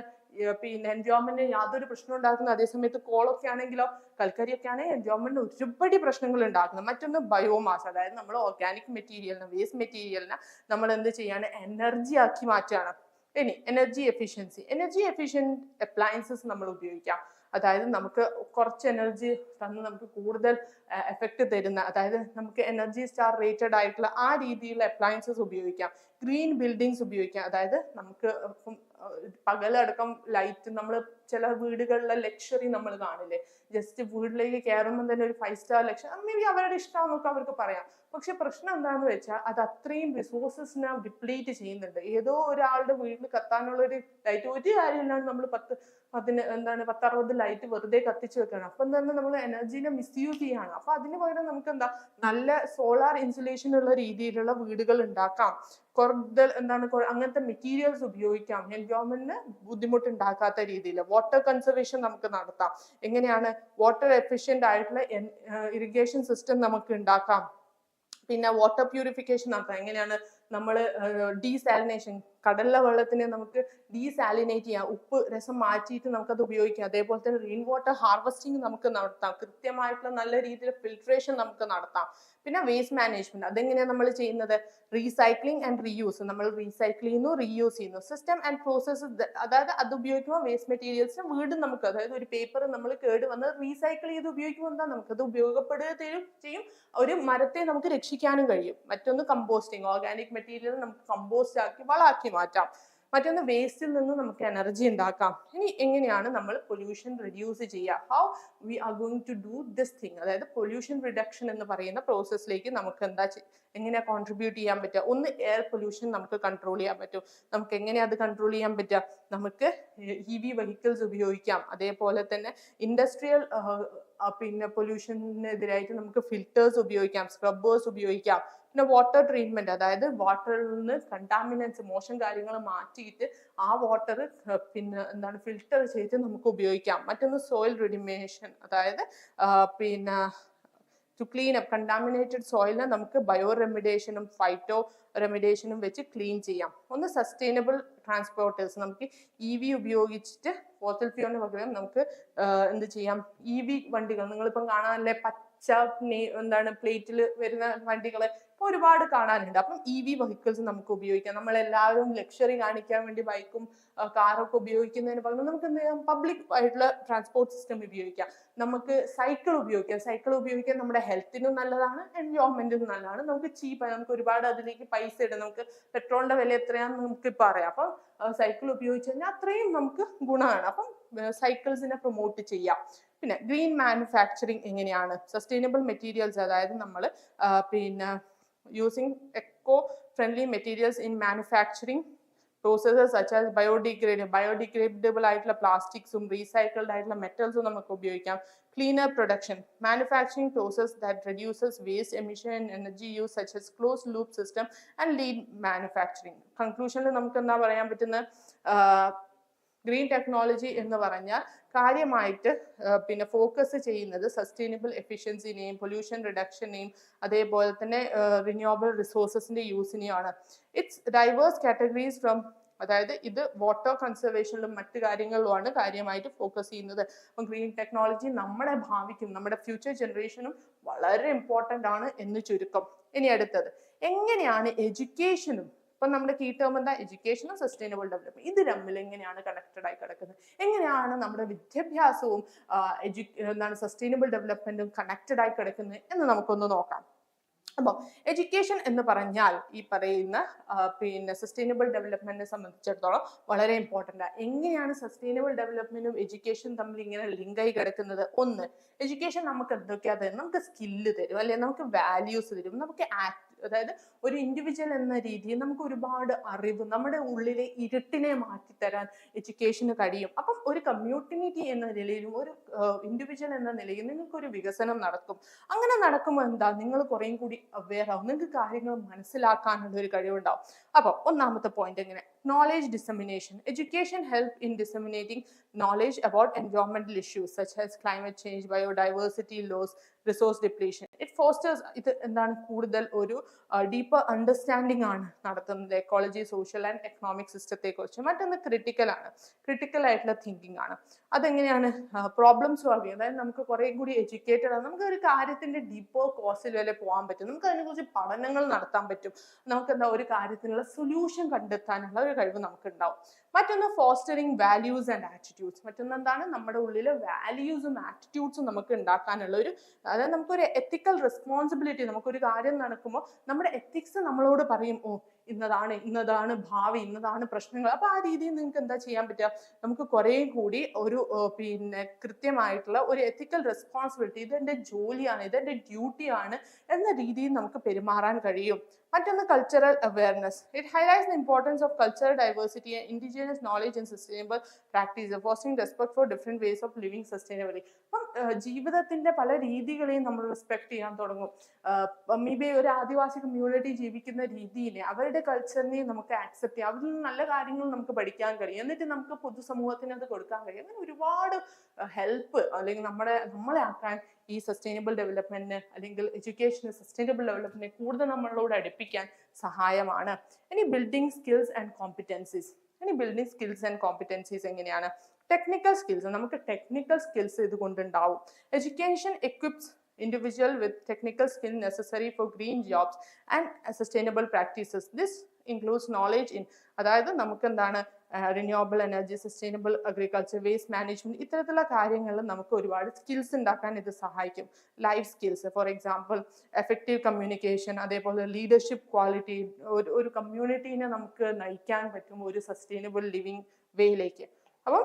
പിന്നെ എൻവയോൺമെന്റിന് യാതൊരു പ്രശ്നം ഉണ്ടാക്കുന്നു. അതേസമയത്ത് കോളൊക്കെ ആണെങ്കിലോ, കൽക്കരിയൊക്കെ ആണെങ്കിൽ എൻവയോൺമെന്റിന് ഒരുപാട് പ്രശ്നങ്ങൾ ഉണ്ടാക്കുന്നത്. മറ്റൊന്ന് ബയോമാസ്, അതായത് നമ്മൾ ഓർഗാനിക് മെറ്റീരിയലിനെ, വേസ്റ്റ് മെറ്റീരിയലിനെ നമ്മൾ എന്ത് ചെയ്യാണ്, എനർജി ആക്കി മാറ്റുകയാണ്. ഇനി energy efficiency. Energy efficient appliances നമ്മൾ ഉപയോഗിക്കാം. അതായത് നമുക്ക് കുറച്ച് എനർജി തന്ന് നമുക്ക് കൂടുതൽ എഫക്റ്റ് തരുന്ന, അതായത് നമുക്ക് എനർജി സ്റ്റാർ റേറ്റഡ് ആയിട്ടുള്ള ആ രീതിയിലുള്ള അപ്ലയൻസസ് ഉപയോഗിക്കാം. ഗ്രീൻ ബിൽഡിങ്സ് ഉപയോഗിക്കാം. അതായത് നമുക്ക് പകലടക്കം ലൈറ്റ്, നമ്മൾ ചില വീടുകളിലെ ലക്ഷറി നമ്മൾ കാണില്ലേ, ജസ്റ്റ് വീട്ടിലേക്ക് കയറുമ്പോൾ തന്നെ ഒരു 5 സ്റ്റാർ ലക്ഷറി, മേ ബി അവരുടെ ഇഷ്ടം നോക്കാം, അവർക്ക് പറയാം. പക്ഷെ പ്രശ്നം എന്താണെന്ന് വെച്ചാൽ അത് അത്രയും റിസോഴ്സസിനെ ഡിപ്ലീറ്റ് ചെയ്യുന്നുണ്ട്. ഏതോ ഒരാളുടെ വീട്ടിൽ കത്താനുള്ള ഒരു ലൈറ്റ്, ഒരു കാര്യമില്ലാണ്ട് നമ്മൾ 10-60 ലൈറ്റ് വെറുതെ കത്തിച്ചു വെക്കണം. അപ്പം തന്നെ നമ്മൾ എനർജീനെ മിസ്യൂസ് ചെയ്യാണ്. അപ്പൊ അതിന് പകരം നമുക്ക് എന്താ, നല്ല സോളാർ ഇൻസുലേഷൻ ഉള്ള രീതിയിലുള്ള വീടുകൾ ഉണ്ടാക്കാം. കൂടുതൽ അങ്ങനത്തെ മെറ്റീരിയൽസ് ഉപയോഗിക്കാം. എൻവയോൺമെന്റിന് ബുദ്ധിമുട്ടുണ്ടാക്കാത്ത രീതിയിൽ വാട്ടർ കൺസർവേഷൻ നമുക്ക് നടത്താം. എങ്ങനെയാണ്, വാട്ടർ എഫിഷ്യന്റ് ആയിട്ടുള്ള ഇറിഗേഷൻ സിസ്റ്റം നമുക്ക് ഉണ്ടാക്കാം. പിന്നെ വാട്ടർ പ്യൂരിഫിക്കേഷൻ നടത്താം. എങ്ങനെയാണ്, നമ്മൾ ഡീസാലിനേഷൻ, കടലിലെ വെള്ളത്തിനെ നമുക്ക് ഡീസാലിനേറ്റ് ചെയ്യാം, ഉപ്പ് രസം മാറ്റിയിട്ട് നമുക്കത് ഉപയോഗിക്കാം. അതേപോലെ തന്നെ റെയിൻ വാട്ടർ ഹാർവെസ്റ്റിംഗ് നമുക്ക് നടത്താം. കൃത്യമായിട്ടുള്ള നല്ല രീതിയിൽ ഫിൽട്രേഷൻ നമുക്ക് നടത്താം. പിന്നെ വേസ്റ്റ് മാനേജ്മെന്റ്, അതെങ്ങനെയാണ് നമ്മൾ ചെയ്യുന്നത്, റീസൈക്ലിംഗ് ആൻഡ് റീയൂസ്. നമ്മൾ റീസൈക്കിൾ ചെയ്യുന്നു, റീയൂസ് ചെയ്യുന്നു. സിസ്റ്റം ആൻഡ് പ്രോസസ്സ്, അതായത് അത് ഉപയോഗിക്കുമ്പോൾ വേസ്റ്റ് മെറ്റീരിയൽസിന് വീണ്ടും നമുക്ക്, അതായത് ഒരു പേപ്പർ നമ്മൾ കേട് വന്ന് റീസൈക്കിൾ ചെയ്ത് ഉപയോഗിക്കുമ്പോൾ എന്താ, നമുക്കത് ഉപയോഗപ്പെടുകയും ചെയ്യും, ഒരു മരത്തെ നമുക്ക് രക്ഷിക്കാനും കഴിയും. മറ്റൊന്ന് കമ്പോസ്റ്റിംഗ്, ഓർഗാനിക് മെറ്റീരിയൽ നമുക്ക് കമ്പോസ്റ്റ് ആക്കി വളമാക്കി മാറ്റാം. മറ്റൊന്ന് വേസ്റ്റിൽ നിന്ന് നമുക്ക് എനർജി ഉണ്ടാക്കാം. ഇനി എങ്ങനെയാണ് നമ്മൾ പൊല്യൂഷൻ റിഡ്യൂസ് ചെയ്യുക, how we are going to do this thing, അതായത് പൊല്യൂഷൻ റിഡക്ഷൻ എന്ന് പറയുന്ന പ്രോസസ്സിലേക്ക് നമുക്ക് എങ്ങനെയാ കോൺട്രിബ്യൂട്ട് ചെയ്യാൻ പറ്റുക. ഒന്ന്, എയർ പൊല്യൂഷൻ നമുക്ക് കൺട്രോൾ ചെയ്യാൻ പറ്റും. നമുക്ക് എങ്ങനെയാ അത് കൺട്രോൾ ചെയ്യാൻ പറ്റുക, നമുക്ക് EV വെഹിക്കിൾസ് ഉപയോഗിക്കാം. അതേപോലെ തന്നെ ഇൻഡസ്ട്രിയൽ പിന്നെ പൊല്യൂഷനെതിരായിട്ട് നമുക്ക് ഫിൽറ്റേഴ്സ് ഉപയോഗിക്കാം, സ്ക്രബ്ബേഴ്സ് ഉപയോഗിക്കാം. പിന്നെ വാട്ടർ ട്രീറ്റ്മെന്റ്, അതായത് വാട്ടറിൽ നിന്ന് കണ്ടാമിനൻസ്, മോശം കാര്യങ്ങൾ മാറ്റിയിട്ട് ആ വാട്ടർ പിന്നെ ഫിൽറ്റർ ചെയ്ത് നമുക്ക് ഉപയോഗിക്കാം. മറ്റൊന്ന് സോയിൽ റിഡിമേഷൻ, അതായത് പിന്നെ ടു ക്ലീൻ അപ്പ് കണ്ടാമിനേറ്റഡ് സോയിലിനെ നമുക്ക് ബയോ റെമിഡേഷനും ഫൈറ്റോ റെമിഡേഷനും വെച്ച് ക്ലീൻ ചെയ്യാം. ഒന്ന് സസ്റ്റൈനബിൾ ട്രാൻസ്പോർട്ടേഴ്സ്, നമുക്ക് EV ഉപയോഗിച്ചിട്ട് ഫോസിൽ ഫ്യൂലിന് പകരം നമുക്ക് എന്ത് ചെയ്യാം, EV വണ്ടികൾ. നിങ്ങളിപ്പം കാണാനല്ലേ പച്ച പ്ലേറ്റിൽ വരുന്ന വണ്ടികള് ഇപ്പൊ ഒരുപാട് കാണാനുണ്ട്. അപ്പം EV വെഹിക്കിൾസ് നമുക്ക് ഉപയോഗിക്കാം. നമ്മളെല്ലാവരും ലക്ഷറി കാണിക്കാൻ വേണ്ടി ബൈക്കും കാറൊക്കെ ഉപയോഗിക്കുന്നതിന് പകരം നമുക്ക് എന്ത് ചെയ്യാം, പബ്ലിക് ആയിട്ടുള്ള ട്രാൻസ്പോർട്ട് സിസ്റ്റം ഉപയോഗിക്കാം. നമുക്ക് സൈക്കിൾ ഉപയോഗിക്കാം. സൈക്കിൾ ഉപയോഗിക്കാൻ നമ്മുടെ ഹെൽത്തിനും നല്ലതാണ്, എൻവയോൺമെന്റിനും നല്ലതാണ്. നമുക്ക് ചീപ്പായി, നമുക്ക് ഒരുപാട് അതിലേക്ക് പൈസ ഇടാം. നമുക്ക് പെട്രോളിന്റെ വില എത്രയാണെന്ന് നമുക്ക് ഇപ്പൊ അറിയാം. അപ്പം സൈക്കിൾ ഉപയോഗിച്ച് കഴിഞ്ഞാൽ അത്രയും നമുക്ക് ഗുണമാണ്. അപ്പം സൈക്കിൾസിനെ പ്രൊമോട്ട് ചെയ്യാം. പിന്നെ ഗ്രീൻ മാനുഫാക്ചറിങ് എങ്ങനെയാണ്, സസ്റ്റൈനബിൾ മെറ്റീരിയൽസ്, അതായത് നമ്മൾ പിന്നെ using eco friendly materials in manufacturing processes such as biodegradable ആയിട്ടുള്ള പ്ലാസ്റ്റിക്സും റീസൈക്കിൾഡ് ആയിട്ടുള്ള മെറ്റൽസും നമുക്ക് ഉപയോഗിക്കാം. Cleaner production, manufacturing process that reduces waste emission and energy use such as closed loop system and lean manufacturing. കൺക്ലൂഷനിൽ നമുക്ക് എന്താ പറയാൻ പറ്റുന്നത്, ഗ്രീൻ ടെക്നോളജി എന്ന് പറഞ്ഞാൽ കാര്യമായിട്ട് പിന്നെ ഫോക്കസ് ചെയ്യുന്നത് സസ്റ്റൈനബിൾ എഫിഷ്യൻസിനെയും പൊല്യൂഷൻ റിഡക്ഷനെയും അതേപോലെ തന്നെ റിന്യൂവബിൾ റിസോഴ്സസിന്റെ യൂസിനെയാണ്. ഇറ്റ്സ് ഡൈവേഴ്സ് കാറ്റഗറീസ് ഫ്രം, അതായത് ഇത് വാട്ടർ കൺസർവേഷനിലും മറ്റു കാര്യങ്ങളിലുമാണ് കാര്യമായിട്ട് ഫോക്കസ് ചെയ്യുന്നത്. അപ്പം ഗ്രീൻ ടെക്നോളജി നമ്മുടെ ഭാവിക്കും നമ്മുടെ ഫ്യൂച്ചർ ജനറേഷനും വളരെ ഇമ്പോർട്ടൻ്റ് ആണ് എന്ന് ചുരുക്കം. ഇനി അടുത്തത്, എങ്ങനെയാണ് എഡ്യൂക്കേഷനും ഇപ്പൊ നമ്മുടെ കീ ടേം എന്താ? എഡ്യൂക്കേഷനും സസ്റ്റൈനബിൾ ഡെവലപ്മെന്റ്. ഇത് തമ്മിൽ എങ്ങനെയാണ് കണക്റ്റഡ് ആയി കിടക്കുന്നത്? എങ്ങനെയാണ് നമ്മുടെ വിദ്യാഭ്യാസവും എന്താണ് സസ്റ്റൈനബിൾ ഡെവലപ്മെന്റും കണക്റ്റഡ് ആയി കിടക്കുന്നത് എന്ന് നമുക്കൊന്ന് നോക്കാം. അപ്പോൾ എഡ്യൂക്കേഷൻ എന്ന് പറഞ്ഞാൽ ഈ പറയുന്ന പിന്നെ സസ്റ്റൈനബിൾ ഡെവലപ്മെന്റിനെ സംബന്ധിച്ചിടത്തോളം വളരെ ഇമ്പോർട്ടൻ്റ് ആണ്. എങ്ങനെയാണ് സസ്റ്റൈനബിൾ ഡെവലപ്മെന്റും എഡ്യൂക്കേഷനും തമ്മിൽ ഇങ്ങനെ ലിങ്ക് ആയി കിടക്കുന്നത്? ഒന്ന്, എഡ്യൂക്കേഷൻ നമുക്ക് എന്തൊക്കെയാ തരും? നമുക്ക് സ്കില്ല് തരും, അല്ലെ? നമുക്ക് വാല്യൂസ് തരും, നമുക്ക് അതായത് ഒരു ഇൻഡിവിജ്വൽ എന്ന രീതിയിൽ നമുക്ക് ഒരുപാട് അറിവ്, നമ്മുടെ ഉള്ളിലെ ഇരുട്ടിനെ മാറ്റിത്തരാൻ എഡ്യൂക്കേഷന് കഴിയും. അപ്പം ഒരു കമ്മ്യൂണിറ്റി എന്ന നിലയിലും ഒരു ഇൻഡിവിജ്വൽ എന്ന നിലയിൽ നിങ്ങൾക്ക് ഒരു വികസനം നടക്കും. അങ്ങനെ നടക്കുമ്പോൾ എന്താ? നിങ്ങൾ കുറേയും കൂടി അവെയർ ആവും, നിങ്ങൾക്ക് കാര്യങ്ങൾ മനസ്സിലാക്കാനുള്ള ഒരു കഴിവുണ്ടാവും. അപ്പോൾ ഒന്നാമത്തെ പോയിന്റ് എങ്ങനെ? Knowledge dissemination. Education help in disseminating knowledge about environmental issues such as climate change, biodiversity loss, resource depletion. It fosters ഇത് എന്താണ്? കൂടുതൽ ഒരു ഡീപ്പർ അണ്ടർസ്റ്റാൻഡിംഗ് ആണ് നടത്തുന്നത് എക്കോളജി, സോഷ്യൽ ആൻഡ് എക്കണോമിക് സിസ്റ്റത്തെ കുറിച്ച്. മറ്റൊന്ന് ക്രിട്ടിക്കൽ ആണ്, ക്രിട്ടിക്കൽ ആയിട്ടുള്ള തിങ്കിങ് ആണ്. അതെങ്ങനെയാണ്? പ്രോബ്ലം സോൾവ് ചെയ്യുക. അതായത് നമുക്ക് കുറെ കൂടി എഡ്യൂക്കേറ്റഡ് ആണ്, നമുക്ക് ഒരു കാര്യത്തിന്റെ ഡീപ്പർ കോസിൽ വരെ പോകാൻ പറ്റും, നമുക്ക് അതിനെക്കുറിച്ച് പഠനങ്ങൾ നടത്താൻ പറ്റും, നമുക്ക് എന്താ ഒരു കാര്യത്തിനുള്ള സൊല്യൂഷൻ കണ്ടെത്താനുള്ള ഒരു കഴിവ് നമുക്ക് ഉണ്ടാവും. മറ്റൊന്ന് ഫോസ്റ്ററിങ് വാല്യൂസ് ആൻഡ് ആറ്റിറ്റ്യൂഡ്സ്. മറ്റൊന്ന് എന്താണ്? നമ്മുടെ ഉള്ളിലെ വാല്യൂസും ആറ്റിറ്റ്യൂഡ്സും നമുക്ക് ഉണ്ടാക്കാനുള്ള ഒരു, അതായത് നമുക്കൊരു എത്തിക്കൽ റെസ്പോൺസിബിലിറ്റി. നമുക്കൊരു കാര്യം നടക്കുമ്പോൾ നമ്മുടെ എത്തിക്സ് നമ്മളോട് പറയും, ഓ ഇന്നതാണ് ഭാവി, ഇന്നതാണ് പ്രശ്നങ്ങൾ. അപ്പൊ ആ രീതിയിൽ നിങ്ങൾക്ക് എന്താ ചെയ്യാൻ പറ്റുക? നമുക്ക് കുറെ കൂടി ഒരു പിന്നെ കൃത്യമായിട്ടുള്ള ഒരു എത്തിക്കൽ റെസ്പോൺസിബിലിറ്റി, ഇതെന്റെ ജോലിയാണ്, ഇതെന്റെ ഡ്യൂട്ടിയാണ് എന്ന രീതിയിൽ നമുക്ക് പെരുമാറാൻ കഴിയും. മറ്റൊന്ന് cultural awareness. It highlights the importance of cultural diversity and indigenous knowledge and sustainable practice, fostering respect for different ways of living sustainably. അപ്പം ജീവിതത്തിന്റെ പല രീതികളെയും നമ്മൾ റെസ്പെക്ട് ചെയ്യാൻ തുടങ്ങും. മേ ബി ഒരു ആദിവാസി കമ്മ്യൂണിറ്റി ജീവിക്കുന്ന രീതിയെ, അവരുടെ കൾച്ചറിനെ നമുക്ക് ആക്സെപ്റ്റ് ചെയ്യാം, അതിൽ നിന്ന് നല്ല കാര്യങ്ങൾ നമുക്ക് പഠിക്കാൻ കഴിയും, എന്നിട്ട് നമുക്ക് പൊതുസമൂഹത്തിന് അത് കൊടുക്കാൻ കഴിയും. അങ്ങനെ ഒരുപാട് ഹെൽപ്പ് അല്ലെങ്കിൽ നമ്മളെ ആക്കാൻ ഈ സസ്റ്റൈനബിൾ ഡെവലപ്മെന്റിന് അല്ലെങ്കിൽ എഡ്യൂക്കേഷന് സസ്റ്റൈനബിൾ ഡെവലപ്മെന്റിനെ കൂടുതൽ നമ്മളോട് അടുപ്പിക്കാൻ സഹായമാണ്. ഇനി building skills and competencies. Building skills and competencies എങ്ങനെയാണ്? Technical skills. നമുക്ക് ടെക്നിക്കൽ സ്കിൽസ് ഇതുകൊണ്ടുണ്ടാവും. Education equips individual with technical skill necessary for green jobs and sustainable practices. This includes knowledge in, അതായത് നമുക്ക് എന്താണ്, renewable energy, sustainable agriculture, waste management, ഇത്തരത്തിലുള്ള കാര്യങ്ങളിൽ നമുക്ക് ഒരുപാട് സ്കിൽസ് ഉണ്ടാക്കാൻ ഇത് സഹായിക്കും. Life skills, for example effective communication, അതേപോലെ ലീഡർഷിപ്പ് ക്വാളിറ്റി, ഒരു കമ്മ്യൂണിറ്റീനെ നമുക്ക് നയിക്കാൻ പറ്റും ഒരു സസ്റ്റൈനബിൾ ലിവിങ് വേയിലേക്ക്. അപ്പം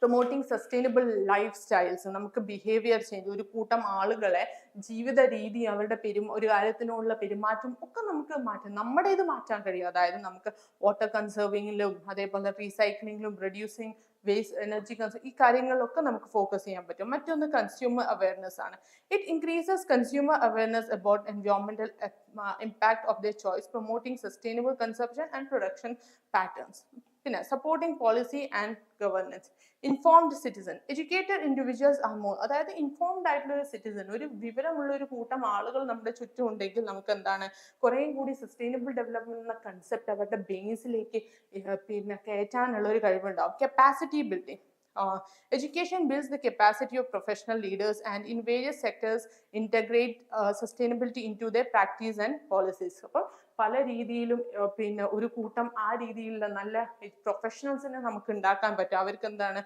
പ്രൊമോട്ടിങ് സസ്റ്റൈനബിൾ ലൈഫ് സ്റ്റൈൽസ്, നമുക്ക് ബിഹേവിയർ ചേഞ്ച്, ഒരു കൂട്ടം ആളുകളെ ജീവിത രീതി, അവരുടെ ഒരു കാര്യത്തിനുള്ള പെരുമാറ്റം ഒക്കെ നമുക്ക് മാറ്റാം, നമ്മുടെ ഇത് മാറ്റാൻ കഴിയും. അതായത് നമുക്ക് വാട്ടർ കൺസേർവിങ്ങിലും അതേപോലെ റീസൈക്ലിങ്ങിലും റെഡ്യൂസിങ് വേസ്റ്റ് എനർജി കൺസേർവ്, ഈ കാര്യങ്ങളിലൊക്കെ നമുക്ക് ഫോക്കസ് ചെയ്യാൻ പറ്റും. മറ്റൊന്ന് കൺസ്യൂമർ അവയർനെസ് ആണ്. It increases consumer awareness about എൻവയോൺമെന്റൽ impact of their choice, promoting sustainable consumption and production patterns. പിന്നെ supporting policy and governance. Informed citizen. Educated individuals are more, അതായത് ഇൻഫോംഡ് ആയിട്ടുള്ള ഒരു സിറ്റിസൺ, ഒരു വിവരമുള്ള ഒരു കൂട്ടം ആളുകൾ നമ്മുടെ ചുറ്റും ഉണ്ടെങ്കിൽ നമുക്ക് എന്താണ്, കുറേയും കൂടി സസ്റ്റൈനബിൾ ഡെവലപ്മെന്റ് എന്ന കൺസെപ്റ്റ് അവരുടെ ബേസിലേക്ക് പിന്നെ കയറ്റാനുള്ള ഒരു കഴിവുണ്ടാവും. Capacity building. Education builds the capacity of professional leaders and in various sectors integrate sustainability into their practice and policies. അപ്പോൾ പല രീതിയിലും പിന്നെ ഒരു കൂട്ടം ആ രീതിയിലുള്ള നല്ല പ്രൊഫഷണൽസിനെ നമുക്ക് ഉണ്ടാക്കാൻ പറ്റും. അവർക്ക് എന്താണ്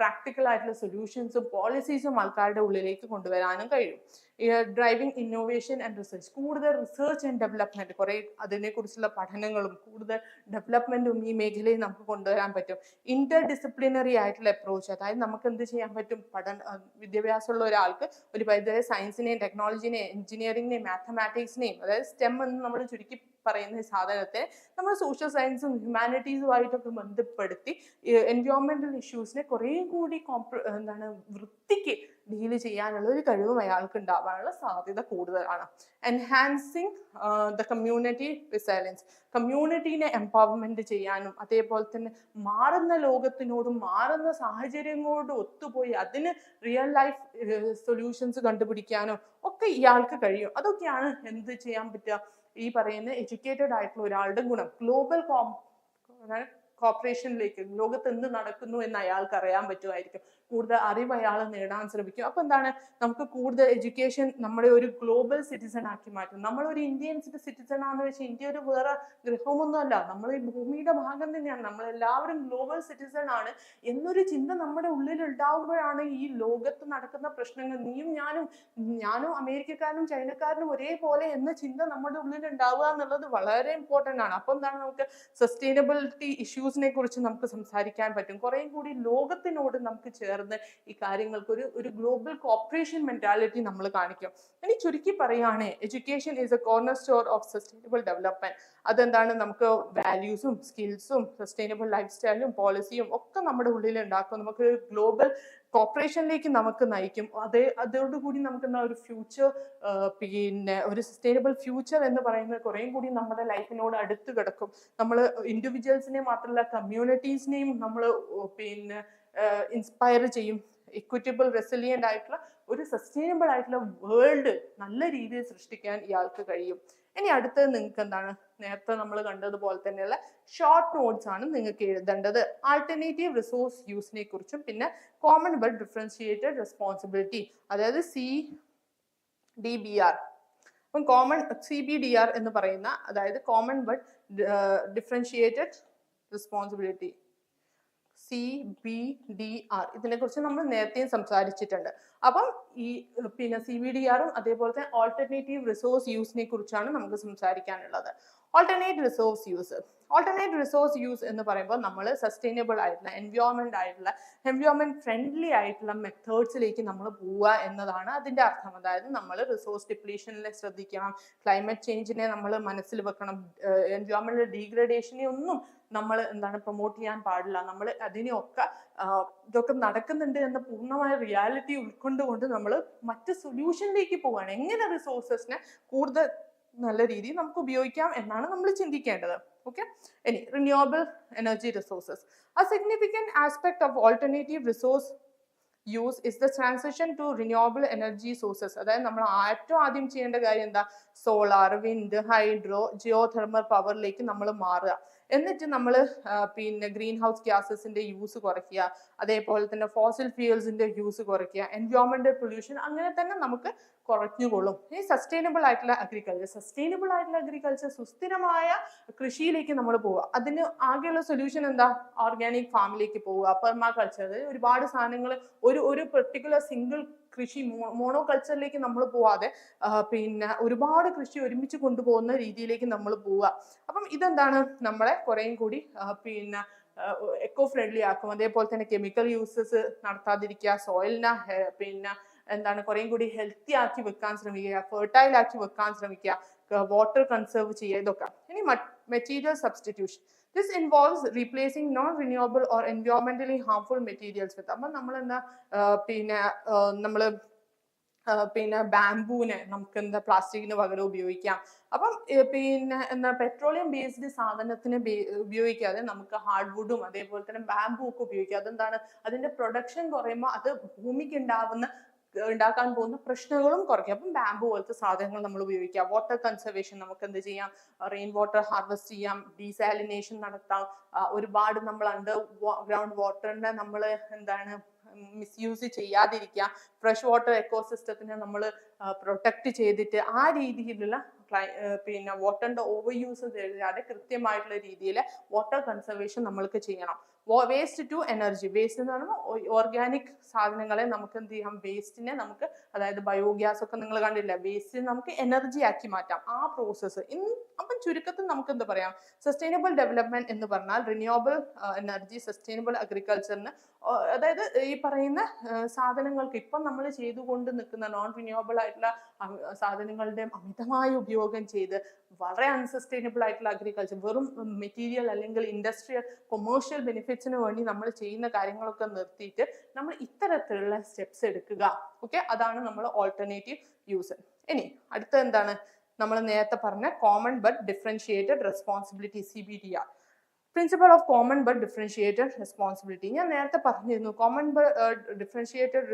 പ്രാക്ടിക്കൽ ആയിട്ടുള്ള സൊല്യൂഷൻസും പോളിസീസും ആൾക്കാരുടെ ഉള്ളിലേക്ക് കൊണ്ടുവരാനും കഴിയും. Driving innovation and research. കൂടുതൽ റിസർച്ച് ആൻഡ് ഡെവലപ്മെന്റ്, കുറെ അതിനെക്കുറിച്ചുള്ള പഠനങ്ങളും കൂടുതൽ ഡെവലപ്മെന്റും ഈ മേഖലയിൽ നമുക്ക് കൊണ്ടുവരാൻ പറ്റും. ഇന്റർ ഡിസിപ്ലിനറി ആയിട്ടുള്ള അപ്രോച്ച്, അതായത് നമുക്ക് എന്ത് ചെയ്യാൻ പറ്റും, വിദ്യാഭ്യാസമുള്ള ഒരാൾക്ക് ഒരു പരിധി സയൻസിനെയും ടെക്നോളജിനെയും എഞ്ചിനീയറിംഗിനെയും മാത്തമാറ്റിക്സിനെയും, അതായത് സ്റ്റെം എന്ന് നമ്മൾ ചുരുക്കി പറയുന്ന സാധനത്തെ നമ്മൾ സോഷ്യൽ സയൻസും ഹ്യൂമാനിറ്റീസുമായിട്ടൊക്കെ ബന്ധപ്പെടുത്തി എൻവയോൺമെന്റൽ ഇഷ്യൂസിനെ കുറേ കൂടി എന്താണ് വൃത്തിക്ക് ഡീല് ചെയ്യാനുള്ള ഒരു കഴിവും അയാൾക്ക് ഉണ്ടാവാനുള്ള സാധ്യത കൂടുതലാണ്. Enhancing the community resilience. കമ്മ്യൂണിറ്റീനെ എംപവർമെന്റ് ചെയ്യാനും അതേപോലെ തന്നെ മാറുന്ന ലോകത്തിനോടും മാറുന്ന സാഹചര്യങ്ങളോടും ഒത്തുപോയി അതിന് റിയൽ ലൈഫ് സൊല്യൂഷൻസ് കണ്ടുപിടിക്കാനും ഒക്കെ ഇയാൾക്ക് കഴിയും. അതൊക്കെയാണ് എന്ത് ചെയ്യാൻ പറ്റുക, ഈ പറയുന്ന എഡ്യൂക്കേറ്റഡ് ആയിട്ടുള്ള ഒരാളുടെ ഗുണം. ഗ്ലോബൽ കോർപ്പറേഷനിലേക്ക് ലോകത്ത് എന്ത് നടക്കുന്നു എന്ന് അയാൾക്ക് അറിയാൻ പറ്റുമായിരിക്കും. കൂടുതൽ അറിവ് അയാൾ നേടാൻ ശ്രമിക്കും. അപ്പൊ എന്താണ്, നമുക്ക് കൂടുതൽ എഡ്യൂക്കേഷൻ നമ്മുടെ ഒരു ഗ്ലോബൽ സിറ്റിസൺ ആക്കി മാറ്റും. നമ്മളൊരു ഇന്ത്യൻ സിറ്റിസൺ ആണെന്ന് വെച്ചാൽ ഇന്ത്യ ഒരു വേറെ ഗ്രഹമൊന്നുമല്ല, നമ്മൾ ഈ ഭൂമിയുടെ ഭാഗം തന്നെയാണ്, നമ്മളെല്ലാവരും ഗ്ലോബൽ സിറ്റിസൺ ആണ് എന്നൊരു ചിന്ത നമ്മുടെ ഉള്ളിൽ ഉണ്ടാവുമ്പോഴാണ് ഈ ലോകത്ത് നടക്കുന്ന പ്രശ്നങ്ങൾ, ഞാനും അമേരിക്കക്കാരനും ചൈനക്കാരനും ഒരേപോലെ എന്ന ചിന്ത നമ്മുടെ ഉള്ളിൽ ഉണ്ടാവുക എന്നുള്ളത് വളരെ ഇമ്പോർട്ടൻ്റ് ആണ്. അപ്പൊ എന്താണ്, നമുക്ക് സസ്റ്റൈനബിലിറ്റി ഇഷ്യൂസിനെ കുറിച്ച് നമുക്ക് സംസാരിക്കാൻ പറ്റും. കുറേ കൂടി ലോകത്തിനോട് നമുക്ക് ചേർന്ന് ഈ കാര്യങ്ങൾക്ക് ഒരു ഗ്ലോബൽ കോപ്പറേഷൻ മെന്റാലിറ്റി നമ്മൾ കാണിക്കും. ഇനി ചുരുക്കി പറയുകയാണെ, education is a corner store of sustainable development. അതെന്താണ്, നമുക്ക് വാല്യൂസും സ്കിൽസും സസ്റ്റൈനബിൾ ലൈഫ് സ്റ്റൈലും പോളിസിയും ഒക്കെ നമ്മുടെ ഉള്ളിൽ ഉണ്ടാക്കും. നമുക്ക് ഗ്ലോബൽ കോപ്പറേഷനിലേക്ക് നമുക്ക് നയിക്കും. അതോടുകൂടി നമുക്ക് എന്താ ഒരു ഫ്യൂച്ചർ, പിന്നെ ഒരു സസ്റ്റൈനബിൾ ഫ്യൂച്ചർ എന്ന് പറയുന്നത് കുറേ കൂടി നമ്മുടെ ലൈഫിനോട് അടുത്ത് കിടക്കും. നമ്മൾ ഇൻഡിവിജ്വൽസിനെ മാത്രമല്ല കമ്മ്യൂണിറ്റീസിനെയും നമ്മൾ പിന്നെ ഇൻസ്പയർ ചെയ്യും. ഇക്വിറ്റബിൾ റെസിലിയന്റ് ആയിട്ടുള്ള ഒരു സസ്റ്റൈനബിൾ ആയിട്ടുള്ള വേൾഡ് നല്ല രീതിയിൽ സൃഷ്ടിക്കാൻ ഇയാൾക്ക് കഴിയും. ഇനി അടുത്തത് നിങ്ങൾക്ക് എന്താണ്, നേരത്തെ നമ്മൾ കണ്ടതുപോലെ തന്നെയുള്ള ഷോർട്ട് നോട്ട്സ് ആണ് നിങ്ങൾക്ക് എഴുതേണ്ടത്. ആൾട്ടർനേറ്റീവ് റിസോഴ്സ് യൂസിനെ കുറിച്ചും പിന്നെ കോമൺ ബട്ട് ഡിഫറൻഷിയേറ്റഡ് റെസ്പോൺസിബിലിറ്റി, അതായത് CDBR. അപ്പം കോമൺ CBDR എന്ന് പറയുന്ന, അതായത് common but differentiated responsibility, CBDR, ഇതിനെ കുറിച്ച് നമ്മൾ നേരത്തെയും സംസാരിച്ചിട്ടുണ്ട്. അപ്പം ഈ പിന്നെ CBDRും അതേപോലെ തന്നെ ഓൾട്ടർനേറ്റീവ് റിസോഴ്സ് യൂസിനെ കുറിച്ചാണ് നമുക്ക് സംസാരിക്കാനുള്ളത്. ഓൾട്ടർനേറ്റ് റിസോഴ്സ് യൂസ് എന്ന് പറയുമ്പോൾ നമ്മൾ സസ്റ്റൈനബിൾ ആയിട്ടുള്ള എൻവയോൺമെന്റ് ഫ്രണ്ട്ലി ആയിട്ടുള്ള മെത്തേഡ്സിലേക്ക് നമ്മൾ പോവുക എന്നതാണ് അതിന്റെ അർത്ഥം. അതായത് നമ്മൾ റിസോഴ്സ് ഡിപ്ലീഷനിൽ ശ്രദ്ധിക്കണം, ക്ലൈമറ്റ് ചേഞ്ചിനെ നമ്മൾ മനസ്സിൽ വെക്കണം, എൻവയോൺമെന്റൽ ഡീഗ്രഡേഷനെ ഒന്നും നമ്മൾ എന്താണ് പ്രൊമോട്ട് ചെയ്യാൻ പാടില്ല. നമ്മൾ അതിനെയൊക്കെ ഇതൊക്കെ നടക്കുന്നുണ്ട് എന്ന പൂർണ്ണമായ റിയാലിറ്റി ഉൾക്കൊണ്ടുകൊണ്ട് നമ്മൾ മറ്റ് സൊല്യൂഷനിലേക്ക് പോവുകയാണ്. എങ്ങനെ റിസോഴ്സസിനെ കൂടുതൽ നല്ല രീതിയിൽ നമുക്ക് ഉപയോഗിക്കാം എന്നാണ് നമ്മൾ ചിന്തിക്കേണ്ടത്. ഓക്കെ, ഇനി renewable energy resources. A significant aspect of alternative resource use is the transition to renewable energy sources. അതായത് നമ്മൾ ഏറ്റവും ആദ്യം ചെയ്യേണ്ട കാര്യം എന്താ, സോളാർ, വിൻഡ്, ഹൈഡ്രോ, ജിയോതെർമൽ പവറിലേക്ക് നമ്മൾ മാറുക. എന്നിട്ട് നമ്മൾ പിന്നെ ഗ്രീൻ ഹൗസ് ഗ്യാസസിന്റെ യൂസ് കുറയ്ക്കുക, അതേപോലെ തന്നെ ഫോസിൽ ഫ്യൂൽസിന്റെ യൂസ് കുറയ്ക്കുക, എൻവയോൺമെന്റൽ പൊല്യൂഷൻ അങ്ങനെ തന്നെ നമുക്ക് കുറഞ്ഞുകൊള്ളും. ഈ സസ്റ്റൈനബിൾ ആയിട്ടുള്ള അഗ്രികൾച്ചർ സുസ്ഥിരമായ കൃഷിയിലേക്ക് നമ്മൾ പോവുക. അതിന് ആകെയുള്ള സൊല്യൂഷൻ എന്താ, ഓർഗാനിക് ഫാമിലേക്ക് പോവുക, പെർമാകൾച്ചർ, ഒരുപാട് സാധനങ്ങൾ ഒരു പെർട്ടിക്കുലർ സിംഗിൾ കൃഷി മോണോകൾച്ചറിലേക്ക് നമ്മൾ പോവാതെ പിന്നെ ഒരുപാട് കൃഷി ഒരുമിച്ച് കൊണ്ടുപോകുന്ന രീതിയിലേക്ക് നമ്മൾ പോവുക. അപ്പം ഇതെന്താണ്, നമ്മളെ കുറേയും കൂടി പിന്നെ എക്കോ ഫ്രണ്ട്ലി ആക്കും. അതേപോലെ തന്നെ കെമിക്കൽ യൂസസ് നടത്താതിരിക്കുക, സോയിലിനെ പിന്നെ എന്താണ് കുറേയും കൂടി ഹെൽത്തി ആക്കി വെക്കാൻ ശ്രമിക്കുക, ഫെർട്ടൈൽ ആക്കി വെക്കാൻ ശ്രമിക്കുക, വാട്ടർ കൺസേർവ് ചെയ്യുക, ഇതൊക്കെ. ഇനി material substitution. This involves replacing non-renewable or environmentally harmful materials with. അപ്പം നമ്മൾ എന്താ പിന്നെ ബാംബൂനെ നമുക്ക് എന്താ പ്ലാസ്റ്റിക്കിന് പകരം ഉപയോഗിക്കാം. അപ്പം പിന്നെ എന്താ പെട്രോളിയം ബേസ്ഡ് സാധനത്തിന് ഉപയോഗിക്കാതെ നമുക്ക് ഹാർഡ്വുഡും അതേപോലെ തന്നെ ബാംബൂ ഒക്കെ ഉപയോഗിക്കാം. അതെന്താണ്, അതിന്റെ പ്രൊഡക്ഷൻ കുറയുമ്പോൾ അത് ഭൂമിക്ക് ഉണ്ടാക്കാൻ പോകുന്ന പ്രശ്നങ്ങളും കുറയ്ക്കും. അപ്പം ബാംബു പോലത്തെ സാധനങ്ങൾ നമ്മൾ ഉപയോഗിക്കാം. വാട്ടർ കൺസർവേഷൻ, നമുക്ക് എന്ത് ചെയ്യാം, റെയിൻ വാട്ടർ ഹാർവെസ്റ്റ് ചെയ്യാം, ഡീസാലിനേഷൻ നടത്താം. ഒരുപാട് നമ്മൾ അണ്ടർ ഗ്രൗണ്ട് വാട്ടറിനെ നമ്മൾ എന്താണ് മിസ്യൂസ് ചെയ്യാതിരിക്കുക, ഫ്രഷ് വാട്ടർ എക്കോസിസ്റ്റത്തിനെ നമ്മൾ പ്രൊട്ടക്ട് ചെയ്തിട്ട് ആ രീതിയിലുള്ള പിന്നെ വാട്ടറിന്റെ ഓവർ യൂസ് ചെയ്യാതെ കൃത്യമായിട്ടുള്ള രീതിയിൽ വാട്ടർ കൺസർവേഷൻ നമ്മൾക്ക് ചെയ്യണം. വേസ്റ്റ് ടു എനർജി, വേസ്റ്റ് എന്ന് പറയുമ്പോൾ ഓർഗാനിക് സാധനങ്ങളെ നമുക്ക് എന്ത് ചെയ്യാം, വേസ്റ്റിനെ നമുക്ക്, അതായത് ബയോഗ്യാസ് ഒക്കെ നിങ്ങൾ കണ്ടില്ല, വേസ്റ്റ് നമുക്ക് എനർജി ആക്കി മാറ്റാം, ആ പ്രോസസ്സ്. അപ്പം ചുരുക്കത്തിൽ നമുക്ക് എന്താ പറയാം, സസ്റ്റൈനബിൾ ഡെവലപ്മെന്റ് എന്ന് പറഞ്ഞാൽ റിന്യൂവബിൾ എനർജി, സസ്റ്റൈനബിൾ അഗ്രികൾച്ചറിന്, അതായത് ഈ പറയുന്ന സാധനങ്ങൾക്ക് ഇപ്പം നമ്മൾ ചെയ്തുകൊണ്ട് നിൽക്കുന്ന നോൺ റിന്യൂവബിൾ ആയിട്ടുള്ള സാധനങ്ങളുടെ അമിതമായ ഉപയോഗം ചെയ്ത് വളരെ അൺസസ്റ്റൈനബിൾ ആയിട്ടുള്ള അഗ്രികൾച്ചർ, വെറും മെറ്റീരിയൽ അല്ലെങ്കിൽ ഇൻഡസ്ട്രിയൽ കൊമേഴ്ഷ്യൽ ബെനിഫിറ്റ്സിന് വേണ്ടി നമ്മൾ ചെയ്യുന്ന കാര്യങ്ങളൊക്കെ നിർത്തിയിട്ട് നമ്മൾ ഇത്തരത്തിലുള്ള സ്റ്റെപ്സ് എടുക്കുക. ഓക്കെ, അതാണ് നമ്മൾ ഓൾട്ടർനേറ്റീവ് യൂസ്. ഇനി അടുത്ത എന്താണ്, നമ്മൾ നേരത്തെ പറഞ്ഞ common but differentiated responsibility, CBDR, principle of common but differentiated responsibility. ഞാൻ നേരത്തെ പറഞ്ഞിരുന്നു, കോമൺ ഡിഫറൻഷിയേറ്റഡ്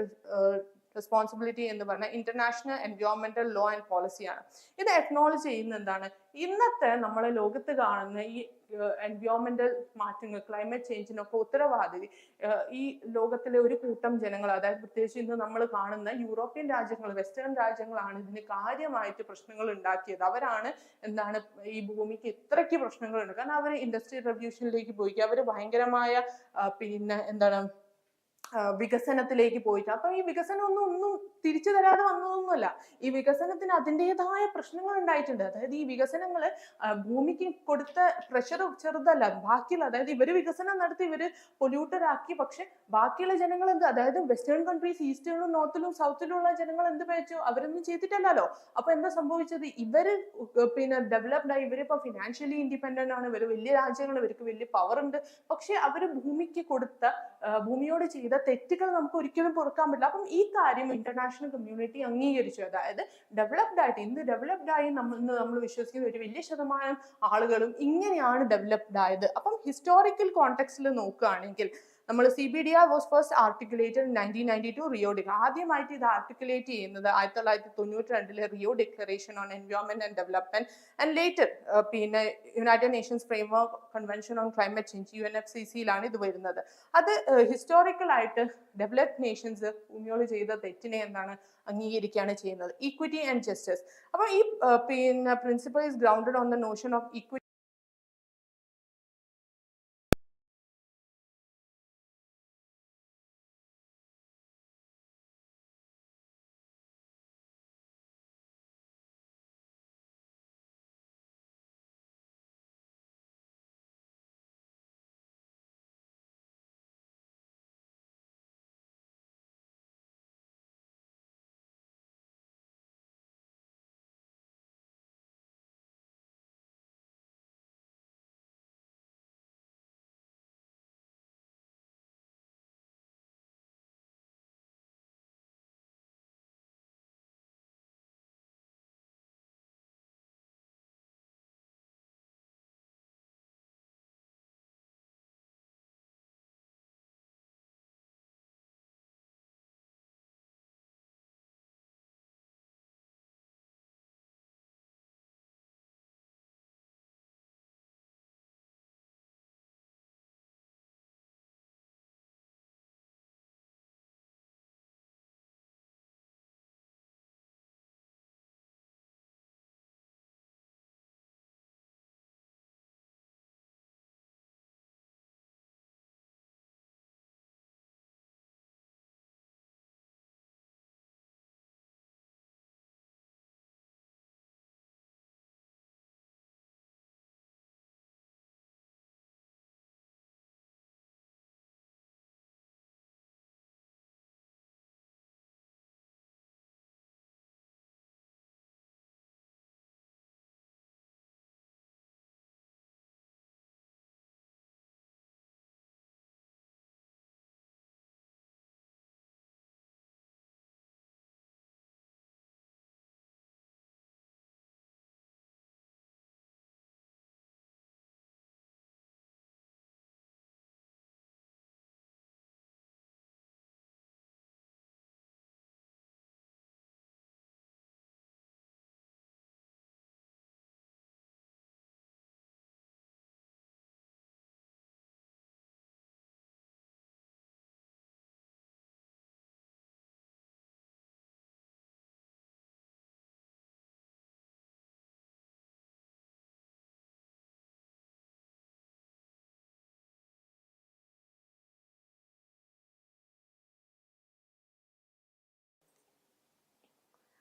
റെസ്പോൺസിബിലിറ്റി എന്ന് പറഞ്ഞ ഇന്റർനാഷണൽ എൻവയോൺമെന്റൽ ലോ ആൻഡ് പോളിസിയാണ്. ഇത് അക്നോളജ് ചെയ്യുന്ന എന്താണ്, ഇന്നത്തെ നമ്മളെ ലോകത്ത് കാണുന്ന ഈ എൻവയോൺമെന്റൽ മാറ്റങ്ങൾ, ക്ലൈമറ്റ് ചേഞ്ചിനൊക്കെ ഉത്തരവാദി ഈ ലോകത്തിലെ ഒരു കൂട്ടം ജനങ്ങൾ, അതായത് പ്രത്യേകിച്ച് ഇന്ന് നമ്മൾ കാണുന്ന യൂറോപ്യൻ രാജ്യങ്ങൾ, വെസ്റ്റേൺ രാജ്യങ്ങളാണ് ഇതിന് കാര്യമായിട്ട് പ്രശ്നങ്ങൾ ഉണ്ടാക്കിയത്. അവരാണ് എന്താണ് ഈ ഭൂമിക്ക് ഇത്രയ്ക്ക് പ്രശ്നങ്ങളുണ്ട്. കാരണം അവർ ഇൻഡസ്ട്രിയൽ റെവല്യൂഷനിലേക്ക് പോയി, അവർ ഭയങ്കരമായ പിന്നെ എന്താണ് വികസനത്തിലേക്ക് പോയിട്ട്. അപ്പൊ ഈ വികസനം ഒന്നും തിരിച്ചു തരാതെ വന്നതൊന്നുമല്ല. ഈ വികസനത്തിന് അതിൻ്റെതായ പ്രശ്നങ്ങൾ ഉണ്ടായിട്ടുണ്ട്. അതായത് ഈ വികസനങ്ങൾ ഭൂമിക്ക് കൊടുത്ത പ്രഷർ ചെറുതല്ല. ബാക്കിയുള്ള, അതായത് ഇവര് വികസനം നടത്തി, ഇവര് പൊല്യൂട്ടഡ് ആക്കി. പക്ഷെ ബാക്കിയുള്ള ജനങ്ങൾ എന്ത്, അതായത് വെസ്റ്റേൺ കൺട്രീസ്, ഈസ്റ്റിലും നോർത്തിലും സൗത്തിലുള്ള ജനങ്ങൾ എന്ത് പറ്റിച്ചു, അവരൊന്നും ചെയ്തിട്ടല്ലോ. അപ്പൊ എന്താ സംഭവിച്ചത്, ഇവര് പിന്നെ ഡെവലപ്ഡ് ആയി, ഇവരിപ്പോ ഫിനാൻഷ്യലി ഇൻഡിപെൻഡന്റ് ആണ്, ഇവര് വലിയ രാജ്യങ്ങൾ, ഇവർക്ക് വലിയ പവർ ഉണ്ട്. പക്ഷെ അവര് ഭൂമിക്ക് കൊടുത്ത, ഭൂമിയോട് ചെയ്ത തെറ്റുകൾ നമുക്ക് ഒരിക്കലും പൊറുക്കാൻ പറ്റില്ല. അപ്പം ഈ കാര്യം ഇന്റർനാഷണൽ കമ്മ്യൂണിറ്റി അംഗീകരിച്ചു. അതായത് ഡെവലപ്ഡ് ആയിട്ട്, ഇന്ന് ഡെവലപ്ഡ് ആയി നമ്മൾ വിശ്വസിക്കുന്ന ഒരു വലിയ ശതമാനം ആളുകളും ഇങ്ങനെയാണ് ഡെവലപ്ഡ് ആയത്. അപ്പം ഹിസ്റ്റോറിക്കൽ കോണ്ടെക്സ്റ്റിൽ നോക്കുകയാണെങ്കിൽ നമ്മൾ CBDR was first articulated in 1992 Rio declaration. ആദ്യമായിട്ട് ഇത് ആർട്ടിക്കുലേറ്റ് ചെയ്യുന്നത് 1992 Rio declaration on environment and development and later പിന്നെ United Nations framework convention on climate change UNFCCയിലാണ് ഇത് വരുന്നത്. അത് ഹിസ്റ്റോറിക്കൽ ആയിട്ട് ഡെവലപ്ഡ് നേഷൻസ് ഭൂമിയോട് ചെയ്ത തെറ്റിനെ എന്താണ് അംഗീകരിക്കുകയാണ് ചെയ്യുന്നത്. Equity and justice. അപ്പൊ ഈ പിന്നെ principal is grounded on the Notion of equity.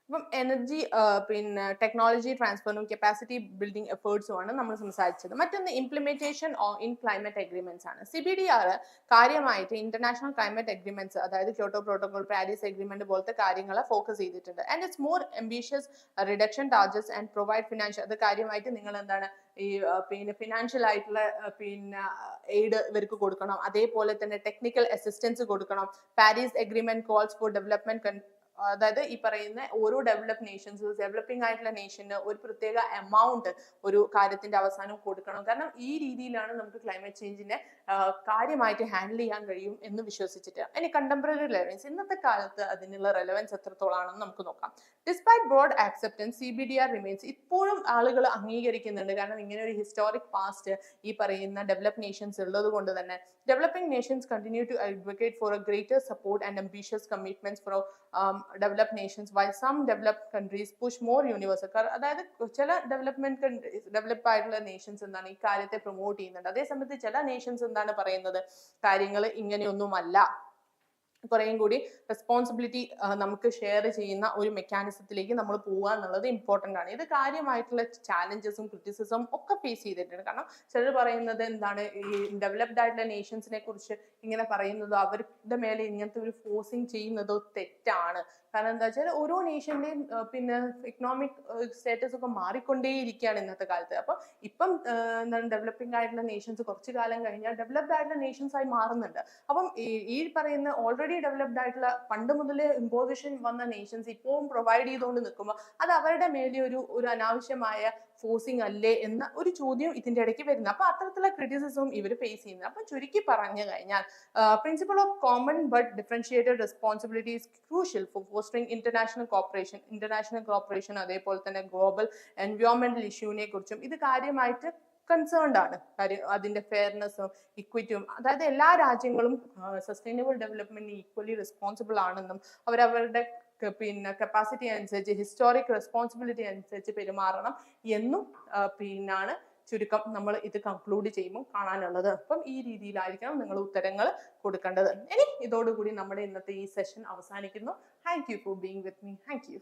അപ്പം എനർജി പിന്നെ ടെക്നോളജി ട്രാൻസ്ഫറിനും കപ്പാസിറ്റി ബിൽഡിംഗ് എഫേർട്സും ആണ് നമ്മൾ സംസാരിച്ചത്. മറ്റൊന്ന് ഇംപ്ലിമെന്റേഷൻ ഇൻ ക്ലൈമറ്റ് അഗ്രിമെന്റ്സ് ആണ്. CBDR കാര്യമായിട്ട് ഇന്റർനാഷണൽ ക്ലൈമറ്റ് അഗ്രിമെന്റ്സ്, അതായത് ക്യോട്ടോ പ്രോട്ടോകോൾ, പാരീസ് അഗ്രിമെന്റ് പോലത്തെ കാര്യങ്ങളെ ഫോക്കസ് ചെയ്തിട്ടുണ്ട്. And it's more ambitious reduction targets and provide financial. അത് കാര്യമായിട്ട് നിങ്ങൾ എന്താണ് ഈ പിന്നെ ഫിനാൻഷ്യൽ ആയിട്ടുള്ള പിന്നെ എയ്ഡ് ഇവർക്ക് കൊടുക്കണം. അതേപോലെ തന്നെ ടെക്നിക്കൽ അസിസ്റ്റൻസ് കൊടുക്കണം. Paris agreement calls for development അതായത് ഈ പറയുന്ന ഓരോ ഡെവലപ്പിംഗ് ആയിട്ടുള്ള നേഷന് ഒരു പ്രത്യേക എമൗണ്ട് ഒരു കാര്യത്തിന്റെ അവസാനം കൊടുക്കണം. കാരണം ഈ രീതിയിലാണ് നമുക്ക് ക്ലൈമറ്റ് ചേഞ്ചിനെ കാര്യമായിട്ട് ഹാൻഡിൽ ചെയ്യാൻ കഴിയും എന്ന് വിശ്വസിച്ചിട്ട്. ഇനി കണ്ടംപററി റെലവൻസ്, ഇന്നത്തെ കാലത്ത് അതിനുള്ള റെലവൻസ് എത്രത്തോളാണെന്ന് നമുക്ക് നോക്കാം. Despite broad acceptance CBDR remains, ഇപ്പോഴും ആളുകൾ അംഗീകരിക്കുന്നുണ്ട്. കാരണം ഇങ്ങനെ ഒരു ഹിസ്റ്റോറിക് പാസ്റ്റ് ഈ പറയുന്ന ഡെവലപ്ഡ് നേഷൻസ് ഉള്ളത് കൊണ്ട് തന്നെ developing nations continue to advocate for a greater support and ambitious commitments for developed nations, while some developed countries push more universal. അതായത് ചില ഡെവലപ്പ് ആയിട്ടുള്ള നേഷൻസ് എന്താണ് ഈ കാര്യത്തെ പ്രൊമോട്ട് ചെയ്യുന്നുണ്ട്. അതേസമയത്ത് ചില നേഷൻസ് എന്താണ് പറയുന്നത്, കാര്യങ്ങൾ ഇങ്ങനെയൊന്നുമല്ല, കുറേയും കൂടി റെസ്പോൺസിബിലിറ്റി നമുക്ക് ഷെയർ ചെയ്യുന്ന ഒരു മെക്കാനിസത്തിലേക്ക് നമ്മൾ പോവുക എന്നുള്ളത് ഇമ്പോർട്ടൻ്റ് ആണ്. ഇത് കാര്യമായിട്ടുള്ള ചാലഞ്ചസും ക്രിറ്റിസിസവും ഒക്കെ ഫേസ് ചെയ്തിട്ടുണ്ട്. കാരണം ചിലർ പറയുന്നത് എന്താണ്, ഈ ഡെവലപ്ഡ് ആയിട്ടുള്ള നേഷൻസിനെ കുറിച്ച് ഇങ്ങനെ പറയുന്നതോ അവരുടെ മേലെ ഇങ്ങനത്തെ ഒരു ഫോഴ്സിങ് ചെയ്യുന്നതോ തെറ്റാണ്. കാരണം എന്താ വെച്ചാൽ ഓരോ നേഷന്റെയും പിന്നെ ഇക്കണോമിക് സ്റ്റാറ്റസ് ഒക്കെ മാറിക്കൊണ്ടേയിരിക്കുകയാണ് ഇന്നത്തെ കാലത്ത്. അപ്പൊ ഇപ്പം എന്താണ് ഡെവലപ്പിംഗ് ആയിട്ടുള്ള നേഷൻസ് കുറച്ചു കാലം കഴിഞ്ഞാൽ ഡെവലപ്ഡ് ആയിട്ടുള്ള നേഷൻസ് ആയി മാറുന്നുണ്ട്. അപ്പം ഈ പറയുന്ന ഓൾറെഡി ഡെവലപ്ഡ് ആയിട്ടുള്ള പണ്ട് മുതലേ ഇമ്പോസിഷൻ വന്ന നേഷൻസ് ഇപ്പോഴും പ്രൊവൈഡ് ചെയ്തുകൊണ്ട് നിൽക്കുമ്പോൾ അത് അവരുടെ മേലെ ഒരു അനാവശ്യമായ ഫോഴ്സിങ് അല്ലേ എന്ന ഒരു ചോദ്യം ഇതിന്റെ ഇടയ്ക്ക് വരുന്നത്. അപ്പൊ അത്തരത്തിലുള്ള ക്രിറ്റിസിസവും ഇവർ ഫേസ് ചെയ്യുന്നത്. അപ്പൊ ചുരുക്കി പറഞ്ഞു കഴിഞ്ഞാൽ principle of common but differentiated responsibility is crucial for fostering international corporation അതേപോലെ തന്നെ ഗ്ലോബൽ എൻവയോൺമെന്റൽ ഇഷ്യൂവിനെ കുറിച്ചും ഇത് കാര്യമായിട്ട് കൺസേൺഡ് ആണ്. അതിന്റെ ഫെയർനെസ്സും ഇക്വിറ്റിയും, അതായത് എല്ലാ രാജ്യങ്ങളും സസ്റ്റൈനബിൾ ഡെവലപ്മെന്റിന് ഈക്വലി റെസ്പോൺസിബിൾ ആണെന്നും അവരവരുടെ പിന്നെ കപ്പാസിറ്റി അനുസരിച്ച് ഹിസ്റ്റോറിക് റെസ്പോൺസിബിലിറ്റി അനുസരിച്ച് പെരുമാറണം എന്നും പിന്നാണ് ചുരുക്കം നമ്മൾ ഇത് കൺക്ലൂഡ് ചെയ്യുമ്പോൾ കാണാനുള്ളത്. അപ്പം ഈ രീതിയിലായിരിക്കണം നിങ്ങൾ ഉത്തരങ്ങൾ കൊടുക്കേണ്ടത്. ഇനി ഇതോടുകൂടി നമ്മുടെ ഇന്നത്തെ ഈ സെഷൻ അവസാനിക്കുന്നു. Thank you for being with me. Thank you.